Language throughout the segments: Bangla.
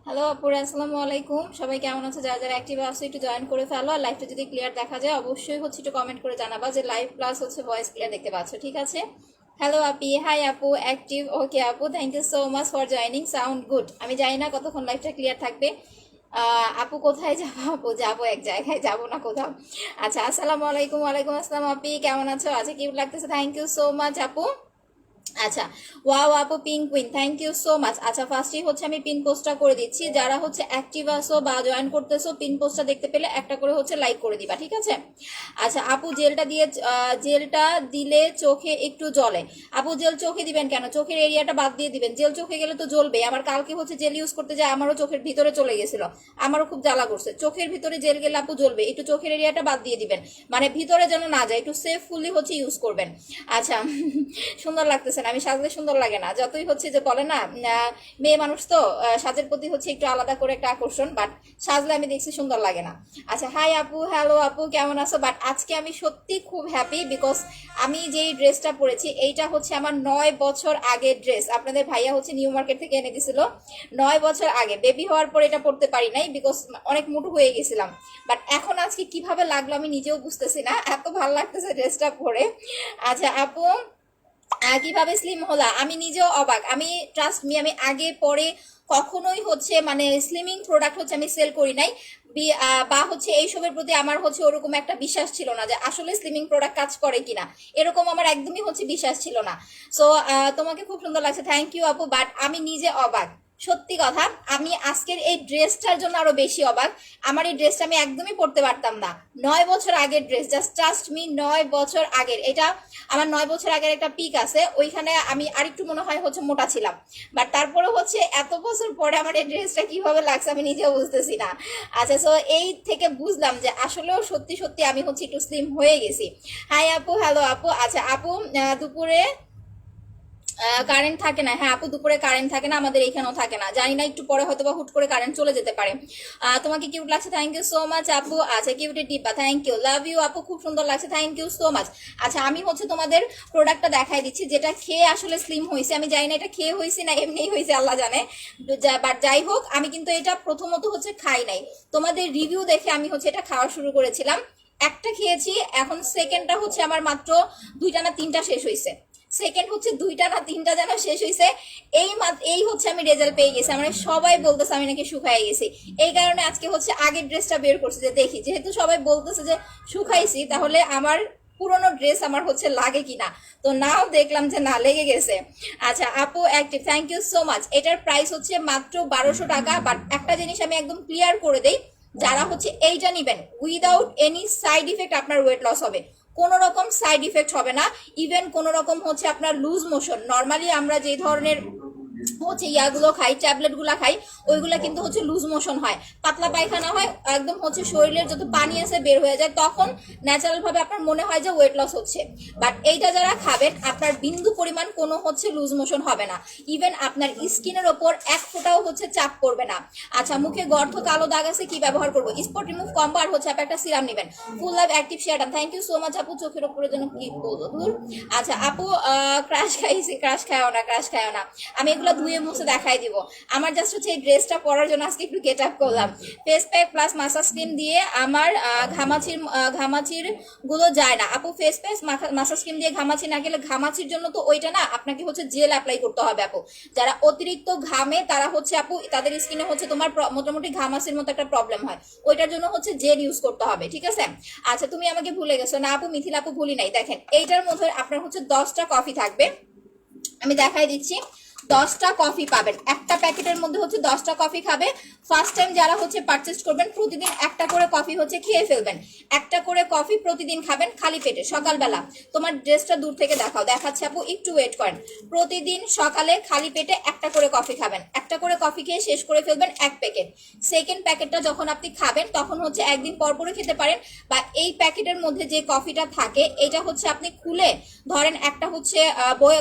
হ্যালো আপুরা, আসসালামু আলাইকুম। সবাই কেমন আছে? যারা যারা অ্যাক্টিভ আছে একটু জয়েন করে ফেলো। আর লাইভটা যদি ক্লিয়ার দেখা যায় অবশ্যই হচ্ছে একটু কমেন্ট করে জানাবা যে লাইভ প্লাস হচ্ছে ভয়েস ক্লিয়ার দেখতে পাচ্ছ, ঠিক আছে? হ্যালো আপি, হাই আপু, অ্যাক্টিভ। ওকে আপু, thank you so much for joining, sound good. আমি জানি না কতক্ষণ লাইভটা ক্লিয়ার থাকবে। আপু কোথায় যাবো? আপু যাবো এক জায়গায়, যাবো না কোথাও। আচ্ছা, আসসালামু আলাইকুম। ওয়ালাইকুম আসসালাম আপি, কেমন আছো? আচ্ছা, কিউট লাগতেছে, থ্যাংক ইউ সো মাচ আপু। আচ্ছা, ওয়াও আপু, pink queen, thank you so much. আচ্ছা, ফার্স্টেই হচ্ছে আমি পিন পোস্টটা করে দিচ্ছি। যারা হচ্ছে অ্যাক্টিভ আসো বা জয়েন করতেছো, পিন পোস্টটা দেখতে পেলে একটা করে হচ্ছে লাইক করে দিবা, ঠিক আছে? আচ্ছা আপু, জেলটা দিলে চোখে একটু জ্বলে। আপু জেল চোখে দিবেন কেন? চোখের এরিয়াটা বাদ দিয়ে দিবেন। জেল চোখে গেলে তো জ্বলবে। আমার কালকে হচ্ছে জেল ইউজ করতে যায়, আমারও চোখের ভিতরে চলে গেছিল, আমারও খুব জ্বালা করছে। চোখের ভিতরে জেল গেলে আপু জ্বলবে, একটু চোখের এরিয়াটা বাদ দিয়ে দিবেন, মানে ভিতরে যেন না যায়, একটু সেফফুলি হচ্ছে ইউজ করবেন। আচ্ছা, সুন্দর লাগতেছে না? আমি সাজলে সুন্দর লাগে না, যতই হচ্ছে যে বলে না মেয়ে মানুষ তো সাজের প্রতি হচ্ছে একটু আলাদা করে একটা আকর্ষণ, বাট সাজলে আমি দেখছি সুন্দর লাগে না। আচ্ছা, হাই আপু, হ্যালো আপু, কেমন আছো? বাট আজকে আমি সত্যি খুব হ্যাপি, বিকজ আমি যেই ড্রেসটা পরেছি এইটা হচ্ছে আমার 9 বছর আগের ড্রেস। আপনাদের ভাইয়া হচ্ছে নিউ মার্কেট থেকে এনে দিছিল 9 বছর আগে। বেবি হওয়ার পর এটা পরতে পারি নাই, বিকজ অনেক মোটু হয়ে গেছিলাম। বাট এখন আজকে কিভাবে লাগলো আমি নিজেও বুঝতেছি না, এত ভালো লাগতেছে ড্রেসটা পরে। আচ্ছা আপু, কিভাবে স্লিম হলা? আমি নিজেও অবাক। আমি ট্রাস্ট মি, আমি আগে পরে কখনোই হচ্ছে মানে স্লিমিং প্রোডাক্ট হচ্ছে আমি সেল করি নাই, বা হচ্ছে এইসবের প্রতি আমার হচ্ছে ওরকম একটা বিশ্বাস ছিল না যে আসলে স্লিমিং প্রোডাক্ট কাজ করে কিনা, এরকম আমার একদমই হচ্ছে বিশ্বাস ছিল না। সো তোমাকে খুব সুন্দর লাগছে, থ্যাংক ইউ আপু। বাট আমি নিজে অবাক, সত্যি কথা। আমি আজকের এই ড্রেসটার জন্য আরো বেশি অবাক। আমার এই ড্রেসটা আমি একদমই পরতে পারতাম না। 9 বছর আগের ড্রেস, জাস্ট ট্রাস্ট মি, 9 বছর আগের। এটা আমার 9 বছর আগের একটা পিক আছে, ওইখানে আমি আরেকটু মনে হয় হচ্ছে মোটা ছিলাম। বাট তারপরে হচ্ছে এত বছর পরে আমার এই ড্রেসটা কিভাবে লাগছে আমি নিজেও বুঝতেছি না। আচ্ছা, সো এই থেকে বুঝলাম যে আসলেও সত্যি সত্যি আমি হচ্ছে একটু স্লিম হয়ে গেছি। হাই আপু, হ্যালো আপু। আচ্ছা আপু, দুপুরে কারেন্ট থাকে না? হ্যাঁ আপু, দুপুরে কারেন্ট থাকে না, আমাদের এখানেও থাকে না, জানি না একটু পরে হয়তো বা হুট করে কারেন্ট চলে যেতে পারে। তোমাকে কিউট লাগছে, থ্যাংক ইউ সো মাচ আপু। আচ্ছা, কিউটি টিপা, থ্যাংক ইউ, লাভ ইউ আপু, খুব সুন্দর লাগছে, থ্যাংক ইউ সো মাচ। আচ্ছা, আমি হচ্ছে তোমাদের প্রোডাক্টটা দেখাই দিচ্ছি, যেটা খেয়ে আসলে স্লিম হয়েছে। আমি জানি না এটা খেয়ে হয়েছে না এমনিই হয়েছে, আল্লাহ জানে। বাট যাই হোক, আমি কিন্তু এটা প্রথমত হচ্ছে খাই নাই, তোমাদের রিভিউ দেখে আমি হচ্ছে এটা খাওয়া শুরু করেছিলাম। একটা খেয়েছি, এখন সেকেন্ডটা হচ্ছে আমার মাত্র 2টা না 3টা শেষ হয়েছে। সেকেন্ড হচ্ছে 2টা না 3টা যেন শেষ হয়েছে। এই হচ্ছে আমি রেজাল্ট পেয়ে গেছি, মানে সবাই বলতেছে আমি নাকি শুকাই গেছি। এই কারণে আজকে হচ্ছে আগের ড্রেসটা বের করছে যে দেখি, যেহেতু সবাই বলতেছে যে শুকাইছি, তাহলে আমার পুরোনো ড্রেস আমার হচ্ছে লাগে কিনা। তো নাও দেখলাম যে না, লেগে গেছে। আচ্ছা আপু active, thank you so much. এটার প্রাইস হচ্ছে মাত্র 1200 টাকা। বাট একটা জিনিস আমি একদম ক্লিয়ার করে দেই, যারা হচ্ছে এইটা নিবেন উইদাউট এনি সাইড ইফেক্ট আপনার ওয়েট লস হবে, কোনো রকম সাইড ইফেক্ট হবে না। ইভেন কোনো রকম হচ্ছে আপনার লুজ মোশন, নর্মালি আমরা যে ধরনের হচ্ছে ইয়াগুলো খাই, ট্যাবলেট গুলা খাই, ওইগুলা কিন্তু হচ্ছে লুজ মোশন হয়, পাতলা পায়খানা হয়, একদম হচ্ছে শরীরের যত পানি আছে বের হয়ে যায়, তখন ন্যাচারাল ভাবে আপনার মনে হয় যে ওয়েট লস হচ্ছে। বাট এইটা যারা খাবেন, আপনার বিন্দু পরিমাণ কোনো হচ্ছে লুজ মোশন হবে না। ইভেন আপনার স্কিনের ওপর এক ফোঁটাও হচ্ছে চাপ পড়বে না। আচ্ছা, মুখে গর্ত কালো দাগ আছে, কি ব্যবহার করবো? স্পট রিমুভ কম্বো আর হচ্ছে আপনি একটা সিরাম নেবেন। ফুল লাইফ অ্যাক্টিভ শেয়ারটা, থ্যাংক ইউ সো মাচ আপু। চোখের ওপরের জন্য কি বলবো দূর। আচ্ছা আপু, ক্রাশ খাইছি, ক্রাশ খায়ও না, ক্রাশ খায়ও না। আমি এগুলো ধুয়ে মুছে দেখাই দিব। আমার জাস্ট হচ্ছে এই ড্রেসটা পরার জন্য আজকে একটু গেট আপ করলাম। Face pack plus massage cream দিয়ে আমার ঘামাচির গুলো যায় না আপু। ফেস প্যাক মাসাজ ক্রিম দিয়ে ঘামাচি না গেলে, ঘামাচির জন্য তো ওইটা না, আপনাকে হচ্ছে জেল অ্যাপ্লাই করতে হবে আপু। যারা অতিরিক্ত ঘামে তারা হচ্ছে আপু, তাদের স্কিনে হচ্ছে তোমার মোটামুটি ঘামাচির মতো একটা প্রবলেম হয়, ওইটার জন্য হচ্ছে জেল ইউজ করতে হবে, ঠিক আছে? আচ্ছা, তুমি আমাকে ভুলে গেছো না আপু? মিথিলা আপু ভুলি নাই। দেখেন, এইটার মধ্যে আপনার হচ্ছে 10টা কফি থাকবে, আমি দেখাই দিচ্ছি। 10টা কফি পাবেন, একটা প্যাকেটের মধ্যে হচ্ছে 10টা কফি খাবে। ফার্স্ট টাইম যারা হচ্ছে পারচেজ করবেন প্রতিদিন একটা করে কফি হচ্ছে খেয়ে ফেলবেন। একটা করে কফি প্রতিদিন খাবেন খালি পেটে সকালবেলা। তোমার ড্রেসটা দূর থেকে দেখাও, দেখাচ্ছে আপু, একটু ওয়েট করেন। প্রতিদিন সকালে খালি পেটে একটা করে কফি খাবেন, একটা করে কফি খেয়ে শেষ করে ফেলবেন এক প্যাকেট। সেকেন্ড প্যাকেটটা যখন আপনি খাবেন তখন হচ্ছে একদিন পরপরই খেতে পারেন, বা এই প্যাকেটের মধ্যে যে কফিটা থাকে এটা হচ্ছে আপনি খুলে ধরেন একটা হচ্ছে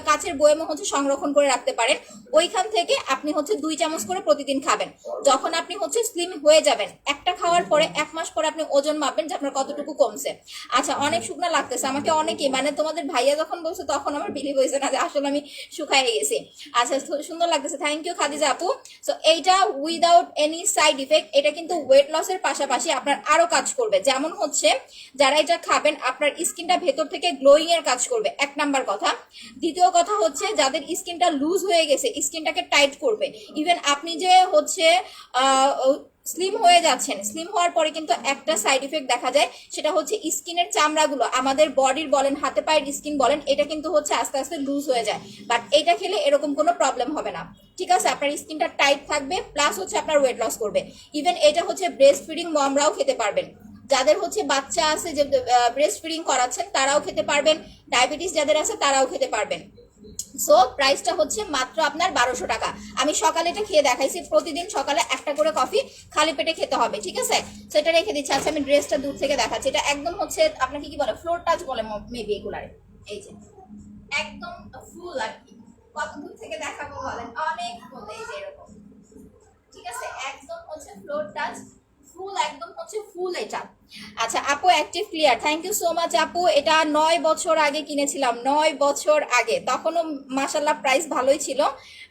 কাচের বয়ামে হচ্ছে সংরক্ষণ করে রাখতে পারেন। ওইখান থেকে আপনি হচ্ছে 2 চামচ করে প্রতিদিন খাবেন। যখন আপনি হচ্ছে স্লিম হয়ে যাবেন, একটা খাওয়ার পরে 1 মাস পরে আপনি ওজন মাপবেন যে আপনার কতটুকু কমছে। আচ্ছা, অনেক শুকনা লাগতেছে আমাকে, অনেকেই মানে তোমাদের ভাইয়া যখন বলছে তখন আমার বিলিভ হয়েছে না যে আসলে আমি শুকায় গেছি। আচ্ছা, সুন্দর লাগতেছে, থ্যাংক ইউ খাদিজা আপু। সো এইটা উইদাউট এনি সাইড ইফেক্ট, এটা কিন্তু ওয়েট লসের পাশাপাশি আপনার আরো কাজ করবে। যেমন হচ্ছে যারা এটা খাবেন আপনার স্কিনটা ভেতর থেকে গ্লোয়িং এর কাজ করবে, 1 নাম্বার কথা। দ্বিতীয় কথা হচ্ছে যাদের স্কিনটা লুজ হয়ে গেছে স্কিনটাকে টাইট করবে। ইভেন আপনি যে হচ্ছে স্লিম হয়ে যাচ্ছেন, স্লিম হওয়ার পরে কিন্তু একটা সাইড ইফেক্ট দেখা যায়, সেটা হচ্ছে স্কিনের চামড়াগুলো, আমাদের বডির বলেন হাতে পায়ের স্কিন বলেন, এটা কিন্তু হচ্ছে আস্তে আস্তে লুজ হয়ে যায়। বাট এটা খেলে এরকম কোনো প্রবলেম হবে না, ঠিক আছে? আপনার স্কিনটা টাইট থাকবে, প্লাস হচ্ছে আপনার ওয়েট লস করবে। ইভেন এটা হচ্ছে ব্রেস্ট ফিডিং মমরাও খেতে পারবেন, যাদের হচ্ছে বাচ্চা আছে যে ব্রেস্ট ফিডিং করাচ্ছেন তারাও খেতে পারবেন, ডায়াবেটিস যাদের আছে তারাও খেতে পারবেন। সো প্রাইসটা হচ্ছে মাত্র আপনার 1200 টাকা। আমি সকালে এটা খেয়ে দেখাইছি, প্রতিদিন সকালে একটা করে কফি খালি পেটে খেতে হবে, ঠিক আছে? সো এটা রেখে দিচ্ছি। আচ্ছা, আমি ড্রেসটা দূর থেকে দেখাচ্ছি। এটা একদম হচ্ছে আপনাকে কি বলে, ফ্লোর টাচ বলে মেবি এগুলারে। এই যে একদম ফুল আর কি, কত দূর থেকে দেখাবো বলেন, অনেক ফুল, এই যে এরকম, ঠিক আছে? একদম হচ্ছে ফ্লোর টাচ ফুল, একদম হচ্ছে ফুল এটা। আচ্ছা আপু, active clear, thank you so much আপু। এটা 9 বছর আগে কিনেছিলাম, 9 বছর আগে, তখনও মাশাল্লাহ প্রাইস ভালোই ছিল,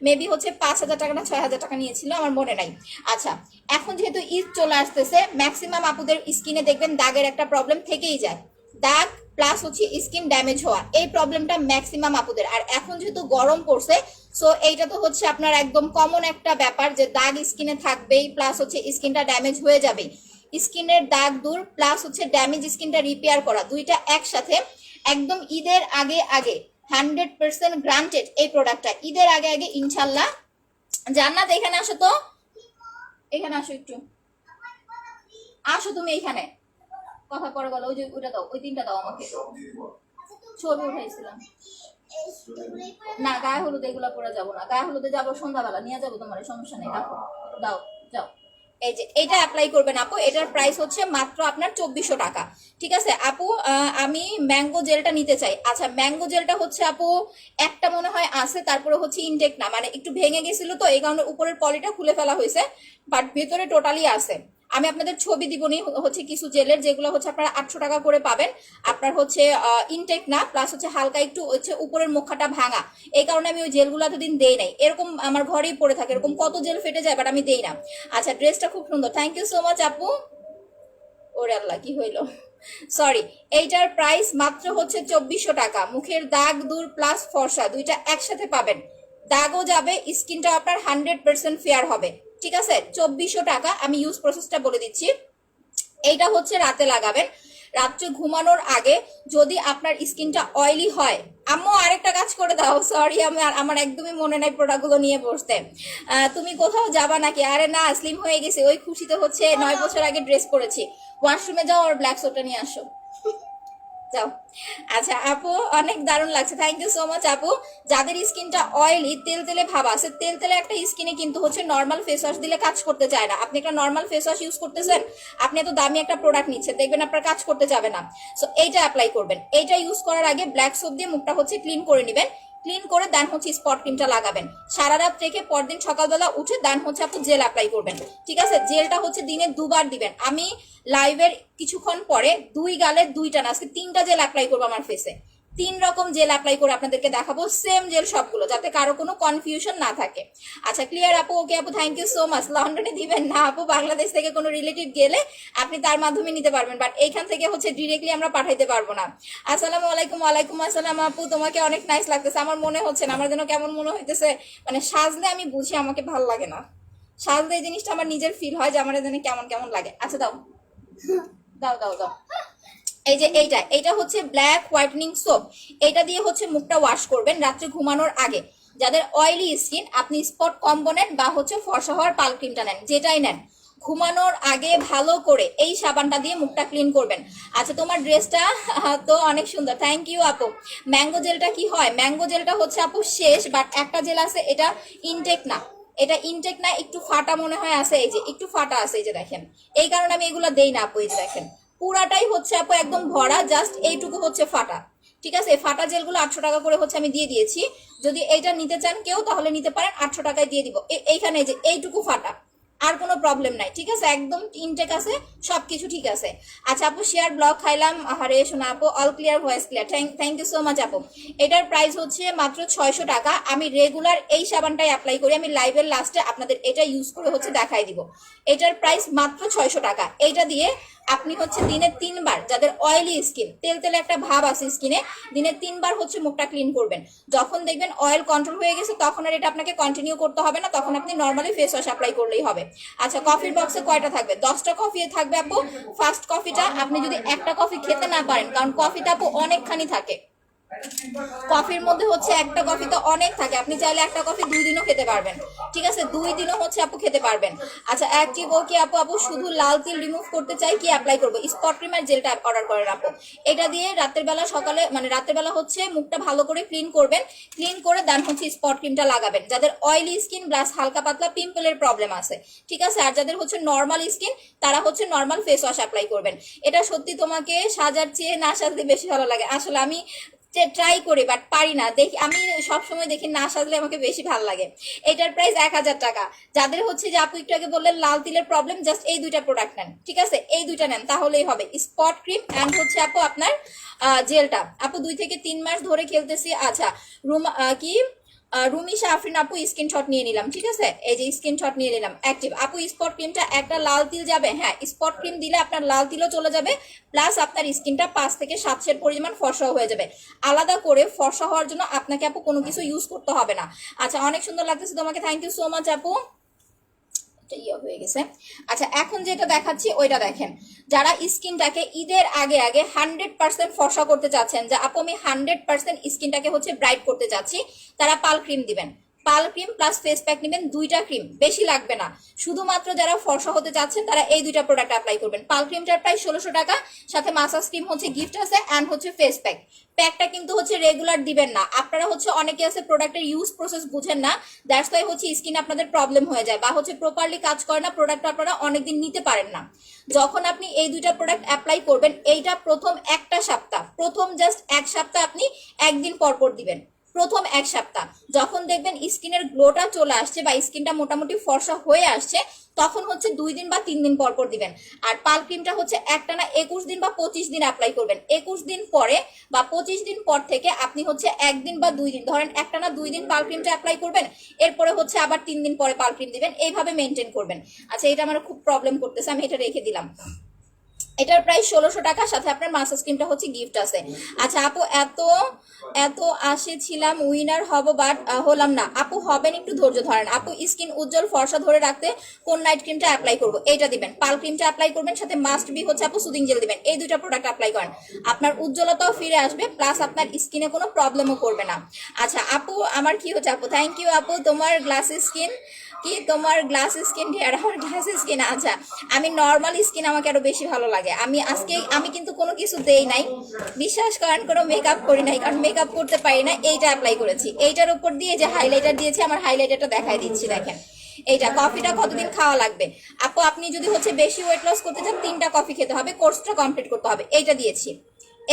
মেবি হচ্ছে 5000 টাকা না 6000 টাকা নিয়েছিল, আমার মনে নাই। আচ্ছা, এখন যেহেতু ঈদ চলে আসতেছে, ম্যাক্সিমাম আপুদের স্কিনে দেখবেন দাগের একটা প্রবলেম থেকেই যায়, দাগ প্লাস হচ্ছে স্কিন ড্যামেজ হওয়া, এই প্রবলেমটা ম্যাক্সিমাম আপুদের। আর এখন যেহেতু গরম পড়ছে, সো এইটা তো হচ্ছে আপনার একদম কমন একটা ব্যাপার যে দাগ স্কিনে থাকবেই, প্লাস হচ্ছে স্কিনটা ড্যামেজ হয়ে যাবে। স্কিনের দাগ দূর প্লাস হচ্ছে ড্যামেজ স্কিনটা রিপেয়ার করা, দুইটা একসাথে একদম ঈদের আগে আগে 100% গ্রান্টেড এই প্রোডাক্টটা, ঈদের আগে আগে ইনশাল্লাহ। জান্নাত এখানে আসো তো, এখানে আসো একটু, আসো তুমি এইখানে, কথা পরে বলো। ওই যে ওইটা দাও, ওই 3টা দাও আমাকে, ছবি উঠাইছিলাম না। গায়ে হলুদ এগুলা পরে যাবো না, গায়ে হলুদে যাবো সন্ধ্যাবেলা, নিয়ে যাবো তোমার, সমস্যা নেই, রাখো, দাও যাও। এই যে এটা অ্যাপ্লাই করবেন আপু, এটার প্রাইস হচ্ছে মাত্র আপনার 2400 টাকা, ঠিক আছে আপু? আমি ম্যাঙ্গো জেলটা নিতে চাই। আচ্ছা, ম্যাঙ্গো জেলটা হচ্ছে আপু একটা মনে হয় আছে, তারপরে হচ্ছে ইনটেক না, মানে একটু ভেঙে গেছিল তো এই কারণে উপরের পলিটা খুলে ফেলা হয়েছে, বাট ভেতরে টোটালি আছে। আমি আপনাদের ছবি দিবনি হচ্ছে কিছু জেলের, যেগুলো হচ্ছে আপনারা 800 টাকা করে পাবেন। আপনার হচ্ছে ইনটেক না, প্লাস হচ্ছে হালকা একটু হচ্ছে উপরের মুখাটা ভাঙা, এই কারণে আমি ওই জেলগুলো এতদিন দেই নাই। এরকম আমার ঘরেই পড়ে থাকে, এরকম কত জেল ফেটে যায়, বাট আমি দেই না। আচ্ছা, ড্রেসটা খুব সুন্দর, থ্যাংক ইউ সো মাচ আপু। ওরে আল্লাহ, কি হইলো, সরি। এইটার প্রাইস মাত্র হচ্ছে 2400 টাকা। মুখের দাগ দূর প্লাস ফর্সা দুইটা একসাথে পাবেন, দাগও যাবে, স্কিনটা আপনার 100% ফেয়ার হবে, ঠিক আছে? 2400 টাকা। আমি ইউজ প্রসেসটা বলে দিচ্ছি। এইটা হচ্ছে রাতে লাগাবেন, রাত্রে ঘুমানোর আগে। যদি আপনার স্কিনটা অয়েলি হয়, আম্মু আরেকটা কাজ করে দাও, সরি আমার একদমই মনে নাই প্রোডাক্টগুলো নিয়ে বসতে। তুমি কোথাও যাবা নাকি? আরে না, স্লিম হয়ে গেছে, ওই খুশিতে হচ্ছে 9 বছর আগে ড্রেস পরেছি। ওয়াশরুমে যাও আর ব্ল্যাক সোপটা নিয়ে আসো, যাও। আচ্ছা আপু, অনেক দারুণ লাগছে, থ্যাংক ইউ সো মাচ আপু। যাদের স্কিনটা অয়েলি, তেল তেলে ভাব আছে, তেল তেলে একটা স্কিনে কিন্তু হচ্ছে নর্মাল ফেস ওয়াশ দিলে কাজ করতে চায় না। আপনি একটা নর্মাল ফেস ওয়াশ ইউজ করতেছেন, আপনি এত দামি একটা প্রোডাক্ট নিচ্ছেন, দেখবেন আপনার কাজ করতে যাবে না। সো এইটা অ্যাপ্লাই করবেন। এইটা ইউজ করার আগে ব্ল্যাক সোপ দিয়ে মুখটা হচ্ছে ক্লিন করে নেবেন, ক্লিন করে দেন হচ্ছে স্পট ক্রিমটা লাগাবেন। সারা রাত রেখে পরদিন সকালবেলা উঠে দেন হচ্ছে আপনি জেল অ্যাপ্লাই করবেন, ঠিক আছে? জেলটা হচ্ছে দিনে 2 বার দিবেন। আমি লাইভের কিছুক্ষণ পরে 2 গালে 2টা না, আজকে 3টা জেল অ্যাপ্লাই করবো আমার ফেসে। 3 রকম জেল অ্যাপ্লাই করে আপনাদেরকে দেখাবো, সেম জেল সবগুলো, যাতে কারো কোনো কনফিউশন না থাকে। আচ্ছা, ক্লিয়ার আপু? ওকে আপু, থ্যাংক ইউ সো মাচ। লন্ডনে দিবেন না আপু, বাংলাদেশ থেকে কোনো রিলেটিভ গেলে আপনি তার মাধ্যমে নিতে পারবেন, বাট এইখান থেকে হচ্ছে ডিরেক্টলি আমরা পাঠাইতে পারবো না। আসসালামু আলাইকুম। ওয়ালাইকুম আসসালাম আপু, তোমাকে অনেক নাইস লাগতেছে। আমার মনে হচ্ছে না, আমার যেন কেমন মনে হইতেছে, মানে সাজলে আমি বুঝি আমাকে ভাল লাগে না, সাজলে এই জিনিসটা আমার নিজের ফিল হয় যে আমার যেন কেমন কেমন লাগে। আচ্ছা দাও দাও দাও দাও। এই যে এইটা হচ্ছে ব্ল্যাক হোয়াইটনিং সোপ, এটা দিয়ে হচ্ছে মুখটা ওয়াশ করবেন রাত্রে ঘুমানোর আগে। যাদের অয়েলি স্কিন আপনি স্পট কম্বো নেন বা হচ্ছে ফর্সা হওয়ার পাল ক্রিমটা নেন, যেটাই নেন ঘুমানোর আগে ভালো করে এই সাবানটা দিয়ে মুখটা ক্লিন করবেন। আচ্ছা তোমার ড্রেসটা তো অনেক সুন্দর, থ্যাংক ইউ আপু। ম্যাঙ্গো জেলটা কি হয়, ম্যাঙ্গো জেলটা হচ্ছে আপু শেষ, বাট একটা জেল আছে এটা ইনটেক না, এটা ইনটেক না, একটু ফাটা মনে হয় আছে, এই যে একটু ফাটা আছে, এই যে দেখেন, এই কারণে আমি এগুলো দেই না আপু। এই যে দেখেন পুরাটাই হচ্ছে আপু একদম ভরা, জাস্ট এইটুকু হচ্ছে ফাটা। ঠিক আছে, ফাটা জেলগুলো 800 টাকা করে হচ্ছে আমি দিয়ে দিয়েছি, যদি এইটা নিতে চান কেউ তাহলে নিতে পারেন, 800 টাকায় দিয়ে দিব। এইখানে যে এইটুকু ফাটা, আর কোনো প্রবলেম নাই, ঠিক আছে, একদম ইনটেক আছে, সবকিছু ঠিক আছে। আচ্ছা আপু শেয়ার ব্লগ খাইলাম, আরে শোনা আপু, all clear voice clear, thank you so much আপু। এটার প্রাইস হচ্ছে মাত্র 600 টাকা। আমি রেগুলার এই সাবানটাই অ্যাপ্লাই করি, আমি লাইভের লাস্টে আপনাদের এটা ইউজ করে হচ্ছে দেখাই দিব। এটার প্রাইস মাত্র 600 টাকা। এইটা দিয়ে আপনি হচ্ছে দিনে 3 বার, যাদের অয়েলি স্কিন, তেল তেলে একটা ভাব আছে স্কিনে, দিনে 3 বার হচ্ছে মুখটা ক্লিন করবেন। যখন দেখবেন অয়েল কন্ট্রোল হয়ে গেছে তখন আর এটা আপনাকে কন্টিনিউ করতে হবে না, তখন আপনি নর্মালি ফেস ওয়াশ অ্যাপ্লাই করলেই হবে। আচ্ছা কফির বক্সে কয়টা থাকবে, 10টা কফি থাকবে আপু। ফার্স্ট কফিটা আপনি যদি একটা কফি খেতে না পারেন, কারণ কফিটা আপু অনেকখানি থাকে, কফির মধ্যে হচ্ছে একটা কফি তো অনেক থাকে, আপনি চাইলে একটা কফি 2 দিনও খেতে পারবেন, ঠিক আছে, 2 দিনও হচ্ছে আপু খেতে পারবেন। আচ্ছা অ্যাক্টিভ ওকে আপু, আপু শুধু লাল তিল রিমুভ করতে চাই, কি অ্যাপ্লাই করবো, স্পট ক্রিম আর জেলটা অর্ডার করেন আপু। এটা দিয়ে রাতের বেলা সকালে মানে রাতের বেলা হচ্ছে মুখটা ভালো করে ক্লিন করবেন, ক্লিন করে দেন হচ্ছে স্পট ক্রিমটা লাগাবেন, যাদের অয়েলি স্কিন প্লাস হালকা পাতলা পিম্পলের প্রবলেম আছে, ঠিক আছে, আর যাদের হচ্ছে নর্মাল স্কিন তারা হচ্ছে নর্মাল ফেস ওয়াশ অ্যাপ্লাই করবেন। এটা সত্যি তোমাকে সাজার চেয়ে না সাজতে বেশি ভালো লাগে, আসলে আমি ট্রাই করি বাট পারি না, দেখি আমি সবসময় দেখি না সাজলে আমাকে বেশি ভালো লাগে। এটার প্রাইস 1000 টাকা। যাদের হচ্ছে যে আপু একটু আগে বললেন লাল তিলের প্রবলেম, জাস্ট এই দুইটা প্রোডাক্ট নেন, ঠিক আছে, এই দুইটা নেন তাহলেই হবে, স্পট ক্রিম অ্যান্ড হচ্ছে আপু আপনার জেলটা। আপু 2 থেকে 3 মাস ধরে খেলতেছি। আচ্ছা রুম কি রুমিশা আফরিন আপু স্ক্রিনশট নিয়ে নিলাম, ঠিক আছে, এই যে স্ক্রিনশট নিয়ে নিলাম। অ্যাক্টিভ আপু স্পট ক্রিমটা একটা লাল তিল যাবে, হ্যাঁ স্পট ক্রিম দিলে আপনার লাল তিলও চলে যাবে, প্লাস আপনার স্কিনটা 5 থেকে 7 শেড পরিমাণ ফর্সা হয়ে যাবে। আলাদা করে ফর্সা হওয়ার জন্য আপনাকে আপু কোনো কিছু ইউজ করতে হবে না। আচ্ছা অনেক সুন্দর লাগতেছে তোমাকে, থ্যাংক ইউ সো মাচ আপু। হয়ে গেছে। আচ্ছা এখন যেটা দেখাচ্ছি ওইটা দেখেন, যারা স্কিনটাকে ঈদের আগে আগে 100% ফর্সা করতে চাচ্ছেন, যে আপু আমি 100% স্কিনটাকে হচ্ছে ব্রাইট করতে চাচ্ছি, তারা পাল ক্রিম দিবেন, পাল ক্রিম প্লাস ফেস প্যাক নেবেন, 2টা ক্রিম, বেশি লাগবে না। শুধুমাত্র যারা ফর্সা হতে চাচ্ছেন তারা এই 2টা প্রোডাক্ট অ্যাপ্লাই করবেন। পাল ক্রিমটার প্রাইস 1600 টাকা, সাথে মাসাজ ক্রিম হচ্ছে গিফট আছে, অ্যান্ড হচ্ছে ফেস প্যাক। প্যাকটা কিন্তু হচ্ছে রেগুলার দিবেন না, আপনারা হচ্ছে অনেকে আছে প্রোডাক্টের ইউজ প্রসেস বুঝেন না, দ্যাটস ওয়াই হচ্ছে স্কিন আপনাদের প্রবলেম হয়ে যায়, বা হচ্ছে প্রপারলি কাজ করে না, প্রোডাক্ট আপনারা অনেকদিন নিতে পারেন না। যখন আপনি এই 2টা প্রোডাক্ট অ্যাপ্লাই করবেন, এইটা প্রথম একটা সপ্তাহ, প্রথম জাস্ট 1 সপ্তাহ আপনি একদিন পর পর দিবেন, প্রথম 1 সপ্তাহ। যখন দেখবেন স্কিনের গ্লোটা চলে আসছে বা স্কিনটা মোটামুটি ফর্সা হয়ে আসছে, তখন হচ্ছে 2 দিন বা 3 দিন পর পর দিবেন। আর পাল ক্রিমটা হচ্ছে একটানা 21 দিন বা 25 দিন অ্যাপ্লাই করবেন। 21 দিন পরে বা 25 দিন পর থেকে আপনি হচ্ছে 1 দিন বা 2 দিন, ধরেন একটানা 2 দিন পাল ক্রিমটা অ্যাপ্লাই করবেন, এরপরে হচ্ছে আবার 3 দিন পরে পাল ক্রিম দিবেন, এইভাবে মেনটেন করবেন। আচ্ছা এটা আমার খুব প্রবলেম করতেছে, আমি এটা রেখে দিলাম। এটার প্রাইস 1600 টাকা, সাথে আপনার মাসাজ ক্রিমটা হচ্ছে গিফট আছে। আচ্ছা আপু এত এত ছিলাম উইনার হব বাট হলাম না, আপু হবেন, একটু ধৈর্য ধরেন আপু। স্কিন উজ্জ্বল ফর্সা ধরে রাখতে কোন নাইট ক্রিমটা অ্যাপ্লাই করবো, এইটা দিবেন, পাল ক্রিমটা অ্যাপ্লাই করবেন, সাথে মাস্ট বি হচ্ছে আপু সুদিং জেল দিবেন। এই 2টা প্রোডাক্ট অ্যাপ্লাই করেন, আপনার উজ্জ্বলতাও ফিরে আসবে, প্লাস আপনার স্কিনে কোনো প্রবলেমও করবে না। আচ্ছা আপু আমার কি হচ্ছে আপু, থ্যাংক ইউ আপু, তোমার গ্লাস স্কিন কি, তোমার গ্লাস স্কিন আর আমার গ্লাস স্কিন। আচ্ছা আমি নর্মাল স্কিন আমাকে আরো বেশি ভালো লাগে। আমি কিন্তু কোনো কিছু দেই নাই, বিশ্বাস করেন, কোনো মেকআপ করি নাই, কারণ মেকআপ করতে পারি না। এইটা অ্যাপ্লাই করেছি, এইটার উপর দিয়ে যে হাইলাইটার দিয়েছি, আমার হাইলাইটারটা দেখাই দিচ্ছি, দেখেন এইটা। কফিটা কতদিন খাওয়া লাগবে আপু, আপনি যদি হচ্ছে বেশি ওয়েট লস করতে চান 3টা কফি খেতে হবে, কোর্সটা কমপ্লিট করতে হবে। এইটা দিয়েছি,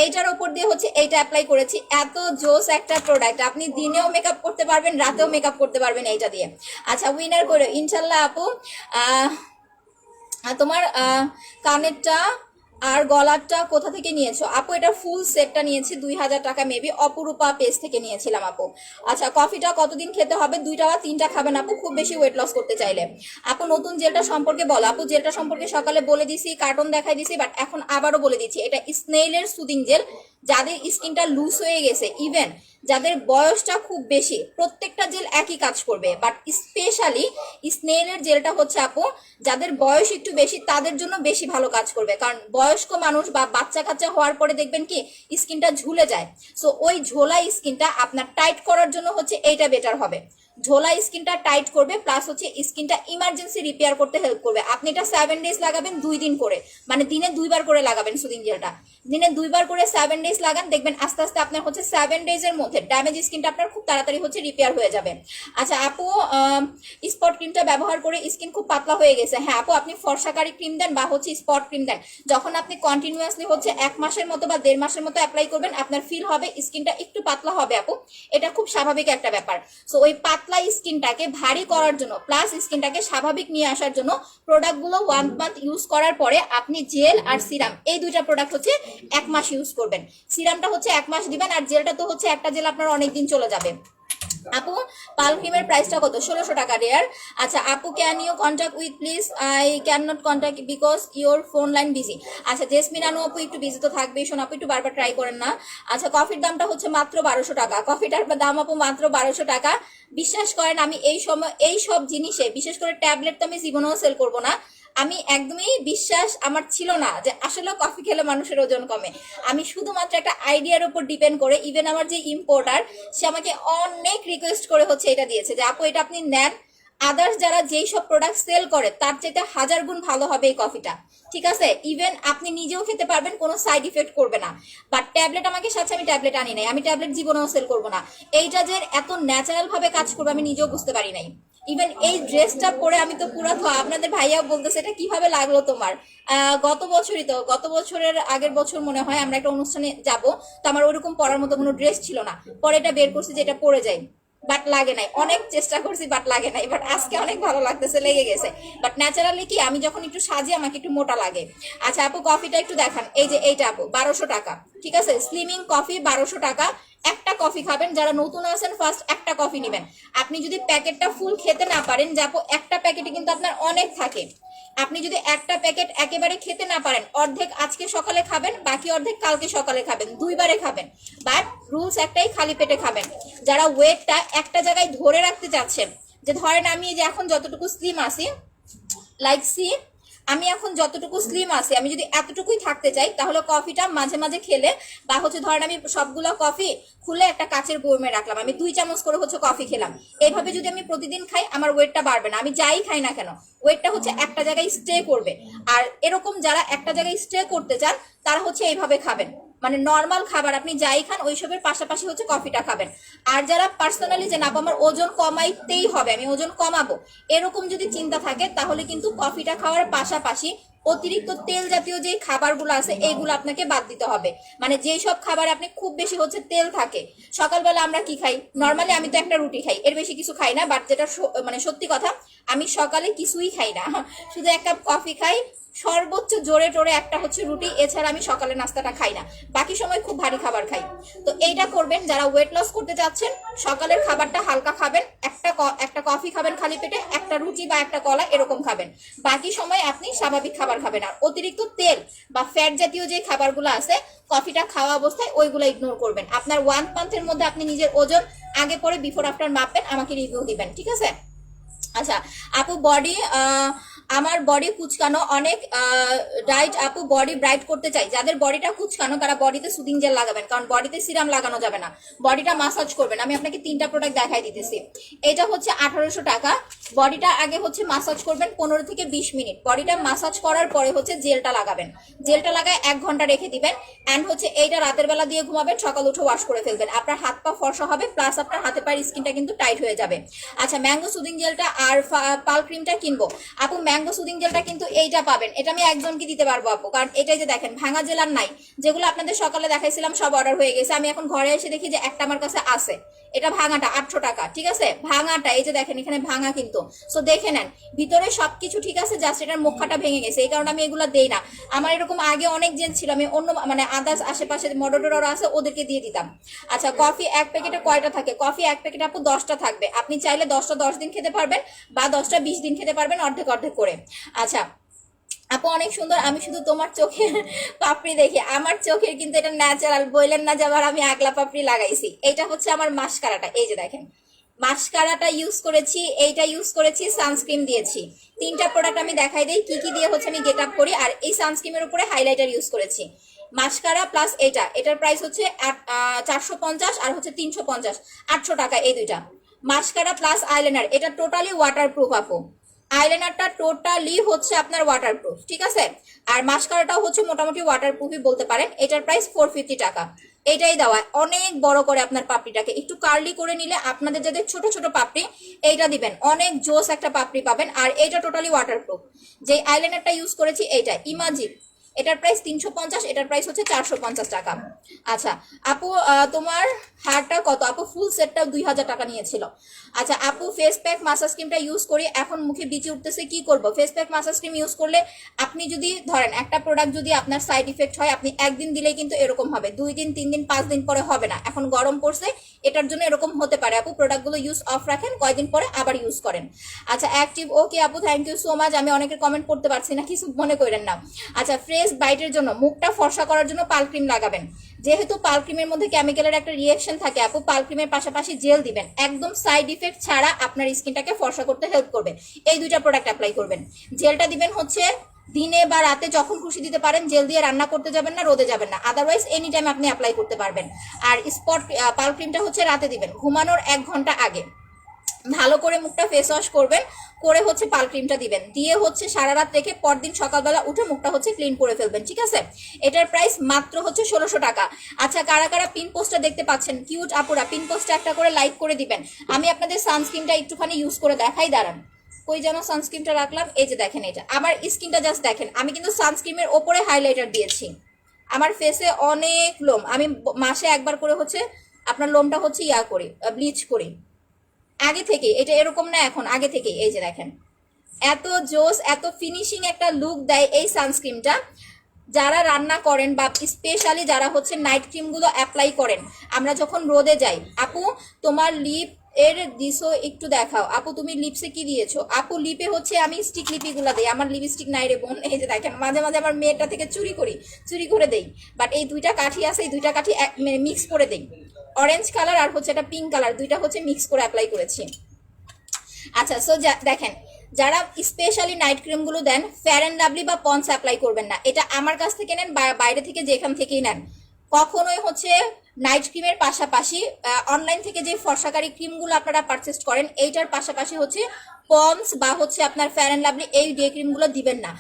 এইটার উপর দিয়ে হচ্ছে এইটা অ্যাপ্লাই করেছি। এত জোস একটা প্রোডাক্ট, আপনি দিনেও মেকআপ করতে পারবেন, রাতেও মেকআপ করতে পারবেন এইটা দিয়ে। আচ্ছা উইনার করে ইনশাল্লাহ আপু। তোমার কানেরটা আর গলারটা কোথা থেকে নিয়েছো আপু? এটা ফুল সেটটা নিয়েছি 2000 টাকা, মেবি অপরূপা পেজ থেকে নিয়েছিলাম আপু। আচ্ছা কফিটা কতদিন খেতে হবে? 2টা বা 3টা খাবেন আপু, খুব বেশি ওয়েট লস করতে চাইলে। আপু নতুন জেলটা সম্পর্কে বলো আপু। জেলটা সম্পর্কে সকালে বলে দিছি, কার্টন দেখাই দিছি, বাট এখন আবারও বলে দিচ্ছি, এটা স্নেইলের সুদিং জেল। যাদের স্কিনটা লুজ হয়ে গেছে, ইভেন যাদের বয়সটা খুব বেশি, প্রত্যেকটা জেল একই কাজ করবে, বাট স্পেশালি স্নেলের জেলটা হচ্ছে আপু যাদের বয়স একটু বেশি তাদের জন্য বেশি ভালো কাজ করবে। কারণ বয়স্ক মানুষ বা বাচ্চা কাচ্চা হওয়ার পরে দেখবেন কি স্কিনটা ঝুলে যায়। সো ওই ঝোলা স্কিনটা আপনার টাইট করার জন্য হচ্ছে এইটা বেটার হবে। ঝোলা স্কিনটা টাইট করবে, প্লাস হচ্ছে স্কিনটা ইমার্জেন্সি রিপেয়ার করতে হেল্প করবে। আপনি এটা 7 ডেজ লাগাবেন 2 দিন করে, মানে দিনে 2বার করে লাগাবেন সুদিং জেলটা। দিনে 2বার করে 7 ডেজ লাগান, দেখবেন আস্তে আস্তে আপনার হচ্ছে 7 ডেজের মধ্যে ড্যামেজ স্কিনটা আপনার খুব তাড়াতাড়ি হচ্ছে রিপেয়ার হয়ে যাবে। আচ্ছা আপু, স্পট ক্রিমটা ব্যবহার করে স্কিন খুব পাতলা হয়ে গেছে। হ্যাঁ আপু, আপনি ফর্সাকারি ক্রিম দেন বা হচ্ছে স্পট ক্রিম দেন, যখন আপনি কন্টিনিউয়াসলি হচ্ছে 1 মাসের মতো বা 1.5 মাসের মতো অ্যাপ্লাই করবেন, আপনার ফিল হবে স্কিনটা একটু পাতলা হবে আপু। এটা খুব স্বাভাবিক একটা ব্যাপার। সো ওই পাতলা স্কিনটাকে ভারী করার জন্য প্লাস স্কিনটাকে স্বাভাবিক নিয়ে আসার জন্য প্রোডাক্টগুলো 1 মান্থ ইউজ করার পরে আপনি জেল আর সিরাম এই দুইটা প্রোডাক্ট হচ্ছে 1 মাস ইউজ করবেন। সিরামটা হচ্ছে 1 মাস দিবেন, আর জেলটা তো হচ্ছে একটা জেল আপনার অনেকদিন চলে যাবে। আপু পাল ক্রিমের প্রাইসটা কত? 1600 টাকা রেয়ার। আচ্ছা আপু, can you contact with please? I can not contact because your phone line busy. আচ্ছা জেসমিন আনু আপু একটু বিজি তো থাকবেই, শোন আপু একটু বারবার ট্রাই করেন না। আচ্ছা কফির দামটা হচ্ছে মাত্র 1200 টাকা। কফিটার দাম আপু মাত্র 1200 টাকা। বিশ্বাস করেন আমি এই সময় এই সব জিনিসে, বিশেষ করে ট্যাবলেট তো আমি জীবনেও সেল করবো না। আমি একদমই বিশ্বাস আমার ছিল না যে আসলে কফি খেলে মানুষের ওজন কমে। আমি শুধুমাত্র একটা আইডিয়ার উপর ডিপেন্ড করে, ইভেন আমার যে ইম্পোর্টার সে আমাকে অনেক রিকোয়েস্ট করে হচ্ছে এটা দিয়েছে যে আপু এটা আপনি নেন, আদার্স যারা যেই সব প্রোডাক্ট সেল করে তার চাইতে 1000 গুণ ভালো হবে এই কফিটা। ঠিক আছে, ইভেন আপনি নিজেও খেতে পারবেন, কোনো সাইড ইফেক্ট করবে না। বাট ট্যাবলেট আমাকে সাথে, আমি ট্যাবলেট আনি নাই, আমি ট্যাবলেট জীবনেও সেল করবো না। এইটা যে এত ন্যাচারাল ভাবে কাজ করবে আমি নিজেও বুঝতে পারি নাই। ইভেন এই ড্রেসটা পরে আমি তো পুরো, আপনাদের ভাইয়া বলতেছে এটা কিভাবে লাগলো তোমার। গত বছরই তো, গত বছরের আগের বছর মনে হয় আমরা একটা অনুষ্ঠানে যাব, তো আমার ওরকম পরার মতো কোনো ড্রেস ছিল না, পরে এটা বের করছি যে এটা পরে যাই, বাট লাগে নাই। অনেক চেষ্টা করছি বাট লাগে নাই, বাট আজকে অনেক ভালো লাগতেছে, লেগে গেছে। বাট ন্যাচারালি কি আমি যখন একটু সাজি আমাকে একটু মোটা লাগে। আচ্ছা আপু কফিটা একটু দেখান, এই যে এইটা আপু 1200 টাকা। ঠিক আছে, স্লিমিং কফি 1200 টাকা। একটা কফি খাবেন, যারা নতুন আছেন ফার্স্ট একটা কফি নেবেন। আপনি যদি প্যাকেটটা ফুল খেতে না পারেন, যাবো একটা প্যাকেটে কিন্তু আপনার অনেক থাকে, আপনি যদি একটা প্যাকেট একেবারে খেতে না পারেন, অর্ধেক আজকে সকালে খাবেন, বাকি অর্ধেক কালকে সকালে খাবেন, 2বারে খাবেন। বাট রুলস একটাই, খালি পেটে খাবেন। যারা ওয়েটটা একটা জায়গায় ধরে রাখতে চাচ্ছেন, যে ধরেন আমি যে এখন যতটুকু স্লিম আছি, লাইক সি আমি এখন যতটুকু স্লিম আছি, আমি যদি এতটুকুই থাকতে চাই তাহলে কফিটা মাঝে মাঝে খেলে, বা হচ্ছে ধরেন আমি সবগুলো কফি খুলে একটা কাচের বয়মে রাখলাম, আমি 2 চামচ করে হচ্ছে কফি খেলাম, এইভাবে যদি আমি প্রতিদিন খাই আমার ওয়েটটা বাড়বে না। আমি যাই খাই না কেন ওয়েটটা হচ্ছে একটা জায়গায় স্টে করবে। আর এরকম যারা একটা জায়গায় স্টে করতে চান তারা হচ্ছে এইভাবে খাবেন, মানে নর্মাল খাবার আপনি যাই খান ওইসবের পাশাপাশি হচ্ছে কফিটা খাবেন। আর যারা পার্সোনালি যে না আমার ওজন কমাইতেই হবে, আমি ওজন কমাবো, এরকম যদি চিন্তা থাকে তাহলে কিন্তু কফিটা খাওয়ার পাশাপাশি অতিরিক্ত তেল জাতীয় যে খাবারগুলো আছে এইগুলো আপনাকে বাদ দিতে হবে। মানে যেই সব খাবার আপনি খুব বেশি হচ্ছে তেল থাকে, সকালবেলা আমরা কি খাই নর্মালি, আমি তো একটা রুটি খাই, এর বেশি কিছু খাই না। বাট যেটা মানে সত্যি কথা, আমি সকালে কিছুই খাই না, শুধু 1 কাপ কফি খাই, সর্বোচ্চ জোরে টোরে একটা হচ্ছে রুটি, এছাড়া আমি সকালে নাস্তাটা খাই না, বাকি সময় খুব ভারী খাবার খাই। তো এইটা করবেন যারা ওয়েট লস করতে চাচ্ছেন, সকালের খাবারটা হালকা খাবেন, একটা কফি খাবেন খালি পেটে, একটা রুটি বা একটা কলা এরকম খাবেন, বাকি সময় আপনি স্বাভাবিক খাবার খাবেন। আর অতিরিক্ত তেল বা ফ্যাট জাতীয় যে খাবারগুলো আছে কফিটা খাওয়া অবস্থায় ওইগুলো ইগনোর করবেন। আপনার 1 মান্থের মধ্যে আপনি নিজের ওজন আগে পরে বিফোর আফটার মাপবেন, আমাকে রিভিউ দিবেন, ঠিক আছে। আচ্ছা আপু বডি, আমার বডি কুচকানো অনেক ডাইট, আপু বডি ব্রাইট করতে চাই, যাদের বডিটা কুচকানো তারা বডিতে সুদিং জেল লাগাবেন, কারণ বডিতে সিরাম লাগানো যাবে না, বডিটা মাসাজ করবেন। আমি আপনাকে 3টা প্রোডাক্ট দেখাই দিতেছি। এটা হচ্ছে 1800 টাকা। বডিটা আগে হচ্ছে মাসাজ করবেন 15 থেকে 20 মিনিট, বডিটা মাসাজ করার পরে হচ্ছে জেলটা লাগাবেন, জেলটা লাগায় 1 ঘন্টা রেখে দিবেন। অ্যান্ড হচ্ছে এইটা রাতের বেলা দিয়ে ঘুমাবেন, সকাল উঠে ওয়াশ করে ফেলবেন, আপনার হাত পা ফর্সা হবে, প্লাস আপনার হাতে পায়ের স্কিনটা কিন্তু টাইট হয়ে যাবে। আচ্ছা ম্যাঙ্গো সুদিং জেলটা আর পাল ক্রিমটা কিনবো, আপু ম্যাঙ্গো সুদিং জেলটা কিন্তু এইটা পাবেন, এটা আমি একজনকে দিতে পারবো আপু, কারণ এটাই যে দেখেন ভাঙা জেল আর নাই, যেগুলো আপনাদের সকালে দেখাইছিলাম সব অর্ডার হয়ে গেছে। আমি এখন ঘরে এসে দেখি যে একটা আমার কাছে আছে, এটা ভাঙাটা 800 টাকা, ঠিক আছে, ভাঙাটা এই যে দেখেন এখানে ভাঙা কিন্তু, সো দেখে নেন ভিতরে সবকিছু ঠিক আছে, জাস্ট এটার মুখাটা ভেঙে গেছে, এই কারণে আমি এগুলো দেই না। আমার এরকম আগে অনেক জেল ছিল, আমি অন্য মানে আদার্স আশেপাশে মডারেটর আছে ওদেরকে দিয়ে দিতাম। আচ্ছা কফি 1 প্যাকেটে কয়টা থাকে? কফি 1 প্যাকেটে আপু 10টা থাকবে, আপনি চাইলে 10টা 10 দিন খেতে পারবেন বা 10টা 20 দিন খেতে পারবেন, অর্ধেক অর্ধেক করে। আচ্ছা আপু অনেক সুন্দর, আমি শুধু তোমার চোখের পাপড়ি দেখি, আমার চোখের কিন্তু এটা ন্যাচারাল, বললেন না যে আবার আমি আগলা পাপড়ি লাগাইছি। এইটা হচ্ছে আমার মাস্কারাটা, এই যে দেখেন মাস্কারাটা ইউজ করেছি, এইটা ইউজ করেছি, সানস্ক্রিন দিয়েছি। তিনটা প্রোডাক্ট আমি দেখাই দিই কি কি দিয়ে হচ্ছে আমি গেট আপ করি। আর এই সানস্ক্রিনের উপরে হাইলাইটার ইউজ করেছি। মাস্কারা প্লাস এটার প্রাইস হচ্ছে 450 আর হচ্ছে 350, 800 টাকা এই দুইটা। মাস্কারা প্লাস আইলাইনার, এটা টোটালি ওয়াটারপ্রুফ আপু। আইলাইনারটা টোটালি হচ্ছে আপনার ওয়াটারপ্রুফ, ঠিক আছে। আর মাস্কারাটাও হচ্ছে মোটামুটি ওয়াটারপ্রুফই বলতে পারেন। এটার প্রাইস 450 টাকা। এটাই দেওয়া অনেক বড় করে আপনার পাপড়িটাকে একটু কার্লি করে নিলে আপনাদের যাদের ছোট ছোট পাপড়ি এইটা দিবেন, অনেক জোস একটা পাপড়ি পাবেন। আর এইটা টোটালি ওয়াটারপ্রুফ। যে আইলাইনারটা ইউজ করেছি এইটা ইমাজিন, এটার প্রাইস 350, এটার প্রাইস হচ্ছে 450 টাকা। আচ্ছা আপু তোমার হারটা কত? আপু ফুল সেটটা 2000 টাকা নিয়েছিল। আচ্ছা আপু ফেস প্যাক মাসাজ ক্রিমটা ইউজ করি, এখন মুখে বিচি উঠতেছে, কি করব? Face pack massage cream use করলে আপনি যদি ধরেন একটা প্রোডাক্ট যদি আপনার সাইড ইফেক্ট হয়, আপনি একদিন দিলেই কিন্তু এরকম হবে, 2 দিন 3 দিন 5 দিন পরে হবে না। এখন গরম পড়ছে, এটার জন্য এরকম হতে পারে। আপু প্রোডাক্টগুলো ইউজ অফ রাখেন, কয়দিন পরে আবার ইউজ করেন। আচ্ছা অ্যাক্টিভ, ওকে আপু থ্যাংক ইউ সো মাচ। আমি অনেকের কমেন্ট পড়তে পারছি না, কিছু মনে করেন না। আচ্ছা ফ্রেশ বাইটের জন্য, মুখটা ফর্সা করার জন্য পাল ক্রিম লাগাবেন। যেহেতু পাল ক্রিমের মধ্যে কেমিক্যালের একটা রিয়েকশন থাকে আপু, পাল ক্রিমের পাশাপাশি জেল দিবেন, একদম সাইড ইফেক্ট ছাড়া আপনার স্কিনটাকে ফর্সা করতে হেল্প করবে। এই দুইটা প্রোডাক্ট অ্যাপ্লাই করবেন। জেলটা দিবেন হচ্ছে দিনে বা রাতে যখন খুশি দিতে পারেন, জেল দিয়ে রান্না করতে যাবেন না, রোদে যাবেন না, আদারওয়াইজ এনি টাইম আপনি অ্যাপ্লাই করতে পারবেন। আর স্পট পাল ক্রিমটা হচ্ছে রাতে দিবেন, ঘুমানোর 1 ঘন্টা আগে। ভালো করে মুখটা ফেস ওয়াশ করবেন, করে হচ্ছে পাল ক্রিমটা দিবেন, দিয়ে হচ্ছে সারা রাত রেখে পরদিন সকালবেলা উঠে মুখটা হচ্ছে ক্লিন করে ফেলবেন, ঠিক আছে। এটার প্রাইস মাত্র হচ্ছে 1600 টাকা। আচ্ছা কারা কারা পিন পোস্টটা দেখতে পাচ্ছেন কিউট আপুরা, পিন পোস্টটা একটা করে লাইক করে দিবেন। আমি আপনাদের সানস্ক্রিনটা একটুখানি ইউজ করে দেখাই, দাঁড়ান কই যেন সানস্ক্রিনটা রাখলাম, এই যে দেখেন এটা আমার স্কিনটা জাস্ট দেখেন। আমি কিন্তু সানস্ক্রিনের ওপরে হাইলাইটার দিয়েছি। আমার ফেসে অনেক লোম, আমি মাসে একবার করে হচ্ছে আপনার লোমটা হচ্ছে করি, ব্লিচ করি আগে থেকে। এটা এরকম না এখন, আগে থেকে। এই যে দেখেন এত জোস, এত ফিনিশিং একটা লুক দেয় এই সানস্ক্রিনটা। যারা রান্না করেন বা স্পেশালি যারা হচ্ছে নাইট ক্রিমগুলো অ্যাপ্লাই করেন, আমরা যখন রোদে যাই, আপু তোমার লিপ এর দিছো একটু দেখাও। আপু তুমি লিপসে কি দিয়েছো? আপু লিপে হচ্ছে আমি স্টিক লিপিগুলা দেই, আমার লিপস্টিক নাই রে বোন। এই যে দেখেন মাঝে মাঝে আমার মেয়েটা থেকে চুরি করে দেই, বাট এই দুইটা কাঠি আছে, এই দুইটা কাঠি মিক্স করে দেই। অরেঞ্জ কালার আর হচ্ছে এটা পিঙ্ক কালার, দুইটা হচ্ছে মিক্স করে অ্যাপ্লাই করেছি। আচ্ছা সো দেখেন যারা স্পেশালি নাইট ক্রিমগুলো দেন, ফেয়ার অ্যান্ড লাভলি বা পন্স অ্যাপ্লাই করবেন না। এটা আমার কাছ থেকে নেন, বাইরে থেকে যেখান থেকেই নেন, কখনোই হচ্ছে নাইট ক্রিমের পাশাপাশি অনলাইন থেকে যে ফর্সাকারী ক্রিমগুলো আপনারা পারচেস করেন, এইটার পাশাপাশি হচ্ছে পন্স বা হচ্ছে আপনার ফেয়ার অ্যান্ড লাভলি এই ডে ক্রিমগুলো দিবেন না।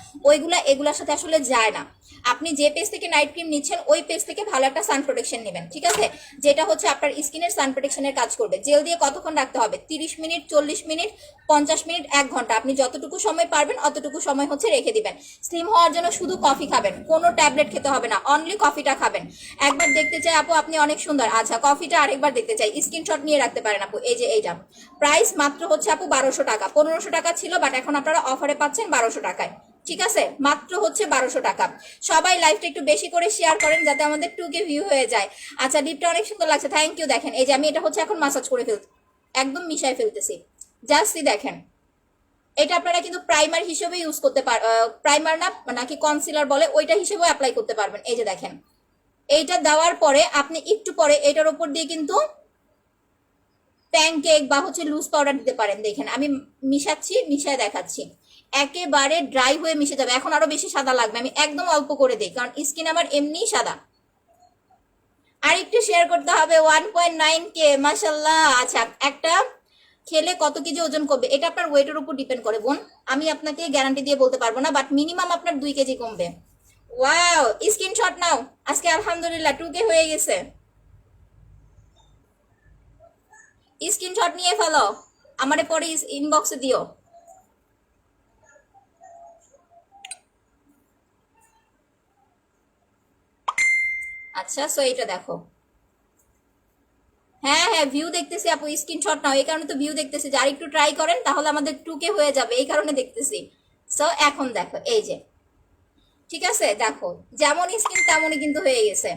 এগুলোর সাথে আসলে যায় না। আপনি যে পেজ থেকে নাইট ক্রিম নিচ্ছেন ওই পেজ থেকে ভালো একটা সান প্রোটেকশন নেবেন, ঠিক আছে, যেটা হচ্ছে আপনার স্কিনের সান প্রোটেকশনের কাজ করবে। জেল দিয়ে কতক্ষণ রাখতে হবে? 30 মিনিট, 40 মিনিট, 50 মিনিট, 1 ঘন্টা, আপনি যতটুকু সময় পারবেন অতটুকু সময় হচ্ছে রেখে দিবেন। স্লিম হওয়ার জন্য শুধু কফি খাবেন, কোনো ট্যাবলেট খেতে হবে না, অনলি কফিটা খাবেন। একবার দেখতে চাই আপু আপনি অনেক সুন্দর, আচ্ছা কফিটা আরেকবার দেখতে চাই, স্ক্রিনশট নিয়ে রাখতে পারেন আপু। এই যে এইটা প্রাইস মাত্র হচ্ছে আপু 1200 টাকা, 1500 টাকা ছিল, বাট এখন আপনারা অফারে পাচ্ছেন 1200 টাকায়, ঠিক আছে, মাত্র হচ্ছে 1200 টাকা। সবাই লাইভটা একটু বেশি করে শেয়ার করেন যাতে আমাদের 2K ভিউ হয়ে যায়। আচ্ছা লিপটা অনেক সুন্দর লাগছে, থ্যাংক ইউ। দেখেন এই যে আমি এটা হচ্ছে এখন মাসাজ করে একদম মিশাই ফেলতেছি, জাস্ট দেখেন। এটা আপনারা কিন্তু প্রাইমার হিসেবে ইউজ করতে প্রাইমার না নাকি কনসিলার বলে, ওইটা হিসেবেও অ্যাপ্লাই করতে পারবেন। এই যে দেখেন এইটা দেওয়ার পরে আপনি একটু পরে এটার উপর দিয়ে কিন্তু প্যানকেক বা হচ্ছে লুজ পাউডার দিতে পারেন। দেখেন আমি মিশায় দেখাচ্ছি, একেবারে ড্রাই হয়ে মিশে যাবে। এখন আরো বেশি সাদা লাগবে, আমি একদম অল্প করে দিই কারণ স্কিন আমার এমনিই সাদা। আর একটু শেয়ার করতে হবে। 1.9K মাশাল্লাহ। আচ্ছা একটা খেলে কত কেজি ওজন কমবে? এটা আপনার ওয়েটের উপর ডিপেন্ড করে বোন, আমি আপনাকে গ্যারান্টি দিয়ে বলতে পারবো না, বাট মিনিমাম আপনার 2 কেজি কমবে। ওয়াও স্ক্রিনশট নাও, আজকে আলহামদুলিল্লাহ 2K হয়ে গেছে। স্ক্রিনশট নিয়ে ফেলো, আমারে পরে ইনবক্সে দিও। আচ্ছা সো এটা দেখো, হ্যাঁ হ্যাঁ ভিউ দেখতেছি আপু, স্ক্রিনশট নাও, এই কারণে তো ভিউ দেখতেছি, যে আর একটু ট্রাই করেন তাহলে আমাদের 2K হয়ে যাবে, এই কারণে দেখতেছি। সো এখন দেখো এই যে, ঠিক আছে দেখো যেমন স্কিন তেমনই কিন্তু হয়ে গেছে।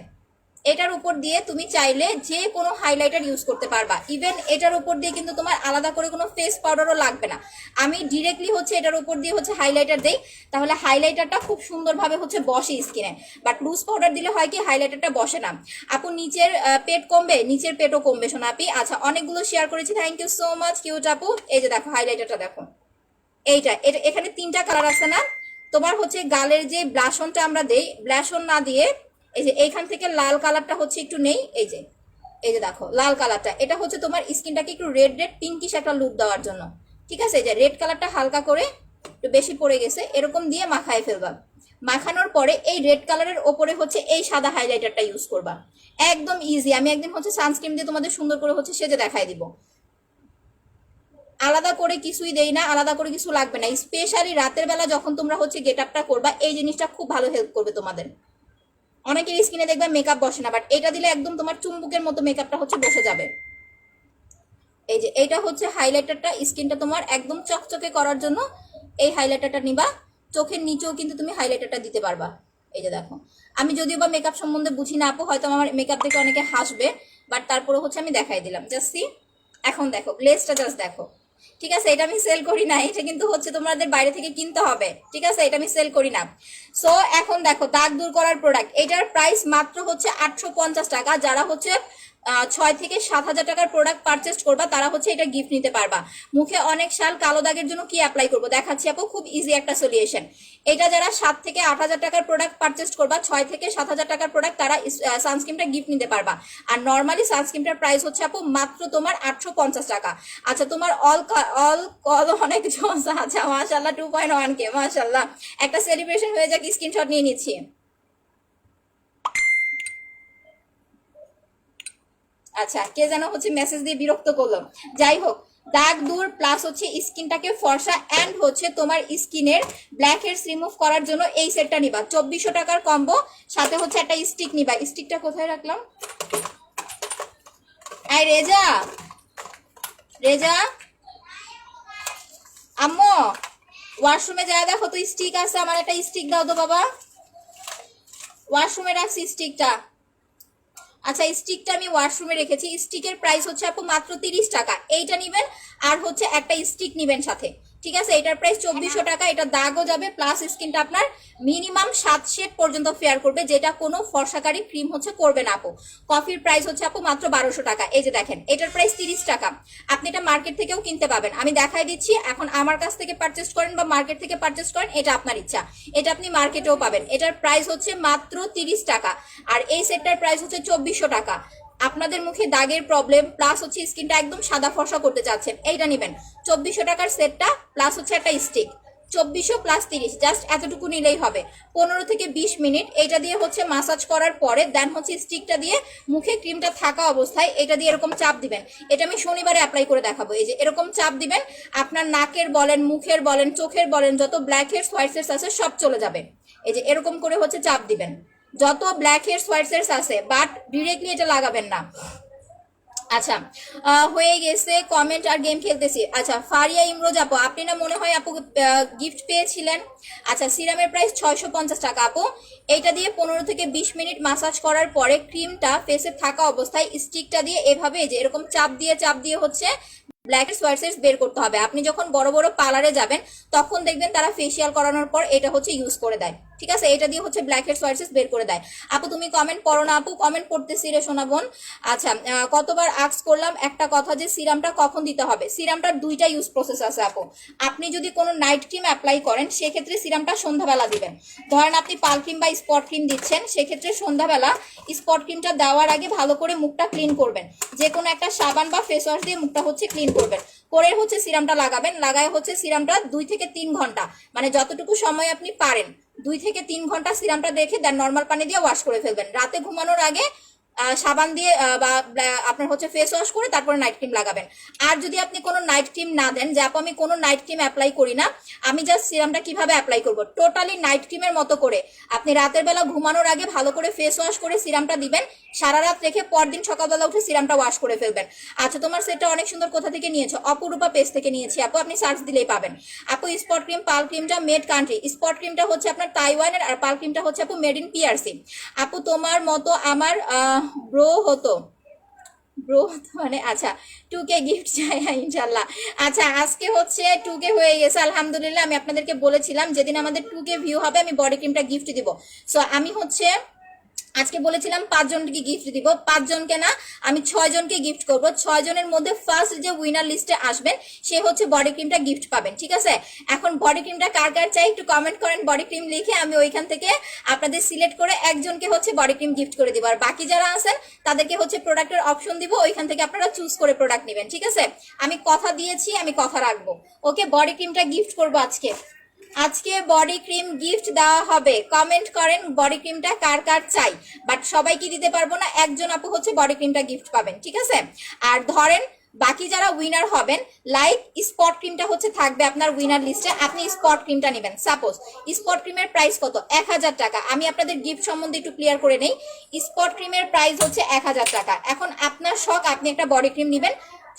এটার উপর দিয়ে তুমি চাইলে যে কোনো হাইলাইটার ইউজ করতে পারবা। ইভেন এটার উপর দিয়ে কিন্তু তোমার আলাদা করে কোনো ফেস পাউডারও লাগবে না। আমি ডিরেক্টলি হচ্ছে এটার উপর দিয়ে হচ্ছে হাইলাইটার দেই, তাহলে হাইলাইটারটা খুব সুন্দরভাবে হচ্ছে বসে স্কিনে। বাট লুজ পাউডার দিলে হয় কি হাইলাইটারটা বসে না। আপু নিচের পেট কমবে, নিচের পেটও কমবে সোনাপি। আচ্ছা অনেকগুলো শেয়ার করেছি, thank you so much cute আপু। এই যে দেখো হাইলাইটারটা দেখো, এইটা এখানে 3টা কালার আছে না। তোমার হচ্ছে গালের যে ব্লাশনটা আমরা দেই, ব্লাশন না দিয়ে এই যে এইখান থেকে লাল কালারটা হচ্ছে একটু নেই, এই যে দেখো লাল কালারটা, এটা হচ্ছে তোমার স্কিনটাকে একটু রেড রেড পিঙ্কিশ একটা লুক দেওয়ার জন্য। ঠিক আছে, এই যে রেড কালারটা হালকা করে একটু বেশি পড়ে গেছে, এরকম দিয়ে মাখায় ফেলবা। মাখানোর পরে এই রেড কালারের ওপরে হচ্ছে এই সাদা হাইলাইটারটা ইউজ করবা। একদম ইজি। আমি একদিন হচ্ছে সানস্ক্রিন দিয়ে তোমাদের সুন্দর করে হচ্ছে সেজে দেখাই দিব। আলাদা করে কিছুই দেই না, আলাদা করে কিছু লাগবে না। স্পেশালি রাতের বেলা যখন তোমরা হচ্ছে গেট আপটা করবা, এই জিনিসটা খুব ভালো হেল্প করবে তোমাদের। অনেকের স্কিনে দেখবে মেকআপ বসে না, বাট এটা দিলে একদম তোমার চুম্বুকের মতো মেকআপটা হচ্ছে বসে যাবে। এই যে এইটা হচ্ছে হাইলাইটারটা, স্কিনটা তোমার একদম চকচকে করার জন্য এই হাইলাইটারটা নিবা। চোখের নিচেও কিন্তু তুমি হাইলাইটারটা দিতে পারবা। এই যে দেখো, আমি যদিও বা মেকআপ সম্বন্ধে বুঝি না আপু, হয়তো আমার মেকআপ দেখে অনেকে হাসবে, বাট তারপরে হচ্ছে আমি দেখাই দিলাম। জাস্ট সি, এখন দেখো গ্লেজটা, জাস্ট দেখো। ঠিক আছে, এটা আমি সেল করি না, এটা কিন্তু হচ্ছে তোমাদের বাইরে থেকে কিনতে হবে। ঠিক আছে, এটা আমি সেল করি না। সো এখন দেখো দাগ দূর করার প্রোডাক্ট, এটার প্রাইস মাত্র হচ্ছে 850 টাকা। যারা হচ্ছে 6 থেকে 7 হাজার টাকার প্রোডাক্ট পারচেস করবা তারা হচ্ছে এটা গিফট নিতে পারবা। মুখে অনেক সাল কালো দাগের জন্য কি অ্যাপ্লাই করবো দেখাচ্ছি আপু, খুব ইজি একটা সলিউশন। এটা যারা 7 থেকে 8 হাজার টাকার প্রোডাক্ট পারচেস করবা, 6 থেকে 7 হাজার টাকার প্রোডাক্ট, তারা সানস্ক্রিনটা গিফট নিতে পারবা। আর নর্মালি সানস্ক্রিনটার প্রাইস হচ্ছে আপু মাত্র তোমার 850 টাকা। আচ্ছা তোমার অল অনেক জোস। আচ্ছা মাশাআল্লাহ 2.1K, মাশাআল্লাহ। একটা সেলিব্রেশন হয়ে যাক, স্ক্রিনশট নিয়ে নিচ্ছি। আচ্ছা কে যেন হচ্ছে মেসেজ দিয়ে বিরক্ত করলো। যাই হোক, দাগ দূর প্লাস হচ্ছে স্কিনটাকে ফর্সা এন্ড হচ্ছে তোমার স্কিনের ব্ল্যাক হেডস রিমুভ করার জন্য এই সেটটা নিবা। 2400 টাকার কম্বো, সাথে হচ্ছে একটা স্টিক নিবা। স্টিকটা কোথায় রাখলাম? আই রেজা, রেজা আম্মু ওয়াশরুমে যায় দেখো তো স্টিক আছে, আমার একটা স্টিক দাও তো বাবা। ওয়াশরুমে রাখছি স্টিকটা। আচ্ছা স্টিকটা আমি ওয়াশরুমে রেখেছি। স্টিকের প্রাইস হচ্ছে আপু মাত্র 30 টাকা। এইটা নিবেন আর হচ্ছে একটা স্টিক নিবেন সাথে। ঠিক আছে, এটার প্রাইস 2400 টাকা। এটা দাগও যাবে প্লাস স্কিনটা আপনার মিনিমাম 7 শেড পর্যন্ত ফেয়ার করবে, যেটা কোনো ফর্সাকারী ক্রিম হচ্ছে করবে না আপু। কফির প্রাইস হচ্ছে আপু মাত্র 1200 টাকা। এই যে দেখেন, এটার প্রাইস 30 টাকা। আপনি এটা মার্কেট থেকেও কিনতে পাবেন, আমি দেখাই দিচ্ছি। এখন আমার কাছ থেকে পারচেস করেন বা মার্কেট থেকে পারচেস করেন, এটা আপনার ইচ্ছা। এটা আপনি মার্কেটেও পাবেন। এটার প্রাইস হচ্ছে মাত্র 30 টাকা। আর এই সেটটার প্রাইস হচ্ছে 2400 টাকা। আপনাদের মুখে দাগের প্রবলেম প্লাস হচ্ছে স্কিনটা একদম সাদা ফর্সা করতে চাচ্ছেন, এইটা নেবেন। 2400 টাকার সেটটা প্লাস হচ্ছে একটা স্টিক। 2400 প্লাস 30, জাস্ট এতটুকু নিলেই হবে। 15 থেকে 20 মিনিট এটা দিয়ে হচ্ছে মাসাজ করার পরে দেন হচ্ছে স্টিকটা দিয়ে মুখে ক্রিমটা থাকা অবস্থায় এটা দিয়ে এরকম চাপ দিবেন। এটা আমি শনিবারে অ্যাপ্লাই করে দেখাবো। এই যে এরকম চাপ দিবেন, আপনার নাকের বলেন, মুখের বলেন, চোখের বলেন, যত ব্ল্যাক হেডস হোয়াইট হেডস আছে সব চলে যাবে। এই যে এরকম করে হচ্ছে চাপ দিবেন যত ব্ল্যাক হেডস হোয়াইট হেডস আছে, বাট ডিরেক্টলি এটা লাগাবেন না। আচ্ছা হয়ে গেছে কমেন্ট আর গেম খেলতেছি। আচ্ছা ফারিয়া ইমরোজ আপু, আপনি না মনে হয় আপু গিফট পেয়েছিলেন। আচ্ছা সিরামের প্রাইস 650 টাকা আপু। এইটা দিয়ে 15 থেকে 20 মিনিট মাসাজ করার পরে ক্রিমটা ফেসে থাকা অবস্থায় স্টিকটা দিয়ে এভাবে যে এরকম চাপ দিয়ে হচ্ছে ব্ল্যাক হেডস হোয়াইট হেডস বের করতে হবে। আপনি যখন বড় বড় পার্লারে যাবেন তখন দেখবেন তারা ফেসিয়াল করানোর পর এটা হচ্ছে ইউজ করে দেয়। ঠিক আছে, এটা দিয়ে হচ্ছে ব্ল্যাক হেডস হোয়াইট হেডস বের করে দেয়। আপু তুমি কমেন্ট পড়ো না আপু? কমেন্ট পড়তেছি রে সোনা বোন। আচ্ছা কতবার আস্ক করলাম একটা কথা যে সিরামটা কখন দিতে হবে। সিরামটার দুইটা ইউজ প্রসেস আছে আপু। আপনি যদি কোনো নাইট ক্রিম অ্যাপ্লাই করেন সেক্ষেত্রে সিরামটা সন্ধ্যাবেলা দিবেন। ধরেন আপনি পাল ক্রিম বা স্পট ক্রিম দিচ্ছেন, সেক্ষেত্রে সন্ধ্যাবেলা স্পট ক্রিমটা দেওয়ার আগে ভালো করে মুখটা ক্লিন করবেন। যে কোনো একটা সাবান বা ফেস ওয়াশ দিয়ে মুখটা হচ্ছে ক্লিন করবেন, করে হচ্ছে সিরামটা লাগাবেন। লাগায় হচ্ছে সিরামটা 2 থেকে 3 ঘন্টা, মানে যতটুকু সময় আপনি পারেন 2 থেকে 3 ঘন্টা সিরামটা দেখে দেন নর্মাল পানি দিয়ে ওয়াশ করে ফেলবেন। রাতে ঘুমানোর আগে সাবান দিয়ে বা আপনার হচ্ছে ফেস ওয়াশ করে তারপরে নাইট ক্রিম লাগাবেন। আর যদি আপনি কোনো নাইট ক্রিম না দেন, যে আপু আমি কোনো নাইট ক্রিম অ্যাপ্লাই করি না, আমি জাস্ট সিরামটা কিভাবে অ্যাপ্লাই করব, টোটালি নাইট ক্রিমের মতো করে আপনি রাতের বেলা ঘুমানোর আগে ভালো করে ফেস ওয়াশ করে সিরামটা দিবেন, সারা রাত রেখে পরদিন সকালবেলা উঠে সিরামটা ওয়াশ করে ফেলবেন। আচ্ছা, তোমার সেটটা অনেক সুন্দর, কোথা থেকে নিয়েছো? অপরূপা পেজ থেকে নিয়েছি আপু, আপনি সার্চ দিলেই পাবেন। আপু স্পট ক্রিম পাল ক্রিমটা মেড কান্ট্রি, স্পট ক্রিমটা হচ্ছে আপনার তাইওয়ানের, আর পাল ক্রিমটা হচ্ছে আপু মেড ইন পিআরসি। আপু তোমার মতো আমার ব্রো হতো, ব্রো মানে আচ্ছা 2K গিফট চাই ইনশাল্লাহ। আচ্ছা আজকে হচ্ছে 2K হয়ে গেছে আলহামদুলিল্লাহ। আমি আপনাদেরকে বলেছিলাম যেদিন আমাদের 2K ভিউ হবে আমি বডি ক্রিমটা গিফট দিব। সো আমি হচ্ছে আজকে বলেছিলাম 5 জনকে গিফট দিব, 5 জনকে না, আমি 6 জনকে গিফট করব। 6 জনের মধ্যে ফার্স্ট যে উইনার লিস্টে আসবেন সে হচ্ছে বডি ক্রিমটা গিফট পাবেন, ঠিক আছে? এখন বডি ক্রিমটা কার কার চাই একটু কমেন্ট করেন, বডি ক্রিম লিখে আমি ওইখান থেকে আপনাদের সিলেক্ট করে একজনকে হচ্ছে বডি ক্রিম গিফট করে দিব। আর বাকি যারা আছেন তাদেরকে হচ্ছে প্রোডাক্টের অপশন দিব, ওইখান থেকে আপনারা চুজ করে প্রোডাক্ট নেবেন, ঠিক আছে? আমি কথা দিয়েছি, আমি কথা রাখবো। ওকে, বডি ক্রিমটা গিফট করবো আজকে। আজকে বডি ক্রিম গিফট দেওয়া হবে, কমেন্ট করেন বডি ক্রিমটা কার কার চাই। বাট সবাইকে দিতে পারবো না, একজন আপু হচ্ছে বডি ক্রিমটা গিফট পাবেন, ঠিক আছে? আর ধরেন বাকি যারা উইনার হবেন, লাইক স্পট ক্রিমটা হচ্ছে থাকবে আপনার উইনার লিস্টে, আপনি স্পট ক্রিমটা নেবেন। সাপোজ স্পট ক্রিমের প্রাইস কত? 1000 টাকা। আমি আপনাদের গিফট সম্বন্ধে একটু ক্লিয়ার করে নেই। স্পট ক্রিমের প্রাইস হচ্ছে 1000 টাকা। এখন আপনার শখ, আপনি একটা বডি ক্রিম নেবেন,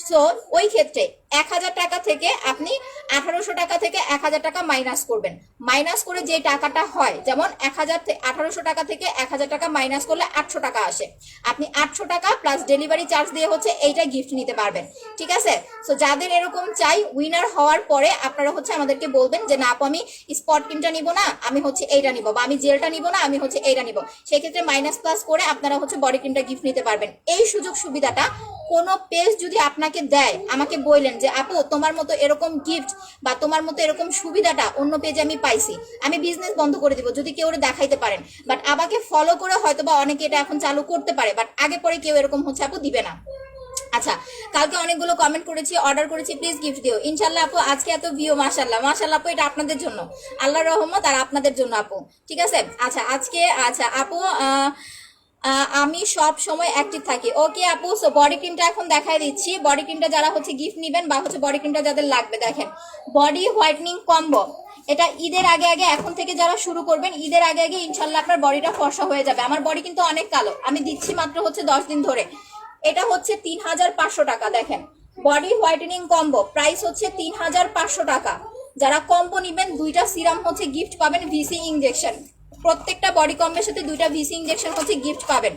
সো ওই ক্ষেত্রে 1000 টাকা থেকে আপনি 1800 টাকা থেকে 1000 টাকা মাইনাস করবেন। মাইনাস করে যে টাকাটা হয়, যেমন 1800 টাকা থেকে 1000 টাকা মাইনাস করলে 800 টাকা আসে, আপনি 800 টাকা প্লাস ডেলিভারি চার্জ দিয়ে হচ্ছে এইটা গিফট নিতে পারবেন, ঠিক আছে? সো যাদের এরকম চাই, উইনার হওয়ার পরে আপনারা হচ্ছে আমাদেরকে বলবেন যে না আপু আমি স্পট ক্রিমটা নিব না, আমি হচ্ছে এইটা নিব, বা আমি জেলটা নিব না, আমি হচ্ছে এইটা নিব। সেক্ষেত্রে মাইনাস প্লাস করে আপনারা হচ্ছে বডি ক্রিমটা গিফট নিতে পারবেন। এই সুযোগ সুবিধাটা কোনো পেজ যদি আপনাকে দেয়, আমাকে বললেন যে আপু তোমার মতো এরকম গিফট বা তোমার মতো এরকম সুবিধাটা অন্য পেজে আমি পাইছি, আমি বিজনেস বন্ধ করে দিব যদি কেউ দেখাইতে পারেন। বাট আমাকে ফলো করে হয়তো বা অনেকে এটা এখন চালু করতে পারে, বাট আগে পরে কেউ এরকম হচ্ছে আপু দিবে না। আচ্ছা, কালকে অনেকগুলো কমেন্ট করেছি, অর্ডার করেছি, প্লিজ গিফট দিও ইনশাল্লাহ আপু। আজকে এত ভিউ, মাশাল্লাহ মাশাল্লাহ আপু, এটা আপনাদের জন্য, আল্লাহর রহমত আর আপনাদের জন্য আপু, ঠিক আছে? আচ্ছা আজকে আচ্ছা আপু আমি সব সময় অ্যাক্টিভ থাকি। ওকে আপু, সো বডি ক্রিমটা এখন দেখাই দিচ্ছি। বডি ক্রিমটা যারা হচ্ছে গিফট নেবেন বা হচ্ছে বডি ক্রিমটা যাদের লাগবে, দেখেন বডি হোয়াইটনিং কম্বো, এটা ঈদের আগে আগে এখন থেকে যারা শুরু করবেন, ঈদের আগে আগে ইনশাল্লাহ আপনার বডিটা ফর্সা হয়ে যাবে। আমার বডি কিন্তু অনেক কালো, আমি দিচ্ছি মাত্র হচ্ছে 10 দিন ধরে। এটা হচ্ছে 3500 টাকা। দেখেন বডি হোয়াইটেনিং কম্বো প্রাইস হচ্ছে 3500 টাকা। যারা কম্বো নেবেন, দুইটা সিরাম হচ্ছে গিফট পাবেন, ভিসি ইনজেকশন, প্রত্যেকটা বডি কম্বের সাথে দুইটা ভিসি ইনজেকশন হচ্ছে গিফট পাবেন।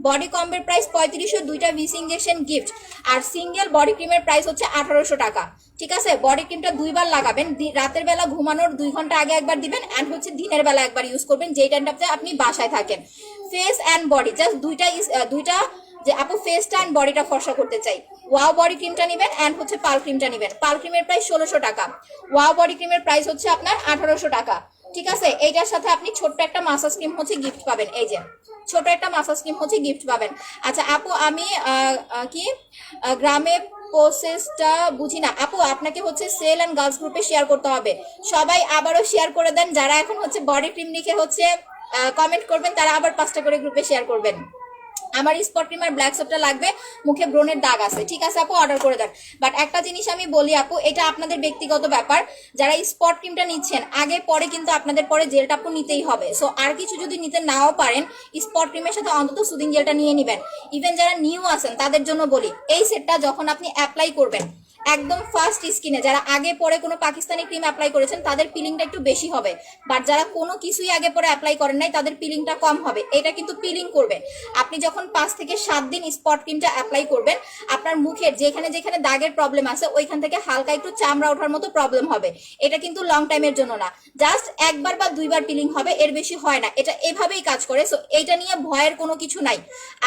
বডি কম্বের প্রাইস 3500, দুইটা ভিসি ইনজেকশন গিফট। আর সিঙ্গেল বডি ক্রিমের প্রাইস হচ্ছে 1800 টাকা, ঠিক আছে? বডি ক্রিমটা দুইবার লাগাবেন, রাতের বেলা ঘুমানোর 2 ঘন্টা আগে একবার দিবেন, অ্যান্ড হচ্ছে দিনের বেলা একবার ইউজ করবেন, যেই টাইমটাতে আপনি বাসায় থাকেন। ফেস অ্যান্ড বডি জাস্ট দুইটা যে আপু ফেসটা অ্যান্ড বডিটা ফর্সা করতে চাই, ওয়াও বডি ক্রিমটা নেবেন, অ্যান্ড হচ্ছে পাল ক্রিমটা নেবেন। পাল ক্রিমের প্রাইস 1600 টাকা, ওয়াও বডি ক্রিমের প্রাইস হচ্ছে আপনার 1800 টাকা, ঠিক আছে? এইটার সাথে আপনি ছোট্ট একটা মাসাজ ক্রিম হচ্ছে গিফট পাবেন, এই যে ছোট একটা মাসাজ ক্রিম হচ্ছে গিফট পাবেন। আচ্ছা আপু আমি কি গ্রামে প্রসেসটা বুঝি না আপু, আপনাকে হচ্ছে সেল অ্যান্ড গার্লস গ্রুপে শেয়ার করতে হবে। সবাই আবারও শেয়ার করে দেন, যারা এখন হচ্ছে বডি ক্রিম লিখে হচ্ছে কমেন্ট করবেন তারা আবার 5টা করে গ্রুপে শেয়ার করবেন। আমার স্পট ক্রিম আর ব্ল্যাক সোপটা লাগবে, মুখে ব্রণের দাগ আছে, ঠিক আছে আপু অর্ডার করে দেন। বাট একটা জিনিস আমি বলি আপু, এটা আপনাদের ব্যক্তিগত ব্যাপার, যারা স্পট ক্রিমটা নিচ্ছেন আগে পরে কিন্তু আপনাদের পরে জেলটা আপু নিতেই হবে। সো আর কিছু যদি নিতে নাও পারেন, স্পট ক্রিমের সাথে অন্তত সুদিং জেলটা নিয়ে নেবেন। ইভেন যারা নিউ আছেন তাদের জন্য বলি, এই সেটটা যখন আপনি অ্যাপ্লাই করবেন একদম ফার্স্ট স্কিনে, যারা আগে পরে কোনো পাকিস্তানি ক্রিম অ্যাপ্লাই করেছেন তাদের পিলিংটা একটু বেশি হবে, বাট যারা কোনো কিছুই আগে পরে অ্যাপ্লাই করেন নাই তাদের পিলিংটা কম হবে। এটা কিন্তু পিলিং করবে। আপনি যখন 5 থেকে 7 দিন স্পট ক্রিমটা অ্যাপ্লাই করবেন, আপনার মুখের যেখানে যেখানে দাগের প্রবলেম আছে ওইখান থেকে হালকা একটু চামড়া ওঠার মতো প্রবলেম হবে। এটা কিন্তু লং টাইমের জন্য না, জাস্ট একবার বা দুইবার পিলিং হবে, এর বেশি হয় না। এটা এভাবেই কাজ করে। সো এইটা নিয়ে ভয়ের কোনো কিছু নাই।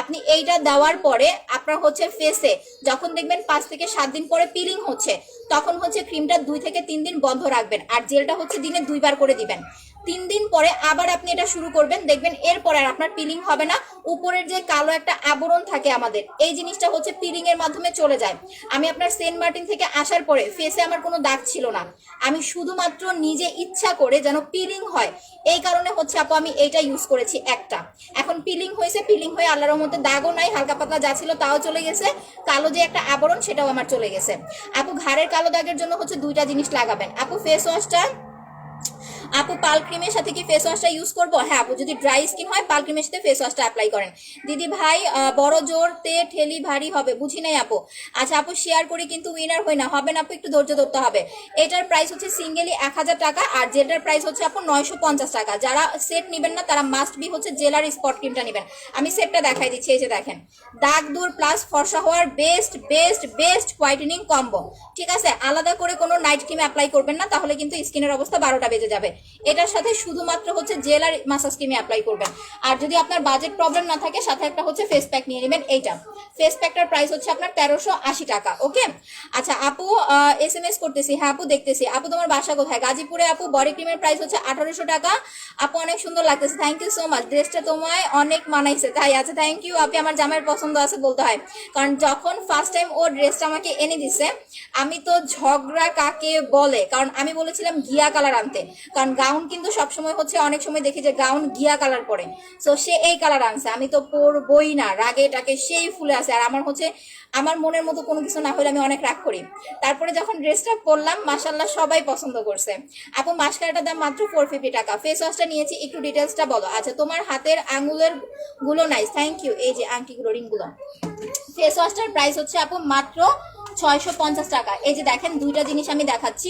আপনি এইটা দেওয়ার পরে আপনার হচ্ছে ফেসে যখন দেখবেন 5 থেকে 7 দিন পরে পিলিং হচ্ছে, তখন হচ্ছে ক্রিমটা 2 থেকে 3 দিন বন্ধ রাখবেন, আর জেলটা হচ্ছে দিনে 2বার করে দিবেন। 3 দিন পরে আবার আপনি এটা শুরু করবেন, দেখবেন এরপরে আর আপনার পিলিং হবে না। উপরের যে কালো একটা আবরণ থাকে আমাদের, এই জিনিসটা হচ্ছে পিলিং এর মাধ্যমে চলে যায়। আমি আপনার সেন্ট মার্টিন থেকে আসার পরে ফেসে আমার কোনো দাগ ছিল না, আমি শুধুমাত্র নিজে ইচ্ছা করে যেন পিলিং হয় এই কারণে হচ্ছে আপু আমি এইটা ইউজ করেছি একটা। এখন পিলিং হয়েছে, পিলিং হয়ে আল্লাহর মধ্যে দাগও নাই, হালকা পাতলা যা ছিল তাও চলে গেছে, কালো যে একটা আবরণ সেটাও আমার চলে গেছে। আপু ঘাড়ের কালো দাগের জন্য হচ্ছে 2টা জিনিস লাগাবেন। আপু ফেস ওয়াশটা, আপু পাল ক্রিমের সাথে কি ফেস ওয়াশটা ইউজ করবো? হ্যাঁ আপু, যদি ড্রাই স্কিন হয় পাল ক্রিমের সাথে ফেস ওয়াশটা অ্যাপ্লাই করেন। দিদি ভাই বড় জোর তে ঠেলি ভারী হবে, বুঝি নাই আপু। আচ্ছা আপু শেয়ার করি কিন্তু উইনার হই না, হবে না আপু, একটু ধৈর্য ধরতে হবে। এটার প্রাইস হচ্ছে সিঙ্গেলি 1000 টাকা, আর জেলটার প্রাইস হচ্ছে আপু 950 টাকা। যারা সেট নেবেন না তারা মাস্ট বি হচ্ছে জেলার স্পট ক্রিমটা নেবেন। আমি সেটটা দেখাই দিচ্ছি, এই যে দেখেন, দাগ দূর প্লাস ফর্সা হওয়ার best best best whitening combo. ঠিক আছে, আলাদা করে কোনো নাইট ক্রিম অ্যাপ্লাই করবেন না, তাহলে কিন্তু স্কিনের অবস্থা 12টা বেজে যাবে। এটার সাথে শুধুমাত্র হচ্ছে জেল আর মাসাজ ক্রিম অ্যাপ্লাই করবেন। আর যদি আপনার বাজেট প্রবলেম না থাকে, সাথে একটা হচ্ছে ফেস প্যাক নিয়ে নেবেন। এইটা ফেস প্যাকটার প্রাইস হচ্ছে আপনার 1380 টাকা। ওকে, আচ্ছা আপু SMS করতেছি, হ্যাঁ আপু দেখতেছি। আপু তোমার বাসা কোথায়? গাজীপুরে। আপু বডি ক্রিমের প্রাইস হচ্ছে 1800 টাকা। আপু অনেক সুন্দর লাগতেছে, থ্যাংক ইউ সো মাচ, ড্রেসটা তোমায় অনেক মানাইছে। তাই আছে, থ্যাংক ইউ আপনি, আমার জামাইয়ের পছন্দ আছে বলতে হয়, কারণ যখন ফার্স্ট টাইম ও ড্রেসটা আমাকে এনে দিছে আমি তো ঝগড়া কাকে বলে, কারণ আমি বলেছিলাম ঘিয়া কালার আনতে, কারণ গাউন কিন্তু সবসময় হচ্ছে অনেক সময় দেখি যে গাউন ঘিয়া কালার পরে, সো সে এই কালার আনছে, আমি তো পরবই না, রাগে টাকে সেই ফুলে আছে। আর আমার হচ্ছে আমার মনের মতো কোনো কিছু না হলে আমি অনেক রাগ করি। তারপরে যখন ড্রেসটা পরলাম মাশাল্লাহ সবাই পছন্দ করছে। আপু মাস্কারাটার দাম মাত্র 450 টাকা। ফেস ওয়াশটা নিয়েছি, একটু ডিটেলসটা বলো। আচ্ছা তোমার হাতের আঙুলের গুলো নাইস, থ্যাংক ইউ। এই যে আংটিগুলো, রিংগুলো। ফেস ওয়াশটার প্রাইস হচ্ছে আপু মাত্র 650 টাকা। এই যে দেখেন 2টা জিনিস আমি দেখাচ্ছি,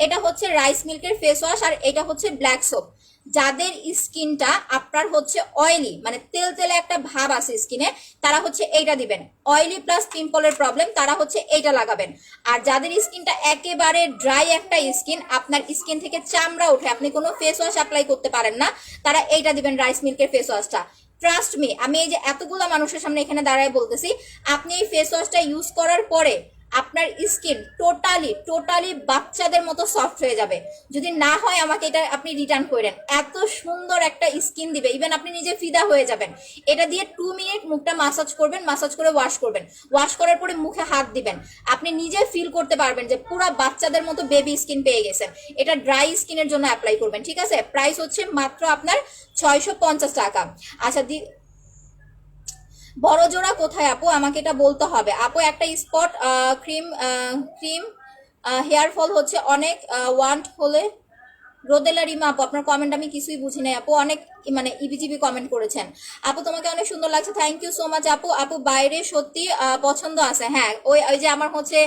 এটা হচ্ছে রাইস মিল্কের ফেস ওয়াশ আর এটা হচ্ছে ব্ল্যাক সোপ। যাদের স্কিনটা আপনার হচ্ছে অয়েলি, মানে তেল তেলে একটা ভাব আছে স্কিনে, তারা হচ্ছে এইটা দিবেন। অয়েলি প্লাস পিম্পলের প্রবলেম, তারা হচ্ছে এইটা লাগাবেন। আর যাদের স্কিনটা একেবারে ড্রাই একটা স্কিন, আপনার স্কিন থেকে চামড়া উঠে, আপনি কোনো ফেস ওয়াশ অ্যাপ্লাই করতে পারেন না, তারা এইটা দিবেন, রাইস মিল্কের ফেস ওয়াশটা। ট্রাস্ট মি, আমি এই যে এতগুলো মানুষের সামনে এখানে দাঁড়ায় বলতেছি, আপনি এই ফেস ওয়াশটা ইউজ করার পরে আপনার স্কিন টোটালি টোটালি বাচ্চাদের মতো সফট হয়ে যাবে। যদি না হয় আমাকে এটা আপনি রিটার্ন করেন, এত সুন্দর একটা স্কিন দিবে, ইভেন আপনি নিজে ফিদা হয়ে যাবেন। এটা দিয়ে 2 মিনিট মুখটা মাসাজ করবেন, মাসাজ করে ওয়াশ করবেন, ওয়াশ করার পরে মুখে হাত দিবেন, আপনি নিজে ফিল করতে পারবেন যে পুরো বাচ্চাদের মতো বেবি স্কিন পেয়ে গেছেন। এটা ড্রাই স্কিনের জন্য অ্যাপ্লাই করবেন। ঠিক আছে, প্রাইস হচ্ছে মাত্র আপনার 650 টাকা। আচ্ছা বড় জোড়া কোথায় আপু, আমাকে এটা বলতে হবে। আপু একটা spot cream cream hair fall হচ্ছে অনেক ওয়ান্ট হলে রোদেলা রিমা। আপু আপনার কমেন্ট আমি কিছুই বুঝি নাই আপু, অনেক মানে ইবিজিবি কমেন্ট করেছেন। আপু তোমাকে অনেক সুন্দর লাগছে, থ্যাংক ইউ সো মাচ আপু। আপু বাইরে সত্যি পছন্দ আছে, হ্যাঁ ওই ওই যে আমার হচ্ছে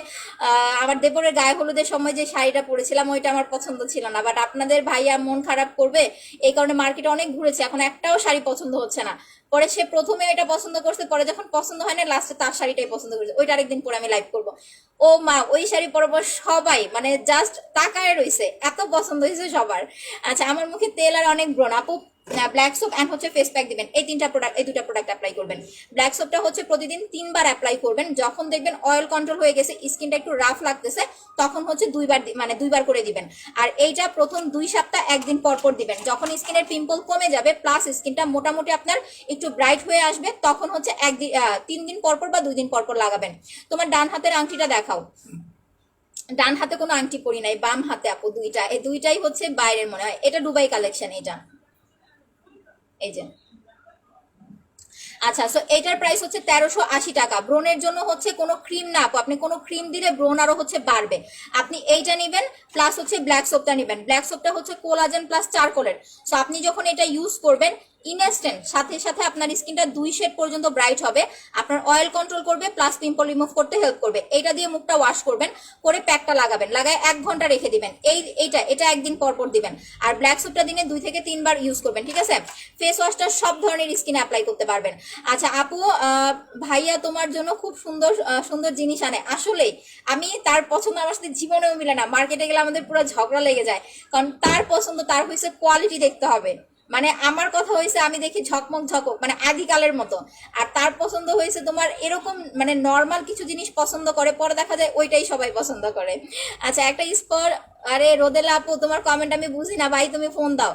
আমার দেবরের গায়ে হলুদের সময় যে শাড়িটা পরেছিলাম ওইটা আমার পছন্দ ছিল না, বাট আপনাদের ভাইয়া মন খারাপ করবে এই কারণে মার্কেটে অনেক ঘুরেছে, এখন একটাও শাড়ি পছন্দ হচ্ছে না। পরে সে প্রথমে এটা পছন্দ করছে, পরে যখন পছন্দ হয় না লাস্টে তার শাড়িটাই পছন্দ করেছে, ওইটা আরেকদিন পরে আমি লাইভ করবো। ও মা, ওই শাড়ি পরবার সবাই মানে জাস্ট তাকায় রয়েছে, এত পছন্দ হয়েছে সবার। আচ্ছা আমার মুখে তেল আর অনেক ব্রণ। আপু ব্ল্যাক সোপ এন্ড হচ্ছে ফেস প্যাক দিবেন, এই 3টা প্রোডাক্ট, এই 2টা প্রোডাক্ট অ্যাপ্লাই করবেন। ব্ল্যাক সোপটা হচ্ছে প্রতিদিন 3 বার অ্যাপ্লাই করবেন, যখন দেখবেন অয়েল কন্ট্রোল হয়ে গেছে, স্কিনটা একটু রাফ লাগতেছে, তখন হচ্ছে 2 বার করে দিবেন। আর এইটা প্রথম 2 সপ্তাহ একদিন পর পর দিবেন, যখন স্কিনের পিম্পল কমে যাবে প্লাস স্কিনটা মোটামুটি আপনার একটু ব্রাইট হয়ে আসবে, তখন হচ্ছে 3 দিন পর পর বা 2 দিন পর পর লাগাবেন। তোমার ডান হাতের আংটিটা দেখাও। ডান হাতে কোনো আংটি পরি নাই, বাম হাতে আপু 2টা, এই 2টাই হচ্ছে বাইরের মনে হয়, এটা দুবাই কালেকশন এটা, এই যে। আচ্ছা সো এটার প্রাইস হচ্ছে 1380 টাকা। ব্রোনের জন্য হচ্ছে কোনো ক্রিম না আপু, আপনি কোনো ক্রিম দিলে ব্রোন আরো হচ্ছে বাড়বে। আপনি এইটা নেবেন প্লাস হচ্ছে ব্ল্যাক সোপটা নেবেন। ব্ল্যাক সোপটা হচ্ছে কোলাজেন প্লাস চারকোলের, সো আপনি যখন এটা ইউজ করবেন ইনস্ট্যান্ট সাথে সাথে আপনার স্কিনটা 2 শেড পর্যন্ত ব্রাইট হবে, আপনার অয়েল কন্ট্রোল করবে প্লাস পিম্পল রিমুভ করতে হেল্প করবে। এইটা দিয়ে মুখটা ওয়াশ করবেন, করে প্যাকটা লাগাবেন, লাগায় 1 ঘন্টা রেখে দিবেন। এটা একদিন পর পর দিবেন। আর ব্ল্যাক সোপটা দিনে 2 থেকে 3 বার ইউজ করবেন। ঠিক আছে, ফেস ওয়াশটা সব ধরনের স্কিনে অ্যাপ্লাই করতে পারবেন। আচ্ছা আপু ভাইয়া তোমার জন্য খুব সুন্দর সুন্দর জিনিস আনে, আসলেই আমি তার পছন্দ আমার সাথে জীবনেও মিলে না, মার্কেটে গেলে আমাদের পুরো ঝগড়া লেগে যায়, কারণ তার পছন্দ তার হয়েছে কোয়ালিটি দেখতে হবে, মানে আমার কথা হয়েছে আমি দেখি ঝকমক ঝকমক মানে আদিকালের মতো, আর তার পছন্দ হয়েছে তোমার এরকম মানে নর্মাল কিছু জিনিস পছন্দ করে, পরে দেখা যায় ওইটাই সবাই পছন্দ করে। আচ্ছা একটা স্পর, আরে রোদেলা আপু তোমার কমেন্ট আমি বুঝি না ভাই, তুমি ফোন দাও।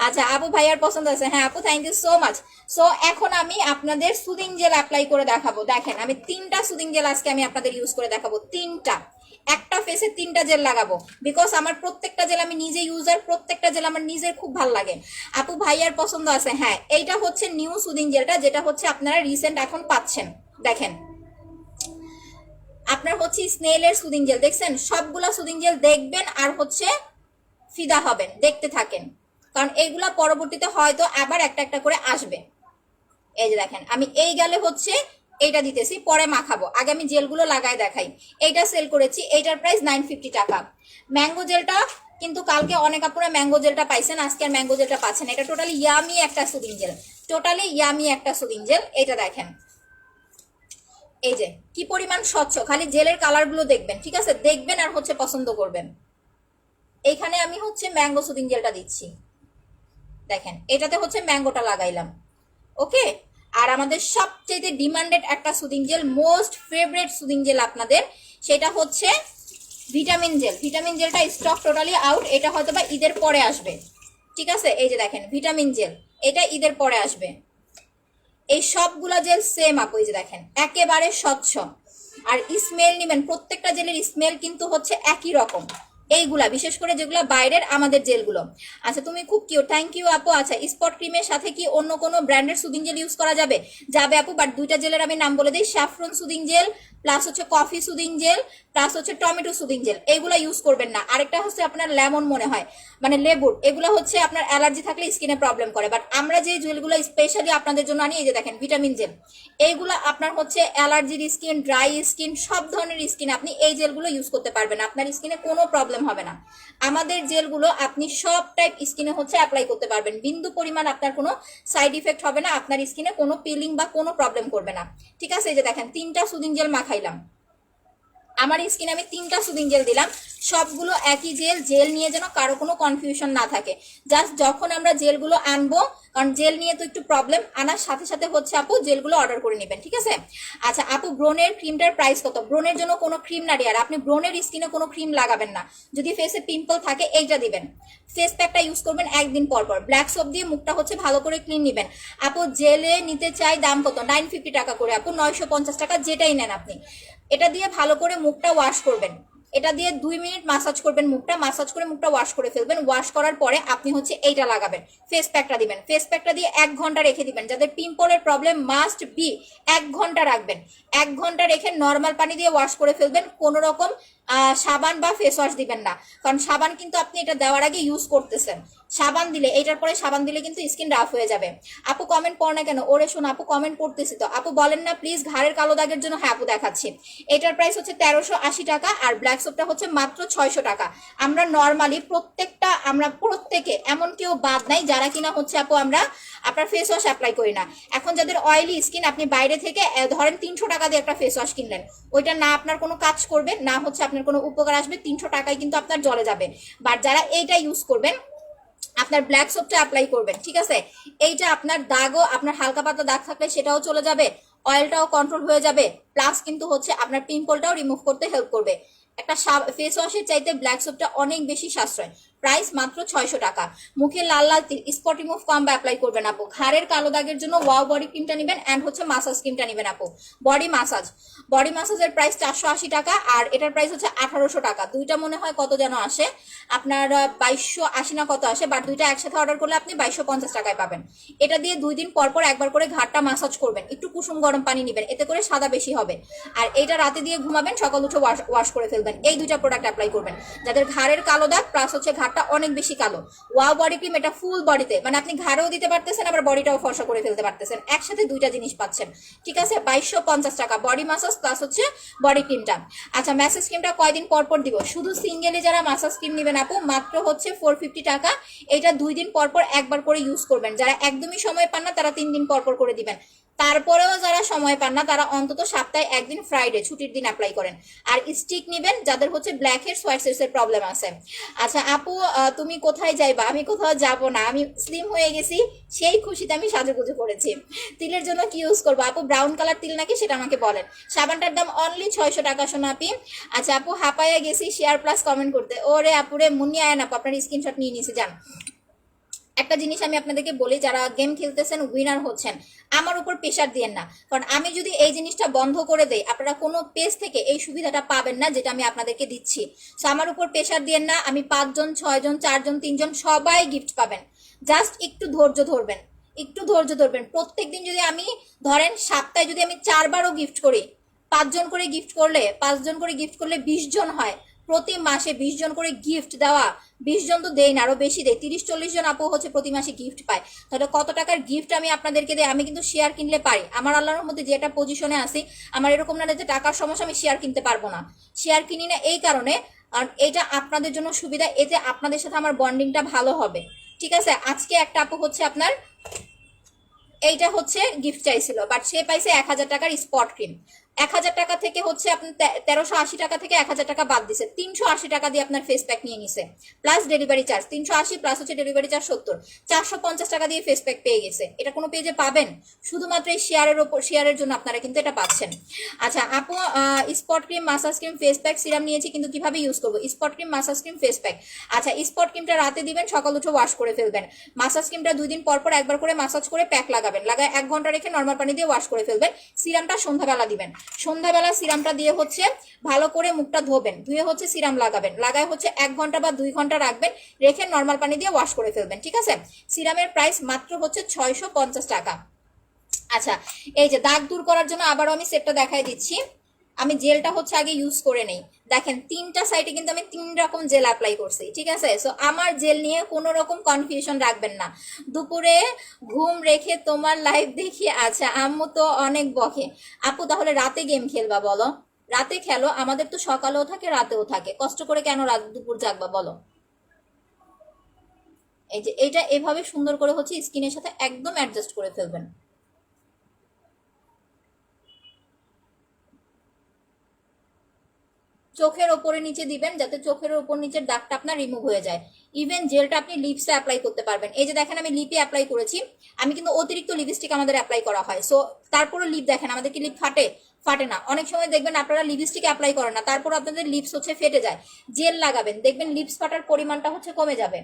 আচ্ছা আপু ভাইয়ার পছন্দ আছে, হ্যাঁ আপু thank you so much. So এখন আমি আপনাদের সুদিং জেল অ্যাপ্লাই করে দেখাবো। দেখেন আমি 3টা সুদিং জেল আজকে আমি আপনাদের ইউজ করে দেখাবো, 3টা, একটা ফেসে 3টা জেল লাগাবো, বিকজ আমার প্রত্যেকটা জেল আমি নিজে ইউজার, প্রত্যেকটা জেল আমার নিজের খুব ভালো লাগে। আপু ভাইয়ার পছন্দ আছে, হ্যাঁ এইটা হচ্ছে নিউ সুদিং জেলটা, যেটা হচ্ছে আপনারা রিসেন্ট এখন পাচ্ছেন। দেখেন আপনার হচ্ছে স্নেলের সুদিং জেল দেখছেন, সবগুলা সুদিং জেল দেখবেন আর হচ্ছে ফিদা হবেন, দেখতে থাকেন, কারণ এইগুলা পরবর্তীতে হয়তো আবার একটা একটা করে আসবে। এই যে দেখেন আমি এই গেলে হচ্ছে এইটা দিতেছি, পরে মাখাবো, আগে আমি জেলগুলো লাগায় দেখাই। এইটা সেল করেছি, এইটার প্রাইস 950 টাকা। ম্যাঙ্গো জেলটা কিন্তু কালকে অনেক আপনারা ম্যাঙ্গো জেলটা পাইছেন, আজকে আর ম্যাঙ্গো জেলটা পাচ্ছেন। এটা টোটালি ইয়ামি একটা সুদিং জেল, টোটালি ইয়ামি একটা সুদিং জেল। এটা দেখেন এই যে কি পরিমাণ স্বচ্ছ, খালি জেলের কালারগুলো দেখবেন, ঠিক আছে, দেখবেন আর হচ্ছে পছন্দ করবেন। এইখানে আমি হচ্ছে ম্যাঙ্গো সুদিং জেলটা দিচ্ছি, দেখেন এটাতে হচ্ছে ম্যাঙ্গোটা লাগাইলাম, ওকে। আর আমাদের সবচেয়ে ডিমান্ডেড একটা soothing jail, most favourite soothing jail আপনাদের, সেটা হচ্ছে ভিটামিন জেল। ভিটামিন জেলটা স্টক টোটালি আউট, এটা হয়তো বা ঈদের পরে আসবে, ঠিক আছে। এই যে দেখেন ভিটামিন জেল, এটা ঈদের পরে আসবে। এই সবগুলা জেল সেম আপু, এই যে দেখেন একেবারে স্বচ্ছ, আর স্মেল নিবেন, প্রত্যেকটা জেলের স্মেল কিন্তু হচ্ছে একই রকম, এইগুলা বিশেষ করে যেগুলো বাইরের আমাদের জেলগুলো। আচ্ছা তুমি খুব কিউট, থ্যাংক ইউ আপু। আচ্ছা স্পট ক্রিমের সাথে কি অন্য কোনো ব্র্যান্ডের সুদিং জেল ইউজ করা যাবে? যাবে আপু, বাট দুইটা জেলের আমি নাম বলে দিই, স্যাফরন সুদিং জেল প্লাস হচ্ছে কফি সুদিং জেল প্লাস হচ্ছে টমেটো সুদিং জেল, এইগুলা ইউজ করবেন না। আরেকটা হচ্ছে আপনার লেমন মনে হয় মানে লেবুর, এগুলো হচ্ছে আপনার অ্যালার্জি থাকলে স্কিনে প্রবলেম করে, বাট আমরা যে জেলগুলো স্পেশালি আপনাদের জন্য আনি, এই যে দেখেন ভিটামিন জেল, এইগুলো আপনার হচ্ছে অ্যালার্জির স্কিন, ড্রাই স্কিন, সব ধরনের স্কিন আপনি এই জেলগুলো ইউজ করতে পারবেন, আপনার স্কিনে কোনো প্রবলেম হবে না। আমাদের জেলগুলো আপনি সব টাইপ স্কিনে হচ্ছে অ্যাপ্লাই করতে পারবেন, বিন্দু পরিমাণ আপনার কোনো সাইড ইফেক্ট হবে না, আপনার স্কিনে কোনো পিলিং বা কোনো প্রবলেম করবে না, ঠিক আছে। এই যে দেখেন 3টা সুদিং জেল মাখাইলাম, আমার স্কিনে আমি 3টা সুদিং জেল দিলাম, সবগুলো একই জেল, জেল নিয়ে যেন কারো কোনো কনফিউশন না থাকে। জাস্ট যখন আমরা জেলগুলো আনবো, কারণ জেল নিয়ে তো একটু প্রবলেম, আনার সাথে সাথে হচ্ছে আপু জেলগুলো অর্ডার করে নেবেন, ঠিক আছে। আচ্ছা আপু ব্রোনের ক্রিমটার প্রাইস কত? ব্রোনের জন্য কোনো ক্রিম না আর আপনি ব্রোনের স্কিনে কোনো ক্রিম লাগাবেন না, যদি ফেসে পিম্পল থাকে এইটা দিবেন, ফেস প্যাকটা ইউজ করবেন একদিন পর পর, ব্ল্যাক সোপ দিয়ে মুখটা হচ্ছে ভালো করে ক্লিন নেবেন। আপু জেলে নিতে চাই, দাম কত? 950 টাকা করে আপু, 950 টাকা যেটাই নেন আপনি। এটা দিয়ে ভালো করে মুখটা ওয়াশ করবেন, এটা দিয়ে 2 মিনিট মাসাজ করবেন মুখটা, মাসাজ করে মুখটা ওয়াশ করে ফেলবেন, ওয়াশ করার পরে আপনি হচ্ছে এইটা লাগাবেন, ফেস প্যাকটা দিবেন, ফেস প্যাকটা দিয়ে 1 ঘন্টা রেখে দিবেন। যাদের পিম্পলের প্রবলেম মাস্ট বি 1 ঘন্টা রাখবেন, 1 ঘন্টা রেখে নর্মাল পানি দিয়ে ওয়াশ করে ফেলবেন, কোনো রকম সাবান বা ফেস ওয়াশ দিবেন না, কারণ সাবান কিন্তু আপনি এটা দেওয়ার আগে ইউজ করতেছেন, সাবান দিলে এইটার পরে সাবান দিলে কিন্তু স্কিন রাফ হয়ে যাবে। আপু কমেন্ট পড় না কেন? ওরে শোন আপু কমেন্ট পড়তেছি তো, আপু বলেন না প্লিজ ঘাড়ের কালো দাগের জন্য। হ্যাঁ আপু দেখাচ্ছি, এটার প্রাইস হচ্ছে 1380 টাকা, আর ব্ল্যাক সোপটা হচ্ছে মাত্র 600 টাকা। আমরা নর্মালি আমরা প্রত্যেকে এমন কেউ বাদ নাই যারা কিনা হচ্ছে আপু আমরা আপনার ফেস ওয়াশ অ্যাপ্লাই করি না। এখন যাদের অয়েলি স্কিন, আপনি বাইরে থেকে ধরেন 300 টাকা দিয়ে একটা ফেস ওয়াশ কিনলেন, ওইটা না আপনার কোনো কাজ করবে না হচ্ছে আপনার কোনো উপকার আসবে, 300 টাকায় কিন্তু আপনার জলে যাবে। বাট যারা এইটা ইউজ করবেন, আপনার ব্ল্যাক সোপটা অ্যাপ্লাই করবেন, ঠিক আছে, এইটা আপনার দাগও, আপনার হালকা পাতলা দাগ থাকলে সেটাও চলে যাবে, অয়েলটাও কন্ট্রোল হয়ে যাবে, প্লাস কিন্তু হচ্ছে আপনার পিম্পলটাও রিমুভ করতে হেল্প করবে। একটা ফেস ওয়াশের চাইতে ব্ল্যাক সোপটা অনেক বেশি সাশ্রয়, প্রাইস মাত্র 600 টাকা। মুখে লাল লাল তিল, স্পট রিমুভ কম্বো অ্যাপ্লাই করবেন আপু। ঘাড়ের কালো দাগের জন্য ওয়াও বডি ক্রিমটা নেবেন, অ্যান্ড হচ্ছে মাসাজ ক্রিমটা নেবেন আপু। বডি মাসাজের প্রাইস 480 টাকা, আর এটার প্রাইস হচ্ছে 1800 টাকা। দুইটা মনে হয় কত যেন আসে আপনার 2280 না কত আসে, বাট দুইটা একসাথে অর্ডার করলে আপনি 2250 টাকায় পাবেন। এটা দিয়ে 2 দিন পর পর একবার করে ঘাড়টা মাসাজ করবেন, একটু কুসুম গরম পানি নেবেন, এতে করে সাদা বেশি হবে। আর এইটা রাতে দিয়ে ঘুমাবেন, সকাল উঠে ওয়াশ করে ফেলবেন। এই দুইটা প্রোডাক্ট অ্যাপ্লাই করবেন যাদের ঘাড়ের কালো দাগ প্লাস হচ্ছে ঘাড়টা অনেক বেশি কালো। ওয়াও বডি ক্রিম, এটা ফুল বডিতে, মানে আপনি ঘাড়েও দিতে পারতেছেন আবার বডিটাও ফর্সা করে ফেলতে পারতেছেন, একসাথে দুইটা জিনিস পাচ্ছেন, ঠিক আছে। 2250 টাকা বডি মাসাজ প্লাস হচ্ছে বডি ক্রিমটা। আচ্ছা ম্যাসাজ ক্রিমটা কয়দিন পর পর দিব? শুধু সিঙ্গেলি যারা মাসাজ ক্রিম নেবেন আপু মাত্র হচ্ছে 450 টাকা। এটা 2 দিন পর পর একবার করে ইউজ করবেন, যারা একদমই সময় পান না তারা 3 দিন পর পর করে দিবেন। তারপরেও যারা সময় পান না তারা অন্তত সপ্তাহে একদিন ফ্রাইডে ছুটির দিন অ্যাপ্লাই করেন। আর স্টিক নেবেন যাদের হচ্ছে ব্ল্যাক হেডস হোয়াইট হেডস এর প্রবলেম আছে। আচ্ছা আপু, তুমি কোথায় যাইবা? আমি কোথাও যাব না, আমি স্লিম হয়ে গেছি, সেই খুশিতে আমি সাজুগুজু করেছি। তিলের জন্য কি ইউজ করবো আপু? ব্রাউন কালার তিল নাকি সেটা আমাকে বলেন। সাবানটার দাম অনলি 600 টাকা সোনা আপি। আচ্ছা আপু, হাঁপাইয়া গেছি শেয়ার প্লাস কমেন্ট করতে। ওরে আপুরে মুন্নি আয়ন আপু, আপনার স্ক্রিনশট নিয়ে নিয়েছি যান। একটা জিনিস আমি আপনাদেরকে বলি, যারা গেম খেলতেছেন উইনার হচ্ছেন, আমার উপর প্রেশার দিয়েন না। কারণ আমি যদি এই জিনিসটা বন্ধ করে দেই, আপনারা কোনো পেজ থেকে এই সুবিধাটা পাবেন না যেটা আমি আপনাদেরকে দিচ্ছি। সো আমার উপর প্রেশার দিয়েন না। আমি 5 জন 6 জন 4 জন 3 জন সবাই গিফট পাবেন। জাস্ট একটু ধৈর্য ধরবেন, একটু ধৈর্য ধরবেন। প্রত্যেকদিন যদি আমি ধরেন সপ্তাহে যদি আমি 4বারও গিফট করি, 5 জন করে গিফট করলে 5 জন করে গিফট করলে 20 জন হয়। প্রতি মাসে 20 জন করে গিফট দেওয়া, 20 জন তো দেই না, আরো বেশি দেয়, 30-40 জন আপু হচ্ছে প্রতি মাসে গিফট পায়। তাহলে কত টাকার গিফট আমি আপনাদেরকে দেই? আমি কিন্তু শেয়ার কিনলে পারি। আমার আল্লাহর মধ্যে যে একটা পজিশনে আছি, আমার এরকম না যে টাকার সমস্যা আমি শেয়ার কিনতে পারবো না। শেয়ার কিনি না এই কারণে, আর এটা আপনাদের জন্য সুবিধা, এতে আপনাদের সাথে আমার বন্ডিংটা ভালো হবে। ঠিক আছে, আজকে একটা আপু হচ্ছে আপনার এইটা হচ্ছে গিফট চাইছিল, বাট সে পাইছে 1000 টাকার স্পট ক্রিম। 1000 টাকা থেকে হচ্ছে আপনার 1380 টাকা থেকে 1000 টাকা বাদ দিছে, 380 টাকা দিয়ে আপনার ফেস প্যাক নিয়ে নিছে, প্লাস ডেলিভারি চার্জ 380 প্লাস হচ্ছে ডেলিভারি চার্জ 70, 450 টাকা দিয়ে ফেস প্যাক পেয়ে গেছে। এটা কোনো পেজে পাবেন? শুধুমাত্র এই শেয়ারের ওপর, শেয়ারের জন্য আপনারা কিন্তু এটা পাচ্ছেন। আচ্ছা আপু, spot cream, massage cream, face pack, serum নিয়েছি, কিন্তু কিভাবে ইউজ করবো? Spot cream, massage cream, face pack. আচ্ছা, স্পট ক্রিমটা রাতে দিবেন, সকাল উঠে ওয়াশ করে ফেলবেন। মাসাজ ক্রিমটা 2 দিন পর পর একবার করে মাসাজ করে প্যাক লাগাবেন, লাগায় 1 ঘন্টা রেখে নর্মাল পানি দিয়ে ওয়াশ করে ফেলবেন। সিরামটা সন্ধ্যাবেলা দিবেন, সন্ধ্যাবেলা সিরামটা দিয়ে হচ্ছে ভালো করে মুখটা ধোবেন, ধুয়ে হচ্ছে সিরাম লাগাবেন, লাগায় হচ্ছে 1 ঘন্টা বা 2 ঘন্টা রাখবেন, রেখে নর্মাল পানি দিয়ে ওয়াশ করে ফেলবেন। ঠিক আছে, সিরামের প্রাইস মাত্র হচ্ছে 650 টাকা। আচ্ছা, এই যে দাগ দূর করার জন্য আবারও আমি সেটটা দেখাই দিচ্ছি। আমি জেলটা হচ্ছে আগে ইউজ করে নেই। দেখেন 3টা সাইডে কিন্তু আমি 3 রকম জেল অ্যাপ্লাই করছি। ঠিক আছে, সো আমার জেল নিয়ে কোনো রকম কনফিউশন রাখবেন না। দুপুরে ঘুম রেখে তোমার লাইভ দেখি। আচ্ছা, আম্মু তো অনেক বকে। আপু তাহলে রাতে গেম খেলবা বলো? রাতে খেলো, আমাদের তো সকালেও থাকে রাতেও থাকে, কষ্ট করে কেন রাত দুপুর জাগবা বলো? এই যে এটা এভাবে সুন্দর করে হচ্ছে স্কিনের সাথে একদম অ্যাডজাস্ট করে ফেলবেন। চোখের ওপরে নিচে দিবেন, যাতে চোখের ওপর নিচের দাগটা আপনার রিমুভ হয়ে যায়। ইভেন জেলটা আপনি লিপসে অ্যাপ্লাই করতে পারবেন। এই যে দেখেন আমি লিপে অ্যাপ্লাই করেছি, আমি কিন্তু অতিরিক্ত লিপস্টিক আমাদের অ্যাপ্লাই করা হয়, সো তারপরও লিপ দেখেন আমাদের কি লিপ ফাটে? ফাটে না। অনেক সময় দেখবেন আপনারা লিপস্টিক অ্যাপ্লাই করেন না, তারপর আপনাদের লিপস হচ্ছে ফেটে যায়। জেল লাগাবেন, দেখবেন লিপস ফাটার পরিমাণটা হচ্ছে কমে যাবে।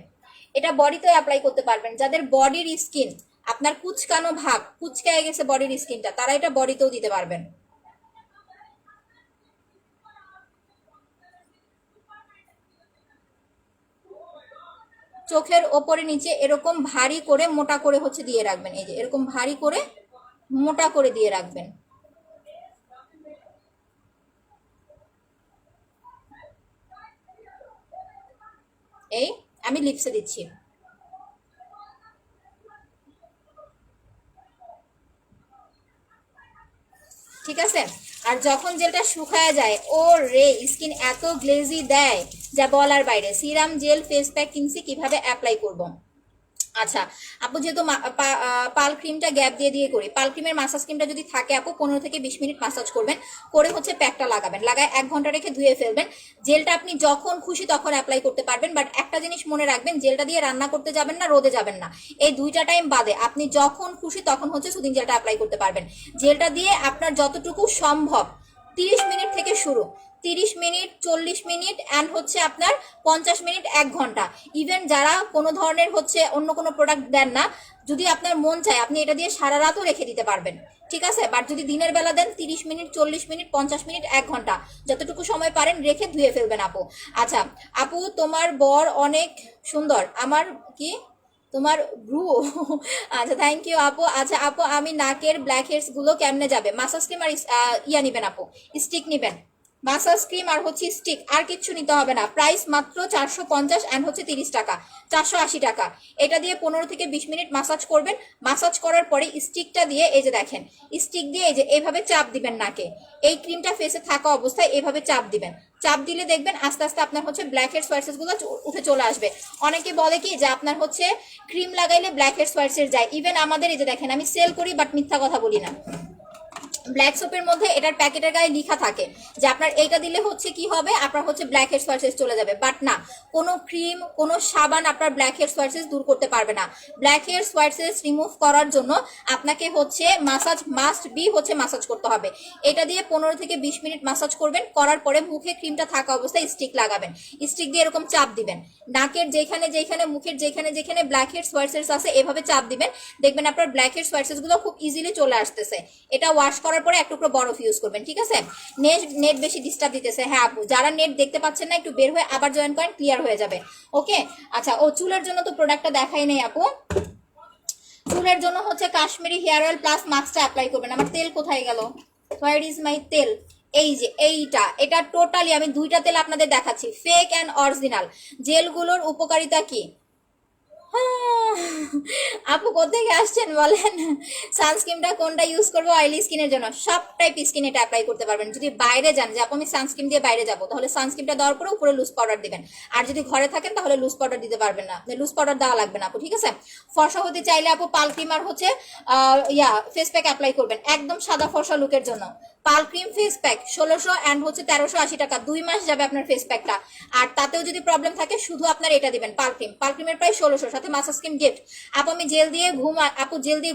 এটা বডিতেও অ্যাপ্লাই করতে পারবেন। যাদের বডির স্কিন আপনার কুচকানো ভাব, কুচকায় গেছে বডির স্কিনটা, তারা এটা বডিতেও দিতে পারবেন। চোখের ওপরে নিচে এরকম ভারী করে মোটা করে হচ্ছে দিয়ে রাখবেন। এই যে এরকম ভারী করে মোটা করে দিয়ে রাখবেন। এই আমি লিপসে দিচ্ছি। ঠিক আছে, আর যখন জেলটা শুকায় যায়, ও রে স্কিন এত গ্লেজি দেয় যা বলার বাইরে। সিরাম, জেল, ফেস প্যাক কিনছি, কিভাবে অ্যাপ্লাই করব? আচ্ছা আপু, যেহেতু পাল ক্রিমটা গ্যাপ দিয়ে দিয়ে করি, পাল ক্রিমের মাসাজ ক্রিমটা যদি থাকে আপু 15 থেকে 20 মিনিট মাসাজ করবেন, করে হচ্ছে প্যাকটা লাগাবেন, লাগায় 1 ঘন্টা রেখে ধুয়ে ফেলবেন। জেলটা আপনি যখন খুশি তখন অ্যাপ্লাই করতে পারবেন, বাট একটা জিনিস মনে রাখবেন, জেলটা দিয়ে রান্না করতে যাবেন না, রোদে যাবেন না। এই 2টা টাইম বাদে আপনি যখন খুশি তখন হচ্ছে সুদিন জেলটা অ্যাপ্লাই করতে পারবেন। জেলটা দিয়ে আপনার যতটুকু সম্ভব 30 মিনিট থেকে শুরু, 30 মিনিট, 40 মিনিট, অ্যান্ড হচ্ছে আপনার 50 মিনিট, 1 ঘন্টা। ইভেন যারা কোনো ধরনের হচ্ছে অন্য কোনো প্রোডাক্ট দেন না, যদি আপনার মন চায় আপনি এটা দিয়ে সারা রাতও রেখে দিতে পারবেন। ঠিক আছে, বাট যদি দিনের বেলা দেন 30 মিনিট, 40 মিনিট, 50 মিনিট, 1 ঘন্টা, যতটুকু সময় পারেন রেখে ধুয়ে ফেলবেন আপু। আচ্ছা আপু, তোমার বর অনেক সুন্দর। আমার কি? তোমার ব্রু? আচ্ছা থ্যাংক ইউ আপু। আচ্ছা আপু, আমি নাকের ব্ল্যাক হেডস গুলো কেমনে যাবে? মাসাজ ক্রিম আর ইয়া নিবেন আপু, স্টিক নিবেন। মাসাজ ক্রিম আর হচ্ছে স্টিক, আর কিচ্ছু নিতে হবে না। প্রাইস মাত্র 450 অ্যান্ড হচ্ছে 30 টাকা, 480 টাকা। এটা দিয়ে 15 থেকে 20 মিনিট মাসাজ করবেন। মাসাজ করার পরে স্টিকটা দিয়ে এই যে দেখেন, স্টিক দিয়ে এই যে এইভাবে চাপ দিবেন নাকে। এই ক্রিমটা ফেসে থাকা অবস্থায় এইভাবে চাপ দিবেন। চাপ দিলে দেখবেন আস্তে আস্তে আপনার হচ্ছে ব্ল্যাক হেডস হোয়াইটস গুলো উঠে চলে আসবে। অনেকে বলে কি যে আপনার হচ্ছে ক্রিম লাগাইলে ব্ল্যাক হেডস হোয়াইটস যায়। ইভেন আমাদের এই যে দেখেন, আমি সেল করি বাট মিথ্যা কথা বলি না। ব্ল্যাক সোপের মধ্যে এটার প্যাকেটের গায়ে লেখা থাকে যে আপনার এইটা দিলে হচ্ছে কি হবে, আপনার হচ্ছে ব্ল্যাক হেডস হোয়াইটস চলে যাবে। বাট না, কোনো ক্রিম কোনো সাবান আপনার ব্ল্যাক হেডস হোয়াইটস দূর করতে পারবে না। ব্ল্যাক হেডস হোয়াইটস রিমুভ করার জন্য আপনাকে হচ্ছে মাসাজ মাস্ট বি হচ্ছে মাসাজ করতে হবে। এটা দিয়ে 15 থেকে 20 মিনিট মাসাজ করবেন। করার পরে মুখে ক্রিমটা থাকা অবস্থায় স্টিক লাগাবেন। স্টিক দিয়ে এরকম চাপ দিবেন নাকের যেখানে যেখানে, মুখের যেখানে যেখানে ব্ল্যাক হেডস হোয়াইটস আছে এভাবে চাপ দিবেন। দেখবেন আপনার ব্ল্যাক হেডস হোয়াইটস গুলো খুব ইজিলি চলে আসতেছে। এটা ওয়াশ করার পরে এক টুকরো বরফ ইউজ করবেন, ঠিক আছে? নেট বেশি ডিস্টার্ব দিতেছে। হ্যাঁ আপু, যারা নেট দেখতে পাচ্ছেন না একটু বের হয়ে আবার জয়েন করেন, ক্লিয়ার হয়ে যাবে। ওকে, আচ্ছা ও চুলের জন্য তো প্রোডাক্টটা দেখাই নেই আপু। চুলের জন্য হচ্ছে কাশ্মীরি হেয়ার অয়েল প্লাস মাস্কটা অ্যাপ্লাই করবেন। আমার তেল কোথায় গেল? হোয়ার ইজ মাই তেল? এই যে এইটা, এটা টোটালি আমি দুইটা তেল আপনাদের দেখাচ্ছি, ফেক অ্যান্ড অরিজিনাল। জেলগুলোর উপকারিতা কি? আপু কোথেকে আসছেন বলেন? সানস্ক্রিনটা কোনটা ইউজ করবো অয়েলি স্কিনের জন্য? সব টাইপ স্কিন এটা অ্যাপ্লাই করতে পারবেন। যদি বাইরে যান যে আপু আমি সানস্ক্রিন দিয়ে বাইরে যাবো, তাহলে সানস্ক্রিনটা দেওয়ার পরে উপরে লুজ পাউডার দিবেন। আর যদি ঘরে থাকেন তাহলে লুজ পাউডার দিতে পারবেন না, লুজ পাউডার দেওয়া লাগবে না আপু, ঠিক আছে? ফর্সা হতে চাইলে আপু পাল ক্রিম আর হচ্ছে ফেস প্যাক অ্যাপ্লাই করবেন একদম সাদা ফর্সা লুকের জন্য। পাল ক্রিম ফেস প্যাক 1600 অ্যান্ড হচ্ছে 1380 টাকা, 2 মাস যাবে আপনার ফেস প্যাকটা। আর তাতেও যদি প্রবলেম থাকে শুধু আপনার এটা দিবেন পাল ক্রিম। পাল ক্রিমের প্রাইস 1600, সাথে মাসাজ ক্রিম গিফট। আপু আমি জেল দিয়ে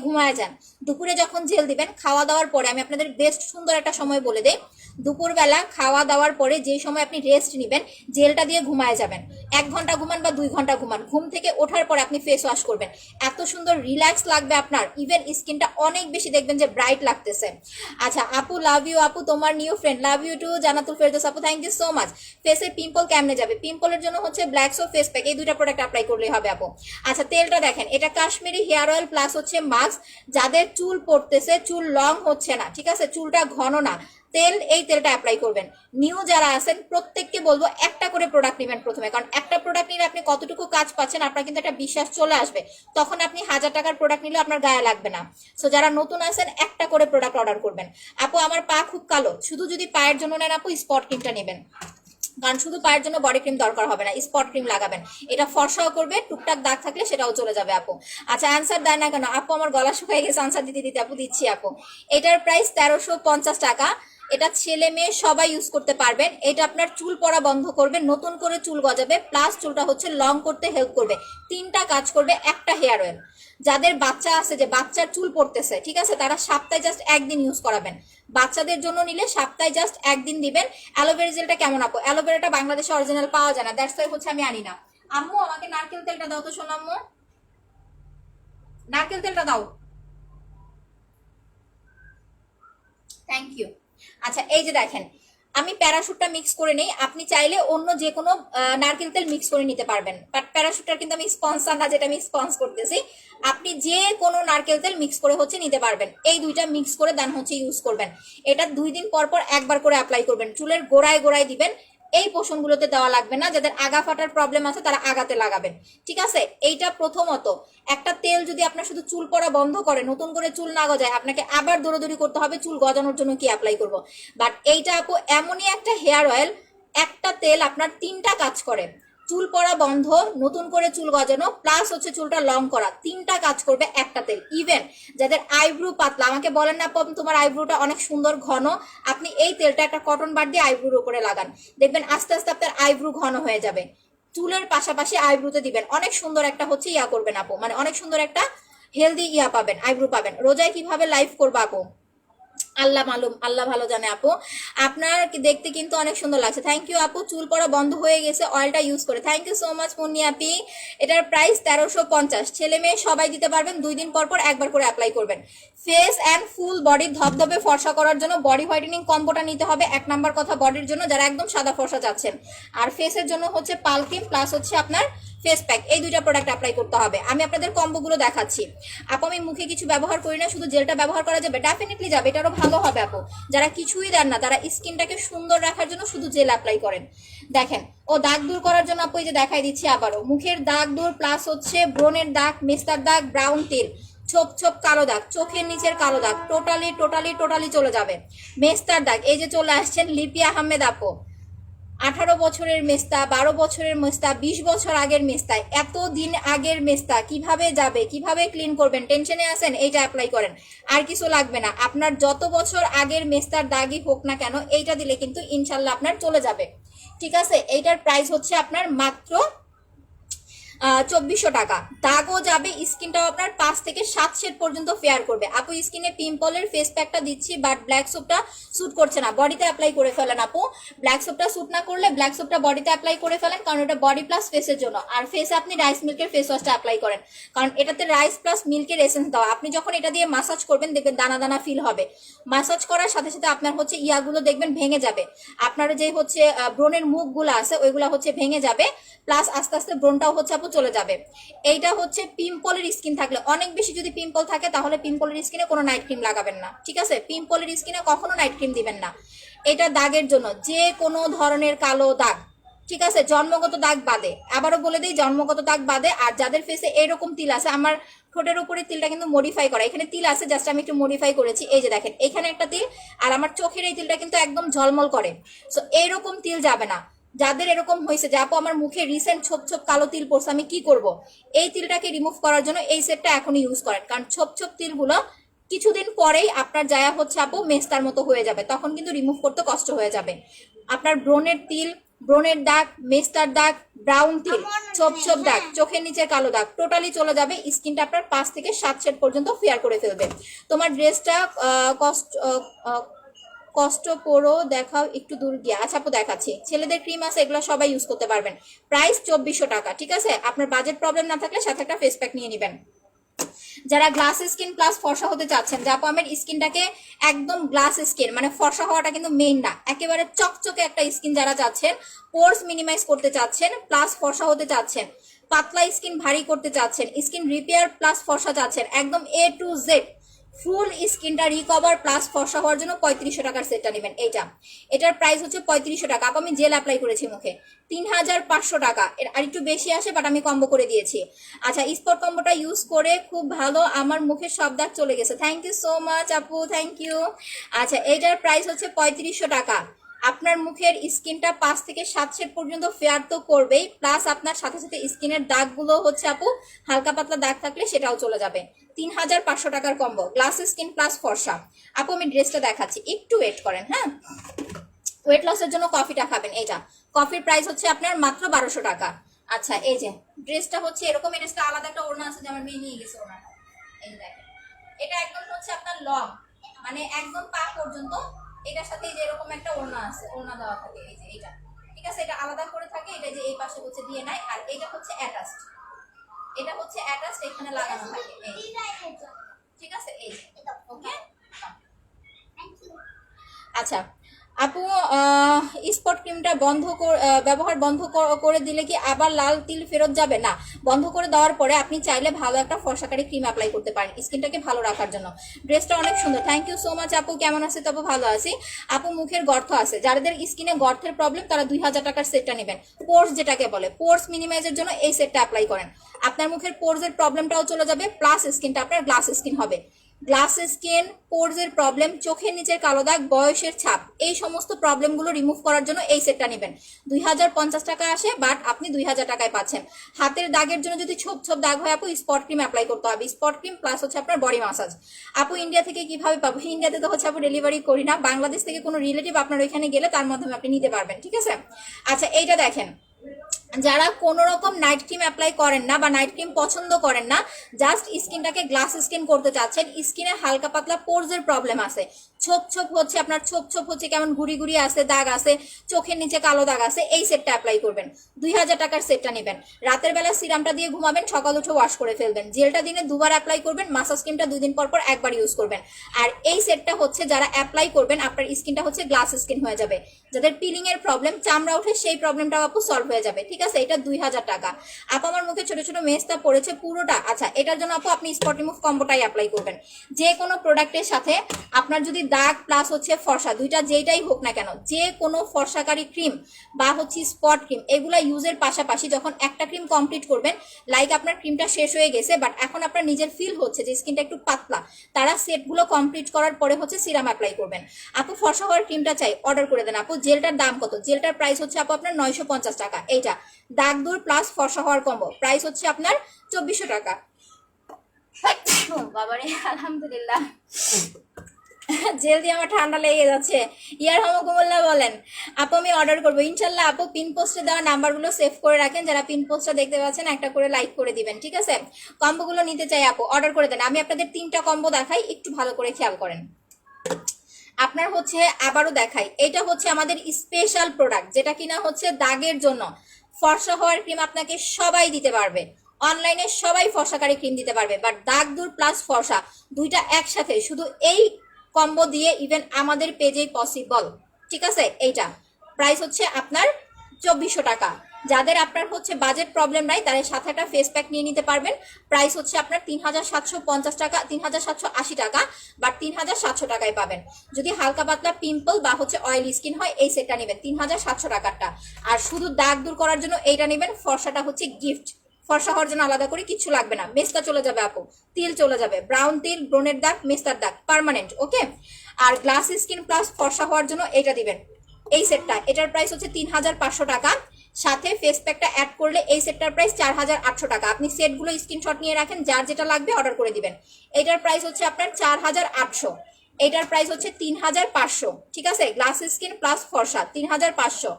ঘুমায় যান। দুপুরে যখন জেল দিবেন খাওয়া দাওয়ার পরে, আমি আপনাদের বেস্ট সুন্দর একটা সময় বলে দেই। দুপুরবেলা খাওয়া দাওয়ার পরে যেই সময় আপনি রেস্ট নেবেন, জেলটা দিয়ে ঘুমায় যাবেন। 1 ঘন্টা ঘুমান বা 2 ঘন্টা ঘুমান, ঘুম থেকে ওঠার পরে আপনি ফেস ওয়াশ করবেন। এত সুন্দর রিল্যাক্স লাগবে আপনার, ইভেন স্কিনটা অনেক বেশি দেখবেন যে ব্রাইট লাগতেছে। আচ্ছা আপু লাভ ইউ আপু, তোমার new friend, love you too Jannatul Ferdous আপু, থ্যাংক ইউ সো মাচ। ফেসের পিম্পল কেমনে যাবে? পিম্পলের জন্য হচ্ছে ব্ল্যাক সোপ ফেস প্যাক, এই দুইটা প্রোডাক্ট অ্যাপ্লাই করলেই হবে আপু। আচ্ছা তেলটা দেখেন, এটা কাশ্মীরি হেয়ার অয়েল প্লাস হচ্ছে মাস্ক। যাদের চুল পড়তেছে, চুল লং হচ্ছে না, ঠিক আছে, চুলটা ঘন না, তেল, এই তেলটা অ্যাপ্লাই করবেন। নিউ যারা আছেন প্রত্যেককে বলবো একটা করে প্রোডাক্ট নেবেন প্রথমে, কারণ একটা প্রোডাক্ট নিলে আপনি কতটুকু কাজ পাচ্ছেন আপনার কিন্তু একটা বিশ্বাস চলে আসবে। তখন আপনি 1000 টাকার প্রোডাক্ট নিলে আপনার গায়ে লাগবে না। সো যারা নতুন আছেন একটা করে প্রোডাক্ট অর্ডার করবেন। আপু আমার পা খুব কালো, শুধু যদি পায়ের জন্য নেন আপু স্পট ক্রিমটা নেবেন, কারণ শুধু পায়ের জন্য বডি ক্রিম দরকার হবে না, স্পট ক্রিম লাগাবেন। এটা ফর্সাও করবে, টুকটাক দাগ থাকলে সেটাও চলে যাবে আপু। আচ্ছা অ্যান্সার দেয় না কেন আপু? আমার গলা শুকাই গেছে আনসার দিতে দিতে আপু, দিচ্ছি আপু। এটার প্রাইস 1350 টাকা। এটা ছেলে মেয়ে সবাই ইউজ করতে পারবেন। এটা আপনার চুল পড়া বন্ধ করবে, নতুন করে চুল গজাবে, প্লাস চুলটা হচ্ছে লং করতে হেল্প করবে। 3টা কাজ করবে একটা হেয়ার অয়েল। যাদের বাচ্চা আছে, যে বাচ্চার চুল পড়তেছে, ঠিক আছে, তারা সপ্তাহে জাস্ট একদিন ইউজ করাবেন। বাচ্চাদের জন্য নিলে সপ্তাহে জাস্ট একদিন দিবেন। অ্যালোভেরা জেলটা কেমন আপু? অ্যালোভেরাটা বাংলাদেশে অরিজিনাল পাওয়া যায় না, দ্যাটস ওয়াই হচ্ছে আমি আনি না। আম্মু আমাকে নারকেল তেলটা দাও তো, শোনো আম্মু, নারকেল তেলটা দাও, থ্যাংক ইউ। আচ্ছা এই যে দেখেন, আমি প্যারাশুটটা মিক্স করে নেই, আপনি চাইলে অন্য যে কোনো নারকেল তেল মিক্স করে নিতে পারবেন, বাট প্যারাশুটটার কিন্তু আমি স্পন্সর না, যেটা আমি স্পন্স করতেছি। আপনি যে কোনো নারকেল তেল মিক্স করে হচ্ছে নিতে পারবেন। এই দুইটা মিক্স করে দেন হচ্ছে ইউজ করবেন। এটা 2 দিন পর পর একবার করে অ্যাপ্লাই করবেন, চুলের গোড়ায় গোড়ায় দিবেন। এই পোষণগুলোতে দেওয়া লাগবে না, যাদের আগা ফাটার প্রবলেম আছে তারা আগাতে লাগাবেন, ঠিক আছে? এইটা প্রথমত। একটা তেল যদি আপনার শুধু চুল পড়া বন্ধ করে, নতুন করে চুল না গজায়, আপনাকে আবার দৌড়াদৌড়ি করতে হবে চুল গজানোর জন্য কি অ্যাপ্লাই করব। বাট এইটা আপু এমনই একটা হেয়ার অয়েল, একটা তেল আপনার 3টা কাজ করে। চুল পড়া বন্ধ, নতুন করে চুল গজানো, প্লাস হচ্ছে চুলটা লং করা, 3টা কাজ করবে একটা তেল। ইভেন যাদের আইব্রু পাতলা, আমাকে বলেন না তোমার আইব্রুটা অনেক সুন্দর ঘন, আপনি এই তেলটা একটা কটন বার দিয়ে আইব্রুর উপরে লাগান, দেখবেন আস্তে আস্তে আপনার আইব্রু ঘন হয়ে যাবে। চুলের পাশাপাশি আইব্রুতে দিবেন, অনেক সুন্দর একটা হচ্ছে ইয়া করবেন আপু, মানে অনেক সুন্দর একটা হেলদি ইয়া পাবেন, আইব্রু পাবেন। রোজায় কিভাবে লাইভ করবো আপু? আল্লাহ মালুম, আল্লাহ ভালো জানে আপু। আপনার দেখতে কিন্তু অনেক সুন্দর লাগছে, থ্যাংক ইউ আপু। চুল পড়া বন্ধ হয়ে গেছে অয়েলটা ইউজ করে, thank you so much Munni আপি। এটার প্রাইস 1350, ছেলে মেয়ে সবাই দিতে পারবেন। 2 দিন পর পর একবার করে অ্যাপ্লাই করবেন। ফেস অ্যান্ড ফুল বডি ধবধবে ফর্সা করার জন্য বডি হোয়াইটেনিং কম্বোটা নিতে হবে। 1 নাম্বার কথা বডির জন্য, যারা একদম সাদা ফর্সা যাচ্ছেন। আর ফেসের জন্য হচ্ছে পাল ক্রিম প্লাস হচ্ছে আপনার ফেস প্যাক, এই দুইটা প্রোডাক্ট অ্যাপ্লাই করতে হবে। আমি আপনাদের কম্বোগুলো দেখাচ্ছি আপু। আমি মুখে কিছু ব্যবহার করি না, শুধু জেলটা ব্যবহার করা যাবে? ডেফিনেটলি যাবে, এটারও ভালো ভালো হবে আপু। যারা কিছুই দেন না, তারা স্কিনটাকে সুন্দর রাখার জন্য শুধু জেল অ্যাপ্লাই করেন। দেখেন, ও দাগ দূর করার জন্য আপু এই যে দেখাই দিচ্ছি আবারও, মুখের দাগ দূর প্লাস হচ্ছে ব্রণের দাগ, মেস্তার দাগ, ব্রাউন তিল, ছোপ ছোপ কালো দাগ, চোখের নিচের কালো দাগ টোটালি টোটালি টোটালি চলে যাবে। মেস্তার দাগ, এই যে চলে আসছেন লিপি আহমেদ আপু, 18 বছরের মেস্তা, 12 বছরের মেস্তা, 20 বছর আগের মেস্তা, এত দিন আগের মেস্তা কিভাবে যাবে, কিভাবে ক্লিন করবেন, টেনশনে আছেন, এইটা অ্যাপ্লাই করেন, আর কিছু লাগবে না। আপনার যত বছর আগের মেস্তার দাগই হোক না কেন, এইটা দিলে কিন্তু ইনশাল্লাহ আপনার চলে যাবে। ঠিক আছে, এইটার প্রাইস হচ্ছে আপনার মাত্র 2400 টাকা। দাগও যাবে, স্কিনটাও আপনার 5 থেকে 7 শেড পর্যন্ত ফেয়ার করবে। আপু স্কিনে পিম্পলের ফেস প্যাকটা দিচ্ছি, বাট ব্ল্যাক সোপটা স্যুট করছে না, বডিতে অ্যাপ্লাই করে ফেলেন আপু। ব্ল্যাক সোপটা স্যুট না করলে ব্ল্যাক সোপটা বডিতে অ্যাপ্লাই করে ফেলেন, কারণ এটা বডি প্লাস ফেসের জন্য। আর ফেসে আপনি রাইস মিল্কের ফেস ওয়াশটা অ্যাপ্লাই করেন, কারণ এটাতে রাইস প্লাস মিল্কের এসেন্স দেওয়া। আপনি যখন এটা দিয়ে মাসাজ করবেন দেখবেন দানা দানা ফিল হবে। মাসাজ করার সাথে সাথে আপনার হচ্ছে ইয়াগুলো দেখবেন ভেঙে যাবে, আপনার যে হচ্ছে ব্রণের মুখগুলো আছে ওইগুলো হচ্ছে ভেঙে যাবে, প্লাস আস্তে আস্তে ব্রণটাও হচ্ছে আপু চলে যাবে। এইটা হচ্ছে পিম্পলের স্কিন থাকলে, অনেক বেশি যদি পিম্পল থাকে তাহলে পিম্পলের স্কিনে কোনো নাইট ক্রিম লাগাবেন না। ঠিক আছে, পিম্পলের স্কিনে কখনো নাইট ক্রিম দিবেন না। এটা দাগের জন্য, যে কোনো ধরনের কালো দাগ, ঠিক আছে, জন্মগত দাগ বাদে, আবারও বলে দিই জন্মগত দাগ বাদে। আর যাদের ফেসে এরকম তিল আছে, আমার ঠোঁটের উপরে তিলটা কিন্তু মডিফাই করা, এখানে তিল আছে জাস্ট আমি একটু মডিফাই করেছি, এই যে দেখেন এখানে একটা তিল, আর আমার চোখের এই তিলটা কিন্তু একদম ঝলমল করে। সো এইরকম তিল যাবে না। যাদের এরকম হয়েছে যে আপু আমার মুখে রিসেন্ট ছোপ ছোপ কালো তিল পড়ছে, আমি কি করব, এই তিলটাকে রিমুভ করার জন্য এই সেটটা এখনই ইউজ করেন, কারণ ছোপ ছোপ তিলগুলো কিছুদিন পরেই আপনার জায়া হচ্ছে আপু মেস্তার মতো হয়ে যাবে, তখন কিন্তু রিমুভ করতে কষ্ট হয়ে যাবে। আপনার ব্রণের তিল, ব্রণের দাগ, মেস্তার দাগ, ব্রাউন তিল, ছোপ ছোপ দাগ, চোখের নিচে কালো দাগ টোটালি চলে যাবে। স্কিনটা আপনার 5 থেকে 7 শেড পর্যন্ত ফেয়ার করে ফেলবে। তোমার ড্রেসটা কষ্ট পড়ো দেখাও একটু দূর গিয়ে। আচ্ছা আপু দেখাচ্ছি, ছেলেদের ক্রিম আছে, এগুলো সবাই ইউজ করতে পারবেন। প্রাইস 2400 টাকা। ঠিক আছে, আপনার বাজেট প্রবলেম না থাকলে সাথে একটা ফেস প্যাক নিয়ে নেবেন। যারা গ্লাস স্কিন প্লাস ফর্সা হতে চাচ্ছেন, যা আপু আমার স্কিনটাকে একদম গ্লাস স্কিন, মানে ফর্সা হওয়াটা কিন্তু মেইন না, একেবারে চকচকে একটা স্কিন যারা চাচ্ছেন, পোর্স মিনিমাইজ করতে চাচ্ছেন প্লাস ফর্সা হতে চাচ্ছেন, পাতলা স্কিন ভারী করতে চাচ্ছেন, স্কিন রিপেয়ার প্লাস ফর্সা চাচ্ছেন, একদম A to Z ফুল স্কিনটা রিকভার প্লাস ফর্সা হওয়ার জন্য 3500 টাকার সেটটা নেবেন। এটার প্রাইস হচ্ছে 3500 টাকা। আপু আমি জেল অ্যাপ্লাই করেছি মুখে, 3500 টাকা। এর আর একটু বেশি আসে, বাট আমি কম্বো করে দিয়েছি। আচ্ছা, স্পট কম্বোটা ইউজ করে খুব ভালো, আমার মুখে সব দাগ চলে গেছে। থ্যাংক ইউ সো মাচ আপু, থ্যাংক ইউ। আচ্ছা, এটার প্রাইস হচ্ছে 3500 টাকা। আপনার মুখের স্কিনটা 5 থেকে 7 শেড পর্যন্ত ফেয়ার তো করবেই, প্লাস আপনার সাথে সাথে স্কিনের দাগগুলো হচ্ছে আপু হালকা পাতলা দাগ থাকলে সেটাও চলে যাবে। 3500 টাকার কম্বো, গ্লাস স্কিন প্লাস ফর্সা। আপু আমি ড্রেসটা দেখাচ্ছি, একটু ওয়েট করেন। হ্যাঁ, ওয়েট লসের জন্য কফিটা খাবেন। এইটা কফির প্রাইস হচ্ছে আপনার মাত্র 1200 টাকা। আচ্ছা, এই যে ড্রেসটা হচ্ছে এরকম, এই ড্রেসটা আলাদা একটা ওড়না আছে যে আমার মেয়ে নিয়ে গেছে ওড়নাটা, এই দেখেন। এটা একদম হচ্ছে আপনার লং, মানে একদম পা পর্যন্ত। এটার সাথে যে এরকম একটা ওড়না আছে, ওড়না দেওয়া থাকে, এই যে এটা, ঠিক আছে, এটা আলাদা করে থাকে। এটা যে এই পাশে হচ্ছে দিয়ে নাই, আর এটা হচ্ছে অ্যাটাচড, এটা হচ্ছে অ্যাটাচড, এখানে লাগানো থাকে। ঠিক আছে, এই ওকে। আচ্ছা আপু, স্পট ক্রিমটা ব্যবহার বন্ধ করে দিলে কি আবার লাল তিল ফেরত যাবে? না, বন্ধ করে দেওয়ার পরে আপনি চাইলে ভালো একটা ফর্সাকারী ক্রিম অ্যাপ্লাই করতে পারেন স্কিনটাকে ভালো রাখার জন্য। ড্রেসটা অনেক সুন্দর, থ্যাংক ইউ সো মাচ আপু। কেমন আছে তবু? ভালো আছি আপু। মুখের গর্ত আছে, যাদের স্কিনে গর্তের প্রবলেম তারা 2000 টাকার সেটটা নেবেন। পোর্স যেটাকে বলে, পোর্স মিনিমাইজের জন্য এই সেটটা অ্যাপ্লাই করেন, আপনার মুখের পোর্সের প্রবলেমটাও চলে যাবে, প্লাস স্কিনটা আপনার গ্লাস স্কিন হবে। গ্লাস স্কিন, পোর্সের প্রবলেম, চোখের নিচের কালো দাগ, বয়সের ছাপ, এই সমস্ত প্রবলেমগুলো রিমুভ করার জন্য এই সেটটা নেবেন। 2050 টাকা আসে, বাট আপনি 2000 টাকায় পাচ্ছেন। হাতের দাগের জন্য যদি ছোপ ছোপ দাগ হয় আপু স্পট ক্রিম অ্যাপ্লাই করতে হবে, স্পট ক্রিম প্লাস হচ্ছে আপনার বডি মাসাজ। আপু ইন্ডিয়া থেকে কিভাবে পাবো? ইন্ডিয়াতে তো হচ্ছে আপু ডেলিভারি করি না, বাংলাদেশ থেকে কোনো রিলেটিভ আপনার ওইখানে গেলে তার মাধ্যমে আপনি নিতে পারবেন। ঠিক আছে, আচ্ছা এইটা দেখেন, যারা কোনো রকম নাইট ক্রিম অ্যাপ্লাই করেন না বা নাইট ক্রিম পছন্দ করেন না, জাস্ট স্কিনটাকে গ্লাস স্কিন করতে চাচ্ছেন, স্কিনে হালকা পাতলা পোর্সের প্রবলেম আছে, ছোপ ছোপ হচ্ছে, আপনার ছোপ ছোপ হচ্ছে, কেমন ঘুরি ঘুরি আছে, দাগ আছে, চোখের নিচে কালো দাগ আছে, এই সেটটা অ্যাপ্লাই করবেন। 2000 টাকার সেটটা নেবেন। রাতের বেলা সিরামটা দিয়ে ঘুমাবেন, সকাল উঠে ওয়াশ করে ফেলবেন। জেলটা দিনে 2 বার অ্যাপ্লাই করবেন, মাসাজ ক্রিমটা 2 দিন পর পর একবার ইউজ করবেন। আর এই সেটটা হচ্ছে যারা অ্যাপ্লাই করবেন আপনার স্কিনটা হচ্ছে গ্লাস স্কিন হয়ে যাবে। যাদের পিলিং এর প্রবলেম, চামড়া ওঠে, সেই প্রবলেমটাও আপু সলভ হয়ে যাবে। ঠিক ঠিক আছে, এটা 2000 টাকা। আপু আমার মুখে ছোট ছোট মেস্তা পড়েছে পুরোটা, আচ্ছা এটার জন্য আপু আপনি স্পট রিমুভ কম্বোটাই অ্যাপ্লাই করবেন। যে কোনো প্রোডাক্টের সাথে আপনার যদি দাগ প্লাস হচ্ছে ফর্সা দুইটা যেটাই হোক না কেন, যে কোনো ফর্সাকারী ক্রিম বা হচ্ছে স্পট ক্রিম এগুলা ইউজের পাশাপাশি যখন একটা ক্রিম কমপ্লিট করবেন, লাইক আপনার ক্রিমটা শেষ হয়ে গেছে বাট এখন আপনার নিজের ফিল হচ্ছে যে স্কিনটা একটু পাতলা, তারা সেটগুলো কমপ্লিট করার পরে হচ্ছে সিরাম অ্যাপ্লাই করবেন। আপু ফর্সা হওয়ার ক্রিমটা চাই, অর্ডার করে দেন। আপু জেলটার দাম কত? জেলটার প্রাইস হচ্ছে আপু আপনার 950 টাকা। এইটা দাগ দূর প্লাস ফর্সা হওয়ার কম্বো প্রাইস হচ্ছে আপনার 2400 টাকা। বাবারে আলহামদুলিল্লাহ, জেল দিয়ে আমার ঠান্ডা লেগে যাচ্ছে। ইয়ার হামকুমুল্লাহ বলেন আপু আমি অর্ডার করবো ইনশাল্লাহ। আপু পিন পোস্টে দেওয়া নাম্বারগুলো সেভ করে রাখেন, যারা পিন পোস্টটা দেখতে পাচ্ছেন একটা করে লাইক করে দিবেন, ঠিক আছে? কম্বোগুলো নিতে চাই আপু অর্ডার করে দেন। আমি আপনাদের 3টা কম্বো দেখাই, একটু ভালো করে খেয়াল করেন। আপনার হচ্ছে আবারও দেখাই, এটা হচ্ছে আমাদের স্পেশাল প্রোডাক্ট যেটা কিনা হচ্ছে দাগের জন্য। ফর্সা হওয়ার ক্রিম আপনাকে সবাই দিতে পারবে, অনলাইনে সবাই ফর্সাকারী ক্রিম দিতে পারবে, বাট দাগ দূর প্লাস ফর্সা দুইটা একসাথে শুধু এই কম্বো দিয়ে ইভেন আমাদের পেজেই পসিবল, ঠিক আছে? এইটা প্রাইস হচ্ছে আপনার 2400 টাকা। যাদের আপনার হচ্ছে বাজেট প্রবলেম নাই তাদের সাথে একটা ফেস প্যাক নিয়ে নিতে পারবেন, প্রাইস হচ্ছে আপনার 3750 টাকা, 3780 টাকা, বাট 3700 টাকায় পাবেন। যদি হালকা পাতলা পিম্পল বা হচ্ছে অয়েলি স্কিন হয় এই সেটটা নেবেন 3700 টাকারটা, আর শুধু দাগ দূর করার জন্য এইটা নেবেন। ফর্সাটা হচ্ছে গিফট, ফর্সা হওয়ার জন্য আলাদা করে কিছু লাগবে না। মেস্তা চলে যাবে আপু, তিল চলে যাবে, ব্রাউন তিল, ব্রনের দাগ, মেস্তার দাগ পার্মানেন্ট, ওকে? আর গ্লাস স্কিন প্লাস ফর্সা হওয়ার জন্য এটা দিবেন এই সেটটা, এটার প্রাইস হচ্ছে 3500 টাকা। সাথে ফেস প্যাকটা অ্যাড করলে এই সেটটার প্রাইস 4800 টাকা। আপনি সেটগুলো স্ক্রিনশট নিয়ে রাখেন, যার যেটা লাগবে অর্ডার করে দিবেন। এটার প্রাইস হচ্ছে আপনার 4800, এটার প্রাইস হচ্ছে 3500, ঠিক আছে? গ্লাস স্কিন প্লাস ফর্সা 3500,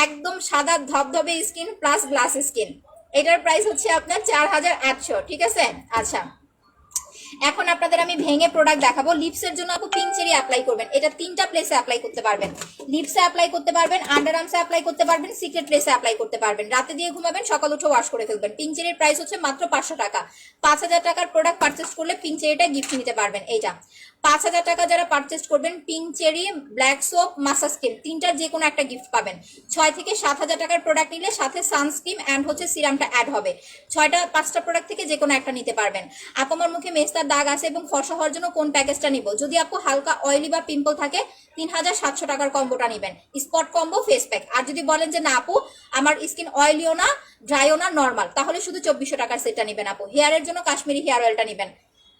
একদম সাদা ধবধবে স্কিন প্লাস গ্লাস স্কিন এটার প্রাইস হচ্ছে আপনার 4800, ঠিক আছে? আচ্ছা এখন আপনাদের আমি ভেঙে প্রোডাক্ট দেখাবো। লিপসের জন্য আপু পিঙ্ক চেরি অ্যাপ্লাই করবেন, এটা 3টা প্লেসে অ্যাপ্লাই করতে পারবেন। লিপসে অ্যাপ্লাই করতে পারবেন, আন্ডার আর্মসে অ্যাপ্লাই করতে পারবেন, সিক্রেট প্লেসে অ্যাপ্লাই করতে পারবেন। রাতে দিয়ে ঘুমাবেন, সকাল উঠে ওয়াশ করে ফেলবেন। পিঙ্ক চেরির প্রাইস হচ্ছে মাত্র 500 টাকা। 5000 টাকার প্রোডাক্ট পারচেস করলে পিঙ্ক চেরিটা গিফট নিতে পারবেন। এইটা 5000 টাকা যারা পারচেস করবেন, pink cherry, black soap, massage cream 3টার যে কোনো একটা গিফট পাবেন। 6 থেকে 7000 টাকার প্রোডাক্ট নিলে সাথে সানস্ক্রিন অ্যান্ড হচ্ছে সিরামটা অ্যাড হবে। 5টা প্রোডাক্ট থেকে যে কোনো একটা নিতে পারবেন। আপু আমার মুখে মেস্তার দাগ আছে এবং ফর্সা হওয়ার জন্য কোন প্যাকেজটা নিব? যদি আপু হালকা অয়েলি বা পিম্পল থাকে 3700 টাকার কম্বোটা নেবেন, স্পট কম্বো ফেস প্যাক। আর যদি বলেন যে না আপু আমার স্কিন অয়েলিও না ড্রাইও না নর্মাল, তাহলে শুধু 2400 টাকার সেটটা নেবেন আপু। হেয়ারের জন্য কাশ্মীরি হেয়ার অয়েলটা নেবেন।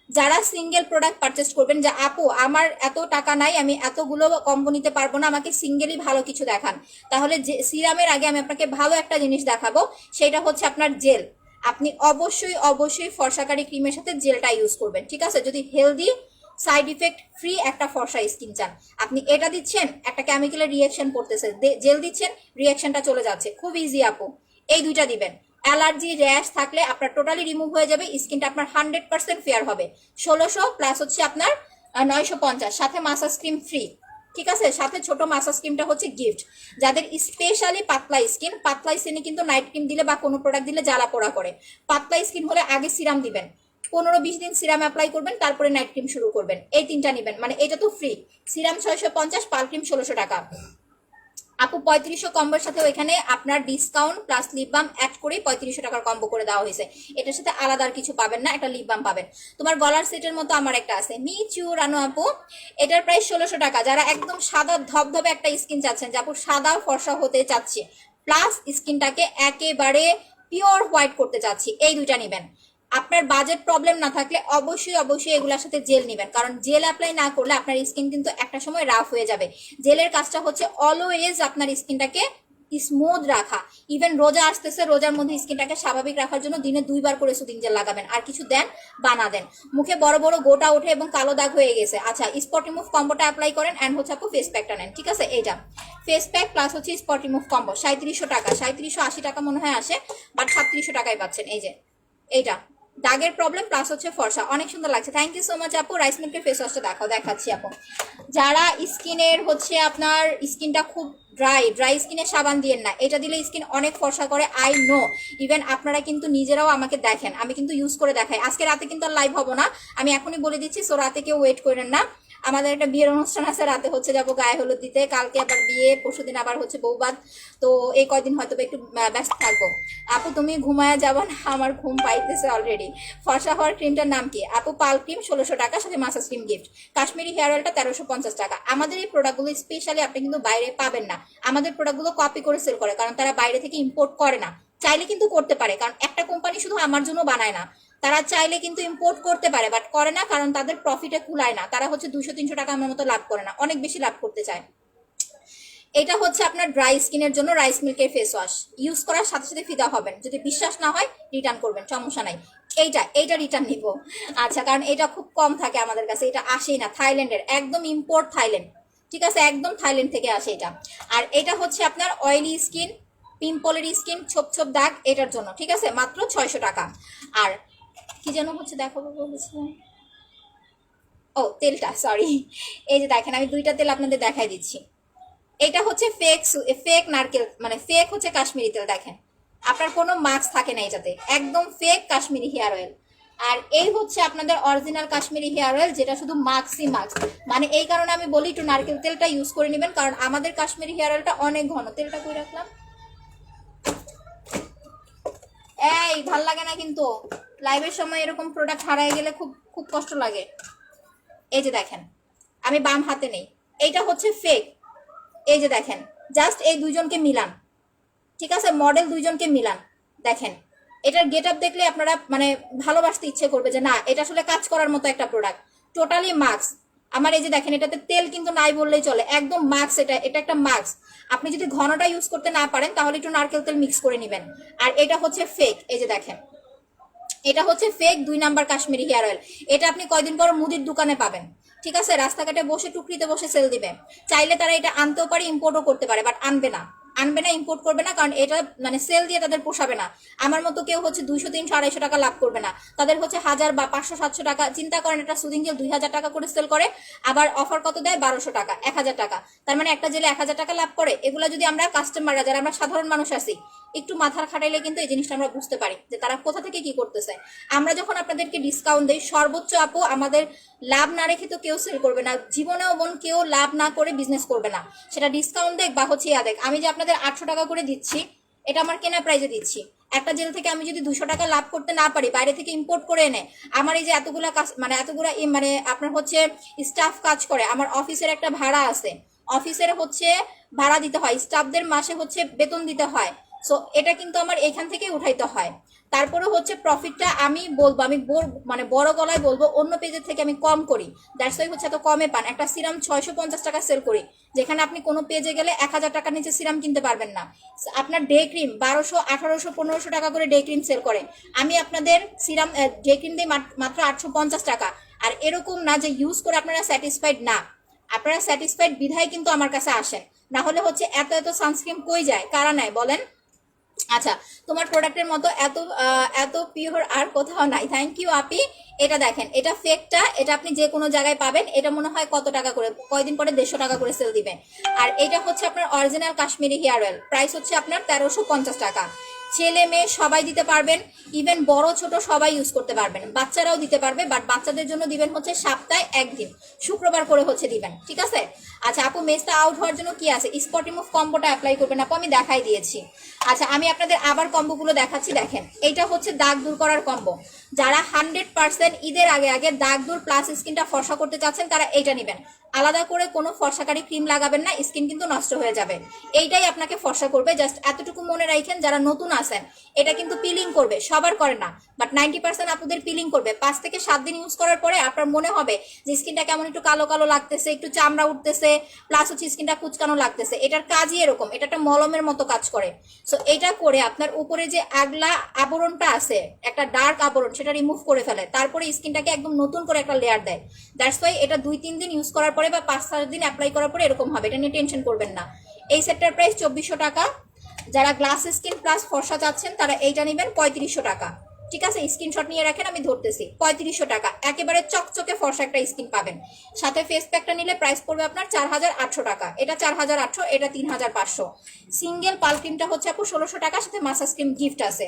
যারা সিঙ্গেল প্রোডাক্ট পারচেস করবেন, যে আপু আমার এত টাকা নাই, আমি এতগুলো কম্বো নিতে পারবো না, আমাকে সিঙ্গেলই ভালো কিছু দেখান, তাহলে যে সিরামের আগে আমি আপনাকে ভালো একটা জিনিস দেখাবো, সেটা হচ্ছে আপনার জেল। আপনি অবশ্যই অবশ্যই ফর্সাকারী ক্রিমের সাথে জেলটা ইউজ করবেন, ঠিক আছে? যদি হেলদি সাইড ইফেক্ট ফ্রি একটা ফর্সা স্কিন চান, আপনি এটা দিচ্ছেন একটা কেমিক্যালের রিয়াকশন করতেছে, জেল দিচ্ছেন রিয়াকশনটা চলে যাচ্ছে, খুব ইজি আপু। এই দুইটা দিবেন। অ্যালার্জি র্যাশ থাকলে আপনার টোটালি রিমুভ হয়ে যাবে, স্কিনটা আপনার 100% ফেয়ার হবে। 1600 প্লাস হচ্ছে আপনার 950, সাথে মাসাজ ক্রিম ফ্রি, ঠিক আছে? সাথে ছোট মাসাজ ক্রিমটা হচ্ছে গিফট। যাদের স্পেশালি পাতলা স্কিনে কিন্তু নাইট ক্রিম দিলে বা কোনো প্রোডাক্ট দিলে জ্বালা পোড়া করে। পাতলা স্কিন হলে আগে সিরাম দিবেন, 15-20 দিন সিরাম অ্যাপ্লাই করবেন, তারপরে নাইট ক্রিম শুরু করবেন। এই 3টা নেবেন, মানে এটা তো ফ্রি। সিরাম 650, পাল ক্রিম 1600 টাকা। আপু 3500 কম্বোর সাথে এখানে আপনার discount plus lip balm add করে 3500 টাকার কম্বো করে দেওয়া হয়েছে। এটার সাথে আলাদা আর কিছু পাবেন না, একটা লিপ বাম পাবেন। তোমার গলার সেটের মতো আমার একটা আছে মিচু রানু আপু, এটার প্রাইস 1600 টাকা। যারা একদম সাদা ধবধবে একটা স্কিন চাচ্ছেন, যে আপু সাদা ফর্সা হতে চাচ্ছে প্লাস স্কিনটাকে একেবারে পিওর হোয়াইট করতে চাচ্ছি, এই দুইটা নেবেন। আপনার বাজেট প্রবলেম না থাকলে অবশ্যই অবশ্যই এগুলোর সাথে জেল নেবেন, কারণ জেল অ্যাপ্লাই না করলে আপনার স্কিন কিন্তু একটা সময় রাফ হয়ে যাবে। জেলের কাজটা হচ্ছে অলওয়েজ আপনার স্কিনটাকে স্মুথ রাখা। ইভেন রোজা আসতেছে, রোজার মধ্যে স্কিনটাকে স্বাভাবিক রাখার জন্য দিনে 2বার করে সুদিন জেল লাগাবেন। আর কিছু দেন বা না দেন, মুখে বড় বড় গোটা ওঠে এবং কালো দাগ হয়ে গেছে, আচ্ছা স্পট রিমুভ কম্বোটা অ্যাপ্লাই করেন অ্যান্ড হচ্ছে আপু ফেস প্যাকটা নেন, ঠিক আছে? এইটা ফেস প্যাক প্লাস হচ্ছে স্পট রিমুভ কম্বো 3700 টাকা, 3780 টাকা মনে হয় আসে, বাট 3700 টাকায় পাচ্ছেন। এই যে এইটা দাগের প্রবলেম প্লাস হচ্ছে ফর্সা, অনেক সুন্দর লাগছে। থ্যাংক ইউ সো মাচ আপু। রাইস মিল্কের ফেস ওয়াশটা দেখাচ্ছি আপু। যারা স্কিনের হচ্ছে আপনার স্কিনটা খুব ড্রাই স্কিনে সাবান দিয়েন না, এটা দিলে স্কিন অনেক ফর্সা করে, আই নো। ইভেন আপনারা কিন্তু নিজেরাও আমাকে দেখেন, আমি কিন্তু ইউজ করে দেখাই। আজকে রাতে কিন্তু আর লাইভ হবো না, আমি এখনই বলে দিচ্ছি, সো রাতে কেউ ওয়েট করেন না। আমাদের একটা বিয়ের অনুষ্ঠান আছে, রাতে হচ্ছে যাবো গায়ে হলুদ দিতে, কালকে আবার বিয়ে, পরশুদিন আবার হচ্ছে বৌবাদ। তো এই কয়দিন হয়তো একটু ব্যস্ত থাকবো। আপু তুমি ঘুমায়া যাবা না? আমার ঘুম পাইতেছে অলরেডি। ফর্সা হওয়ার ক্রিমটার নাম কি? আপু পাল ক্রিম 1600 টাকা, সাথে massage cream gift. Kashmiri hair অয়েলটা 1350 টাকা। আমাদের এই প্রোডাক্টগুলো স্পেশালি আপনি কিন্তু বাইরে পাবেন না। আমাদের প্রোডাক্টগুলো কপি করে সেল করে, কারণ তারা বাইরে থেকে ইম্পোর্ট করে না। চাইলে কিন্তু করতে পারে, কারণ একটা কোম্পানি শুধু আমার জন্য বানায় না, তারা চাইলে কিন্তু ইম্পোর্ট করতে পারে, বাট করে না, কারণ তাদের প্রফিটে কুলায় না। তারা হচ্ছে 200-300 টাকা আমার মতো লাভ করে না, অনেক বেশি লাভ করতে চায়। এটা হচ্ছে আপনার ড্রাই স্কিনের জন্য রাইস মিল্কের ফেস ওয়াশ। ইউজ করার সাথে সাথে ফিদা হবেন, যদি বিশ্বাস না হয় রিটার্ন করবেন, সমস্যা নাই। এইটা রিটার্ন নিব। আচ্ছা, কারণ এটা খুব কম থাকে আমাদের কাছে, এটা আসেই না, থাইল্যান্ডের, একদম ইম্পোর্ট থাইল্যান্ড, ঠিক আছে, একদম থাইল্যান্ড থেকে আসে এটা। আর এটা হচ্ছে আপনার অয়েলি স্কিন, পিম্পলের স্কিন, ছোপ ছোপ দাগ, এটার জন্য, ঠিক আছে, মাত্র 600 টাকা। আর কি যেন হচ্ছে দেখাবো বলেছিলাম, ও তেলটা, সরি। এই যে দেখেন, আমি দুইটা তেল আপনাদের দেখাই দিচ্ছি। এটা হচ্ছে ফেক নারকেল, মানে ফেক হচ্ছে কাশ্মীরি তেল। দেখেন, আপনার কোনো মাস্ক থাকে না এটাতে, একদম ফেক কাশ্মীরি হেয়ার অয়েল। আর এই হচ্ছে আপনাদের অরিজিনাল কাশ্মীরি হেয়ার অয়েল, যেটা শুধু মাস্কই মাস্ক। মানে এই কারণে আমি বলি একটু নারকেল তেলটা ইউজ করে নেবেন, কারণ আমাদের কাশ্মীরি হেয়ার অয়েলটা অনেক ঘন। তেলটা কই রাখলাম? এই ভাল লাগে না কিন্তু, লাইভের সময় এরকম প্রোডাক্ট হারায় গেলে খুব খুব কষ্ট লাগে। এই যে দেখেন, আমি বাম হাতে নেই, এইটা হচ্ছে ফেক। এই যে দেখেন, জাস্ট এই দুইজনকে মিলান, ঠিক আছে, মডেল দুইজনকে মিলান, দেখেন এটার গেট আপ দেখলে আপনারা মানে ভালোবাসতে ইচ্ছে করবে যে না, এটা আসলে কাজ করার মতো একটা প্রোডাক্ট। Totally mask. আমার এই যে দেখেন, এটাতে তেল কিন্তু নাই বললেই চলে, একদম মাস্ক। এটা একটা মাস্ক। আপনি যদি ঘনটা ইউজ করতে না পারেন, তাহলে একটু নারকেল তেল মিক্স করে নেবেন। আর এটা হচ্ছে ফেক। এই যে দেখেন, এটা হচ্ছে fake 2 number Kashmiri hair oil. এটা আপনি কয়দিন পর মুদির দোকানে পাবেন, ঠিক আছে, রাস্তাঘাটে বসে টুকরিতে বসে সেল দিবে। চাইলে তারা এটা আনতেও পারে, ইম্পোর্টও করতে পারে, বাট আনবে না, ইম্পোর্ট করবে না, কারণ এটা মানে সেল দিয়ে তাদের পোষাবে না। আমার মতো কেউ হচ্ছে 200-300-250 টাকা লাভ করবে না, তাদের হচ্ছে 1000 বা 500-700 টাকা। চিন্তা করেন, একটা সুদিং জেল 2000 টাকা করে সেল করে, আবার অফার কত দেয়? 1200 টাকা, 1000 টাকা। তার মানে একটা জেলে 1000 টাকা লাভ করে। এগুলো যদি আমরা কাস্টমাররা, যারা আমরা সাধারণ মানুষ আছি, একটু মাথার খাটাইলে কিন্তু এই জিনিসটা আমরা বুঝতে পারি যে তারা কোথা থেকে কি করতেছে। আমরা যখন আপনাদেরকে ডিসকাউন্ট দেই, সর্বোচ্চ আপু আমাদের লাভ না রেখে তো কেউ সেল করবে না, জীবনেও বোন কেউ লাভ না করে বিজনেস করবে না, সেটা ডিসকাউন্ট দেখ বা হচ্ছে দেখ। আমি যে আপনাদের 800 টাকা করে দিচ্ছি, এটা আমার কেনা প্রাইজে দিচ্ছি। একটা জেল থেকে আমি যদি 200 টাকা লাভ করতে না পারি, বাইরে থেকে ইম্পোর্ট করে এনে, আমার এই যে এতগুলা মানে মানে আপনার হচ্ছে স্টাফ কাজ করে, আমার অফিসের একটা ভাড়া আছে, অফিসের হচ্ছে ভাড়া দিতে হয়, স্টাফদের মাসে হচ্ছে বেতন দিতে হয়। সো এটা কিন্তু আমার এখান থেকে উঠাইতে হয়। তারপরে হচ্ছে প্রফিটটা আমি বলবো, আমি মানে বড় গলায় বলবো, অন্য পেজের থেকে আমি কম করি। দ্যাটস ওয়াই হচ্ছে এত কমে পান। একটা সিরাম 650 টাকা সেল করি, যেখানে আপনি কোনো পেজে গেলে 1000 টাকার নিচে সিরাম কিনতে পারবেন না। আপনার ডে ক্রিম 1200, 1800, 1500 টাকা করে ডে ক্রিম সেল করে, আমি আপনাদের সিরাম ডে ক্রিম দিই মাত্র 850 টাকা। আর এরকম না যে ইউজ করে আপনারা স্যাটিসফাইড না, আপনারা স্যাটিসফাইড বিধায় কিন্তু আমার কাছে আসেন, না হলে হচ্ছে এত সানস্ক্রিন কই যায়, কারা নেয় বলেন? আচ্ছা, তোমার প্রোডাক্টের মতো এত পিওর আর কোথাও নাই। থ্যাংক ইউ আপি। এটা দেখেন, এটা ফেকটা, এটা আপনি যে কোনো জায়গায় পাবেন। এটা মনে হয় কত টাকা করে, কয়দিন পরে 150 টাকা করে সেল দিবে। আর এটা হচ্ছে আপনার original Kashmiri hair oil, price হচ্ছে আপনার 1350 টাকা। ছেলে মেয়ে সবাই দিতে পারবেন, ইভেন বড় ছোট সবাই ইউজ করতে পারবেন, বাচ্চারাও দিতে পারবে, বাট বাচ্চাদের জন্য দিবেন হচ্ছে সপ্তাহে একদিন, শুক্রবার করে হচ্ছে দিবেন, ঠিক আছে। আচ্ছা আপু, মেজটা আউট হওয়ার জন্য কি আছে? স্পট রিমুভ কম্বোটা অ্যাপ্লাই করবেন আপু, আমি দেখাই দিয়েছি। আচ্ছা, আমি আপনাদের আবার কম্বোগুলো দেখাচ্ছি। দেখেন, এইটা হচ্ছে দাগ দূর করার কম্বো। যারা 100% ঈদের আগে আগে দাগ দূর প্লাস স্কিনটা ফর্সা করতে চাচ্ছেন, তারা এইটা নেবেন। আলাদা করে কোনো ফর্সাকারী ক্রিম লাগাবেন না, স্কিন কিন্তু নষ্ট হয়ে যাবে। এইটাই আপনাকে ফর্সা করবে। জাস্ট এতটুকু মনে রাখেন, যারা নতুন আছেন, এটা কিন্তু পিলিং করবে, সবার করে না, বাট 90% আপুদের পিলিং করবে। 5 থেকে 7 দিন ইউজ করার পরে আপনার মনে হবে যে স্কিনটা কেমন একটু কালো কালো লাগতেছে, একটু চামড়া উঠতেছে, প্লাস হচ্ছে স্কিনটা কুচকানো লাগতেছে। এটার কাজই এরকম, এটা একটা মলমের মতো কাজ করে। সো এটা করে আপনার উপরে যে আগলা আবরণটা আছে, একটা ডার্ক আবরণ, সেটা রিমুভ করে ফেলে, তারপরে স্কিনটাকে একদম নতুন করে একটা লেয়ার দেয়। দ্যাটস ওয়াই এটা 2-3 দিন ইউজ করার পরে বা 5-7 দিন অ্যাপ্লাই করার পরে এরকম হবে। এটা নিয়ে টেনশন করবেন না। এই সেটটার প্রাইস 2400 টাকা। যারা গ্লাস স্কিন প্লাস ফর্সা চাচ্ছেন, তারা এইটা নেবেন 3500 টাকা, ঠিক আছে। স্ক্রিনশট নিয়ে রাখেন, আমি ধরতেছি। 3500 টাকা, একেবারে চকচকে ফর্সা একটা স্কিন পাবেন। সাথে ফেস প্যাকটা নিলে প্রাইস পড়বে আপনার 4800 টাকা। এটা 4800, এটা 3500। সিঙ্গেল পাল ক্রিমটা হচ্ছে আপু 1600 টাকা, সাথে মাসাজ ক্রিম গিফট আছে।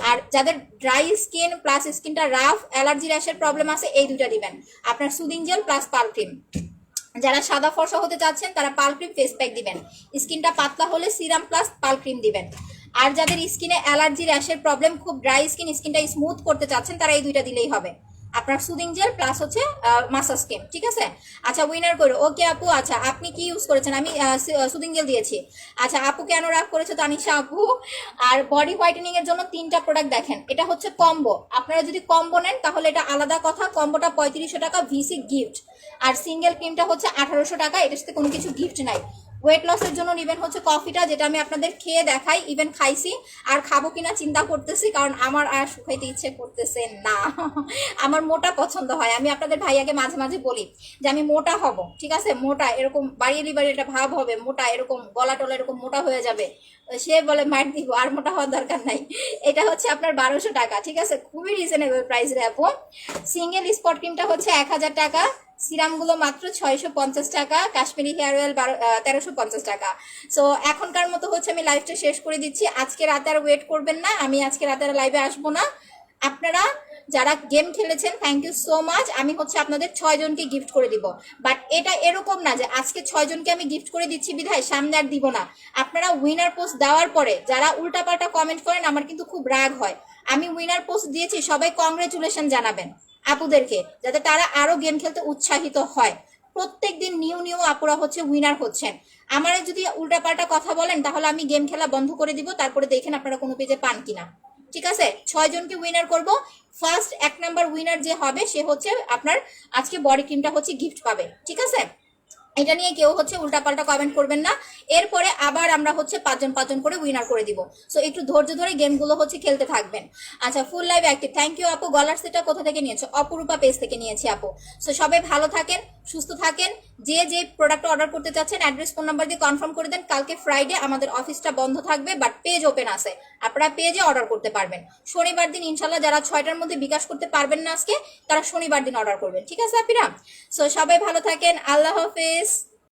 আর যাদের ড্রাই স্কিন প্লাস স্কিনটা রাফ, অ্যালার্জি র্যাশের প্রবলেম আছে, এই দুইটা দিবেন, আপনার সুদিং জেল প্লাস পাল ক্রিম। যারা সাদা ফর্সা হতে চাচ্ছেন তারা পাল ক্রিম ফেস প্যাক দিবেন, স্কিনটা পাতলা হলে সিরাম প্লাস পাল ক্রিম দিবেন। আর যাদের স্কিনে অ্যালার্জি র্যাশের প্রবলেম, খুব ড্রাই স্কিনটা স্মুথ করতে চাচ্ছেন, তারা এই দুইটা দিলেই হবে, আপনার সুদিং জেল প্লাস হচ্ছে মাসাজ ক্রিম, ঠিক আছে। আচ্ছা উইনার করো, ওকে আপু। আচ্ছা আপনি কি ইউজ করেছেন? আমি সুদিং জেল দিয়েছি। আচ্ছা আপু কেন রাগ করেছে তানিশা আপু? আর বডি হোয়াইটেনিং এর জন্য 3টা প্রোডাক্ট দেখেন, এটা হচ্ছে কম্বো, আপনারা যদি কম্বো নেন তাহলে এটা আলাদা কথা, কম্বোটা 3500 টাকা ভিসি গিফট, আর সিঙ্গেল ক্রিমটা হচ্ছে 1800 টাকা, এটার সাথে কোনো কিছু গিফট নাই। ওয়েট লসের জন্য নেবেন হচ্ছে কফিটা, যেটা আমি আপনাদের খেয়ে দেখাই, ইভেন খাইছি, আর খাবো কিনা চিন্তা করতেছি, কারণ আমার আর শুকাইতে ইচ্ছে করতেছে না। আমার মোটা পছন্দ হয়, আমি আপনাদের ভাইয়াকে মাঝে মাঝে বলি যে আমি মোটা হব, ঠিক আছে, মোটা এরকম বাড়িয়ে একটা ভাব হবে, মোটা এরকম গলা টলা এরকম মোটা হয়ে যাবে, সে বলে মার দিব, আর মোটা হওয়ার দরকার নাই। এটা হচ্ছে আপনার 1200 টাকা, ঠিক আছে, খুবই রিজনেবল প্রাইস রে আপু। সিঙ্গেল স্পট ক্রিমটা হচ্ছে 1000 টাকা, সিরামগুলো মাত্র 650 টাকা, কাশ্মীরি হেয়ার অয়েল 1350 টাকা। সো এখনকার মতো হচ্ছে আমি লাইভটা শেষ করে দিচ্ছি, আজকে রাতে আর ওয়েট করবেন না, আমি আজকে রাতে আর লাইভে আসবো না। আপনারা যারা গেম খেলেছেন থ্যাংক ইউ সো মাচ, আমি হচ্ছে আপনাদের 6 জনকে গিফট করে দিব, বাট এটা এরকম না যে আজকে 6 জনকে আমি গিফট করে দিচ্ছি বিধায় সামনে আর দিব না। আপনারা উইনার পোস্ট দেওয়ার পরে যারা উল্টাপাল্টা কমেন্ট করেন আমার কিন্তু খুব রাগ হয়। আমি উইনার পোস্ট দিয়েছি, সবাই কংগ্রেচুলেশন জানাবেন আপুদেরকে, যাতে তারা আরো গেম খেলতে উৎসাহিত হয়। প্রত্যেকদিন নিউ নিউ আপুরা হচ্ছে উইনার হচ্ছেন। আমার যদি উল্টাপাল্টা কথা বলেন তাহলে আমি গেম খেলা বন্ধ করে দিব, তারপরে দেখেন আপনারা কোনো পেজে পান কিনা, ঠিক আছে। 6 জনকে উইনার করব, ফার্স্ট 1 নাম্বার উইনার যে হবে সে হচ্ছে আপনার আজকে বডি ক্রিমটা হচ্ছে গিফট পাবে, ঠিক আছে। এটা নিয়ে কেউ হচ্ছে উল্টাপাল্টা কমেন্ট করবেন না। এরপরে আবার আমরা হচ্ছে 5 জন 5 জন করে উইনার করে দিব। সো একটু ধৈর্য ধরে গেমগুলো হচ্ছে খেলতে থাকবেন। আচ্ছা ফুল লাইভ অ্যাক্টিভ, থ্যাংক ইউ আপু। গলার সেটটা কোথা থেকে নিয়েছো? অপরূপা পেজ থেকে নিয়েছি আপু। সো সবাই ভালো থাকেন, সুস্থ থাকেন। যে যে প্রোডাক্ট অর্ডার করতে চাচ্ছেন অ্যাড্রেস ফোন নাম্বার দিয়ে কনফার্ম করে দেন। কালকে ফ্রাইডে আমাদের অফিসটা বন্ধ থাকবে, বাট পেজ ওপেন আছে, আপনারা পেজে অর্ডার করতে পারবেন। শনিবার দিন ইনশাল্লাহ যারা 6টার মধ্যে বিকাশ করতে পারবেন না আজকে, তারা শনিবার দিন অর্ডার করবেন, ঠিক আছে আপিরা। সো সবাই ভালো থাকেন, আল্লাহ হাফেজ।